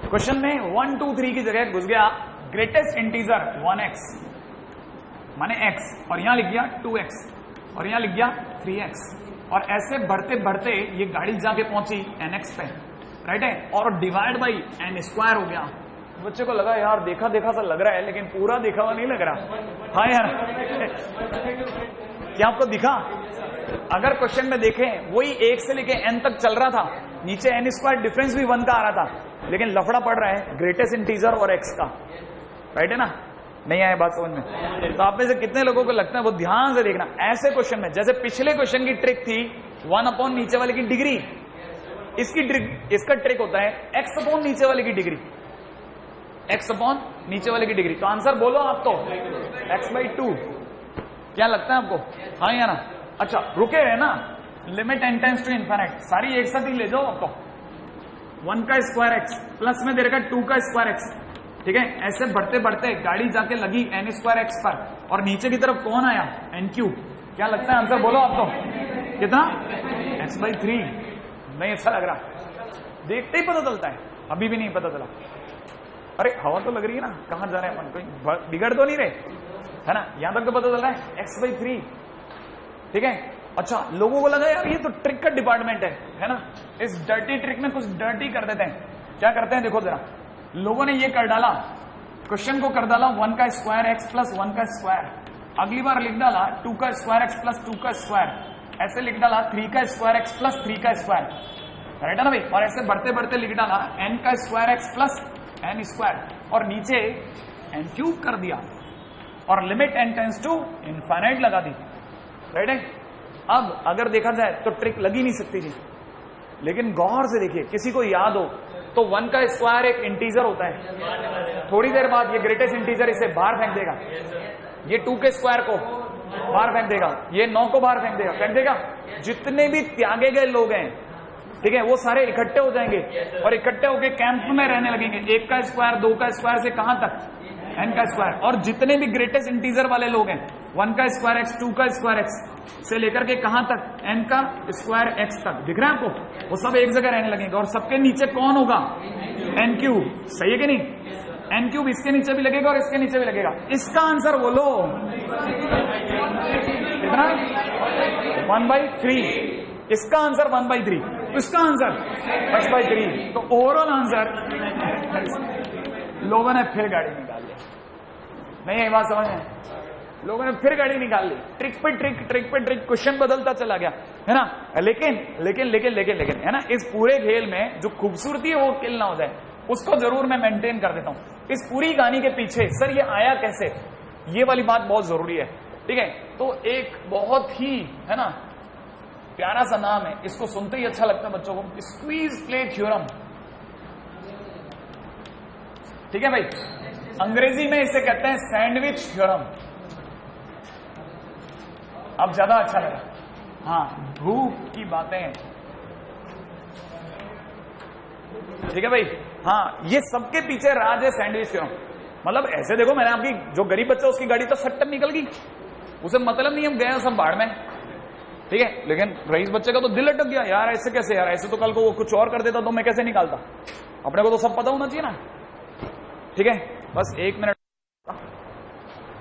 क्वेश्चन में 1 2 3 की जगह घुस गया ग्रेटेस्ट इंटीजर 1x, माने x, और यहां लिख गया 2x, और यहां लिख गया 3x, और ऐसे बढ़ते बढ़ते ये गाड़ी जाके पहुंची nx पे, राइट है, और डिवाइड बाई n² हो गया। बच्चे को लगा यार देखा देखा सा लग रहा है, लेकिन पूरा देखा हुआ नहीं लग रहा। हाँ यार, क्या आपको दिखा? अगर क्वेश्चन में देखें, वही 1 से लेके n तक चल रहा था, नीचे n² डिफरेंस भी 1 का आ रहा था, लेकिन लफड़ा पड़ रहा है ग्रेटेस्ट इंटीजर और x का, राइट है ना? नहीं आया बात समझ में? तो आप में से कितने लोगों को लगता है, वो ध्यान से देखना, ऐसे क्वेश्चन में, जैसे पिछले क्वेश्चन की ट्रिक थी 1 अपॉन नीचे वाले की डिग्री, इसका ट्रिक होता है x अपॉन नीचे वाले की डिग्री, x अपॉन नीचे वाले की डिग्री। तो आंसर बोलो आप, तो x/2। क्या लगता है आपको? हाँ या ना? अच्छा रुके रहे ना, limit n tends to infinite, सारी एक साथ ही ले जाओ आपको। 1 का स्क्वायर x प्लस में दे रखा 2 का स्क्वायर x। ठीक है, ऐसे बढ़ते बढ़ते गाड़ी जाके लगी n²x पर, और नीचे की तरफ कौन आया? n³। क्या लगता है आंसर बोलो आप, तो कितना? x/3। नहीं अच्छा लग रहा, देखते ही पता चलता है, अभी भी नहीं पता चला। अरे हवा तो लग रही है ना, कहां जा रहे हैं अपन, कोई बिगड़ तो नहीं रहे, है ना? यहां तक तो पता चल रहा है x/3। ठीक है। अच्छा, लोगों को लगा यार ये तो ट्रिक का डिपार्टमेंट है ना, इस डर्टी ट्रिक में कुछ डर्टी कर देते हैं। क्या करते हैं देखो जरा, लोगों ने ये कर डाला, क्वेश्चन को कर डाला 1 का स्क्वायर एक्स प्लस 1 का स्क्वायर, अगली बार लिख डाला 2 का स्क्वायर एक्स प्लस 2 का स्क्वायर, ऐसे लिख डाला 3 का स्क्वायर एक्स प्लस 3 का स्क्वायर, राइट है ना भाई। और ऐसे बढ़ते बढ़ते लिख डाला n का square x plus n square, और नीचे n क्यूब कर दिया, और limit n tends to infinite लगा दी, राइट है। अब अगर देखा जाए तो ट्रिक लगी नहीं सकती थी, लेकिन गौर से देखिए, किसी को याद हो तो 1 का स्क्वायर एक इंटीजर होता है, थोड़ी देर बाद ये ग्रेटेस्ट इंटीजर इसे बाहर फेंक देगा, ये 2 के स्क्वायर को बाहर फेंक देगा, ये 9 को बाहर फेंक देगा। जितने भी त्यागे गए लोग हैं, ठीक है, वो सारे इकट्ठे हो जाएंगे और इकट्ठे होकर कैंप में रहने लगेंगे। 1 का स्क्वायर 2 का स्क्वायर से कहां तक, n का स्क्वायर, और जितने भी ग्रेटेस्ट इंटीजर वाले लोग हैं 1 का स्क्वायर एक्स 2 का स्क्वायर एक्स से लेकर के कहां तक, n का स्क्वायर एक्स तक, दिख रहा है आपको, वो सब एक जगह रहने लगेंगे। और सबके नीचे कौन होगा, n क्यूब, सही है कि नहीं, n क्यूब इसके नीचे भी लगेगा और इसके नीचे भी लगेगा। इसका आंसर बोलो कितना, 1/3, इसका आंसर 1/3, इसका आंसर x/3। तो ओवरऑल आंसर लोगों ने फिर गाड़ी निकाल ली, नहीं ये बात समझ में, लोगों ने फिर गाड़ी निकाल ली, ट्रिक पे ट्रिक, ट्रिक पे ट्रिक, क्वेश्चन बदलता चला गया, है ना। लेकिन लेकिन लेकिन लेकिन लेकिन है ना, इस पूरे खेल में जो खूबसूरती है वो किल ना हो जाए, उसको जरूर मैं मेंटेन कर देता हूं। इस पूरी कहानी के पीछे सर ये आया कैसे, ये वाली बात बहुत जरूरी है, ठीक है। तो एक बहुत ही है ना प्यारा सा नाम है, इसको सुनते ही अच्छा लगता है बच्चों को, स्क्वीज प्लेट थ्योरम, ठीक है भाई। अंग्रेजी में इसे कहते हैं सैंडविच थ्योरम। अब ज्यादा अच्छा लगा, हाँ, भूख की बातें, ठीक है भाई। हाँ, ये सबके पीछे राज है सैंडविच थ्योरम। मतलब ऐसे देखो, मैंने आपकी जो गरीब बच्चा उसकी गाड़ी तो सट्टन निकल गई, उसे मतलब नहीं हम गए सब बाढ़ में, ठीक है। लेकिन रईस बच्चे का तो दिल अटक गया, यार ऐसे कैसे, यार ऐसे तो कल को वो कुछ और कर देता तो मैं कैसे निकालता, अपने को तो सब पता होना चाहिए ना, ठीक है। बस 1 मिनट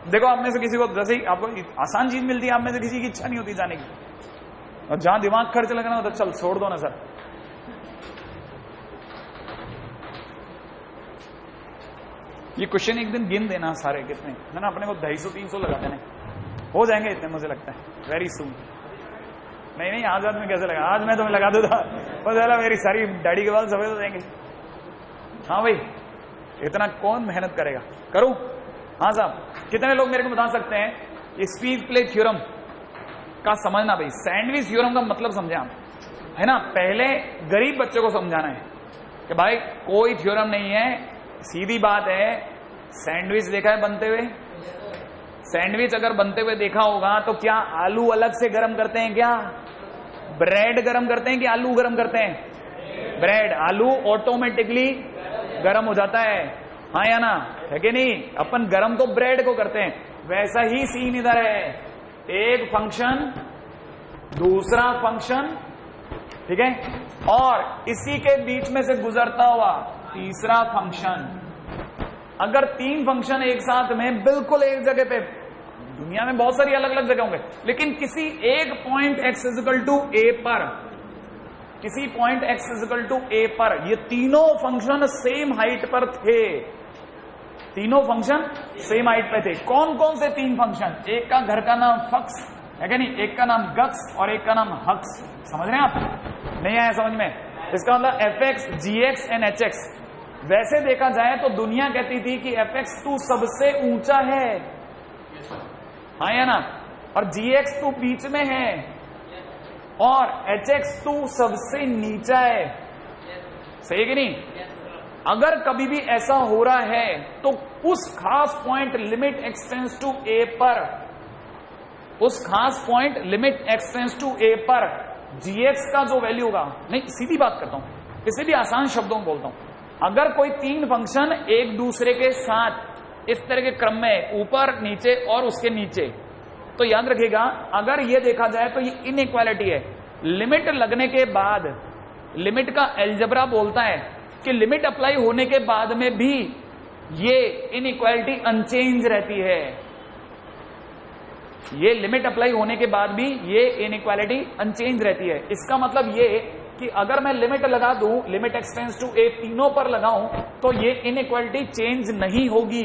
देखो, आप में से किसी को जैसे ही आपको आसान चीज मिलती है, आप में से किसी की इच्छा नहीं होती जाने की, और जहां दिमाग खर्च लगना हो तो चल छोड़ दो ना सर। ये क्वेश्चन एक दिन गिन देना सारे कितने है ना, अपने को 250-300 लगा देने, हो जाएंगे इतने, मुझे लगता है वेरी सून। नहीं आज में कैसे लगा, आज मैं तुम्हें लगा दूंगा, पता मेरी सारी डैडी के बाल सफेद हो जाएंगे। हाँ भाई, इतना कौन मेहनत करेगा, करूं। हाँ साहब, कितने लोग मेरे को बता सकते हैं ये स्क्वीज प्लेट थ्योरम का समझना। भाई सैंडविच थ्योरम का मतलब समझे आप, है ना। पहले गरीब बच्चे को समझाना है कि भाई कोई थ्योरम नहीं है, सीधी बात है। सैंडविच देखा है बनते हुए, सैंडविच अगर बनते हुए देखा होगा तो क्या आलू अलग से गर्म करते हैं, क्या ब्रेड गर्म करते हैं कि आलू गर्म करते हैं, ब्रेड, आलू ऑटोमेटिकली गर्म हो जाता है, हाँ या ना, है कि नहीं। अपन गर्म तो ब्रेड को करते हैं, वैसा ही सीन इधर है, एक फंक्शन दूसरा फंक्शन, ठीक है, और इसी के बीच में से गुजरता हुआ तीसरा फंक्शन। अगर 3 फंक्शन एक साथ में बिल्कुल एक जगह पे, दुनिया में बहुत सारी अलग अलग जगह होंगे, लेकिन किसी एक point x equal to a पर, किसी point x equal to a पर ये तीनों फंक्शन सेम हाइट पर थे, तीनों फंक्शन सेम हाइट पे थे। कौन कौन से 3 फंक्शन, एक का घर का नाम फक्स है क्या नहीं, एक का नाम गक्स और एक का नाम हक्स, समझ रहे हैं आप, नहीं आया समझ में। इसका मतलब fx, gx एंड hx। वैसे देखा जाए तो दुनिया कहती थी कि fx तो सबसे ऊंचा है, हाँ या ना, और gx तो बीच में है और hx तो सबसे नीचा है, सही है कि नहीं। अगर कभी भी ऐसा हो रहा है तो उस खास point limit x tends to a पर, उस खास point limit x tends to a पर gx का जो वैल्यू होगा, नहीं सीधी बात करता हूं, किसी भी आसान शब्दों में बोलता हूं, अगर कोई 3 फंक्शन एक दूसरे के साथ इस तरह के क्रम में ऊपर नीचे और उसके नीचे, तो याद रखिएगा अगर ये देखा जाए तो ये इनइक्वालिटी है। लिमिट लगने के बाद, लिमिट का अलजेब्रा बोलता है कि लिमिट अप्लाई होने के बाद में भी ये इनइक्वालिटी अनचेंज रहती है। ये लिमिट अप्लाई होने के बाद भी ये इनइक्वालिटी अनचेंज रहती है। इसका मतलब ये कि अगर मैं लिमिट लगा दूं, लिमिट एक्सटेंड्स टू ए तीनों पर लगाऊं, तो ये इनइक्वालिटी चेंज नहीं होगी।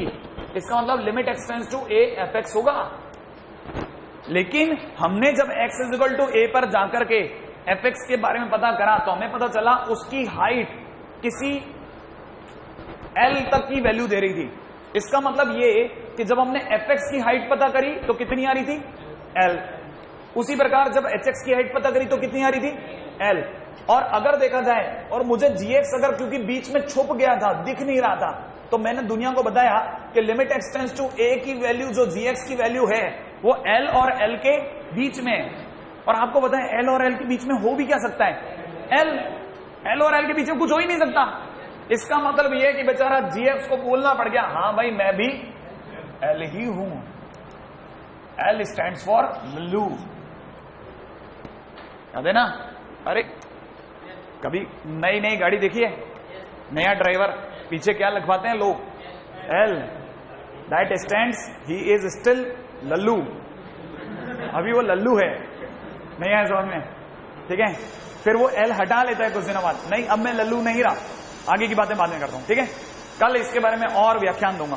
इसका मतलब limit x tends to a f x होगा। लेकिन हमने जब x is equal to a पर जाकर के एफ एक्स के बारे में पता करा, तो हमें पता चला उसकी हाइट किसी एल तक की वैल्यू दे रही थी। इसका मतलब ये कि जब हमने एफ एक्स की हाइट पता करी तो कितनी आ रही थी? एल। उसी प्रकार जब एच एक्स की हाइट पता करी तो कितनी आ रही थी? एल। और अगर देखा जाए और मुझे जीएक्स अगर क्योंकि बीच में छुप गया था, दिख नहीं रहा था, तो मैंने दुनिया को बताया कि लिमिट एक्सटेंड्स टू ए की वैल्यू जो जीएक्स की वैल्यू है वो एल और एल के बीच में। और आपको पता है एल और एल के बीच में हो भी क्या सकता है? एल और एल के बीच में कुछ हो ही नहीं सकता। इसका मतलब यह कि बेचारा जीएक्स को बोलना पड़ गया, हाँ भाई मैं भी एल ही हूं। एल स्टैंड्स फॉर लल्लू, याद है ना? अरे कभी नई नई गाड़ी देखी है, नया ड्राइवर पीछे क्या लिखवाते हैं लोग? L. That stands he is still Lallu. अभी वो लल्लू है, नहीं आया समझ में? ठीक है, फिर वो एल हटा लेता है कुछ दिनों बाद, नहीं अब मैं लल्लू नहीं रहा। आगे की बातें बाद में करता हूं, ठीक है? कल इसके बारे में और व्याख्यान दूंगा।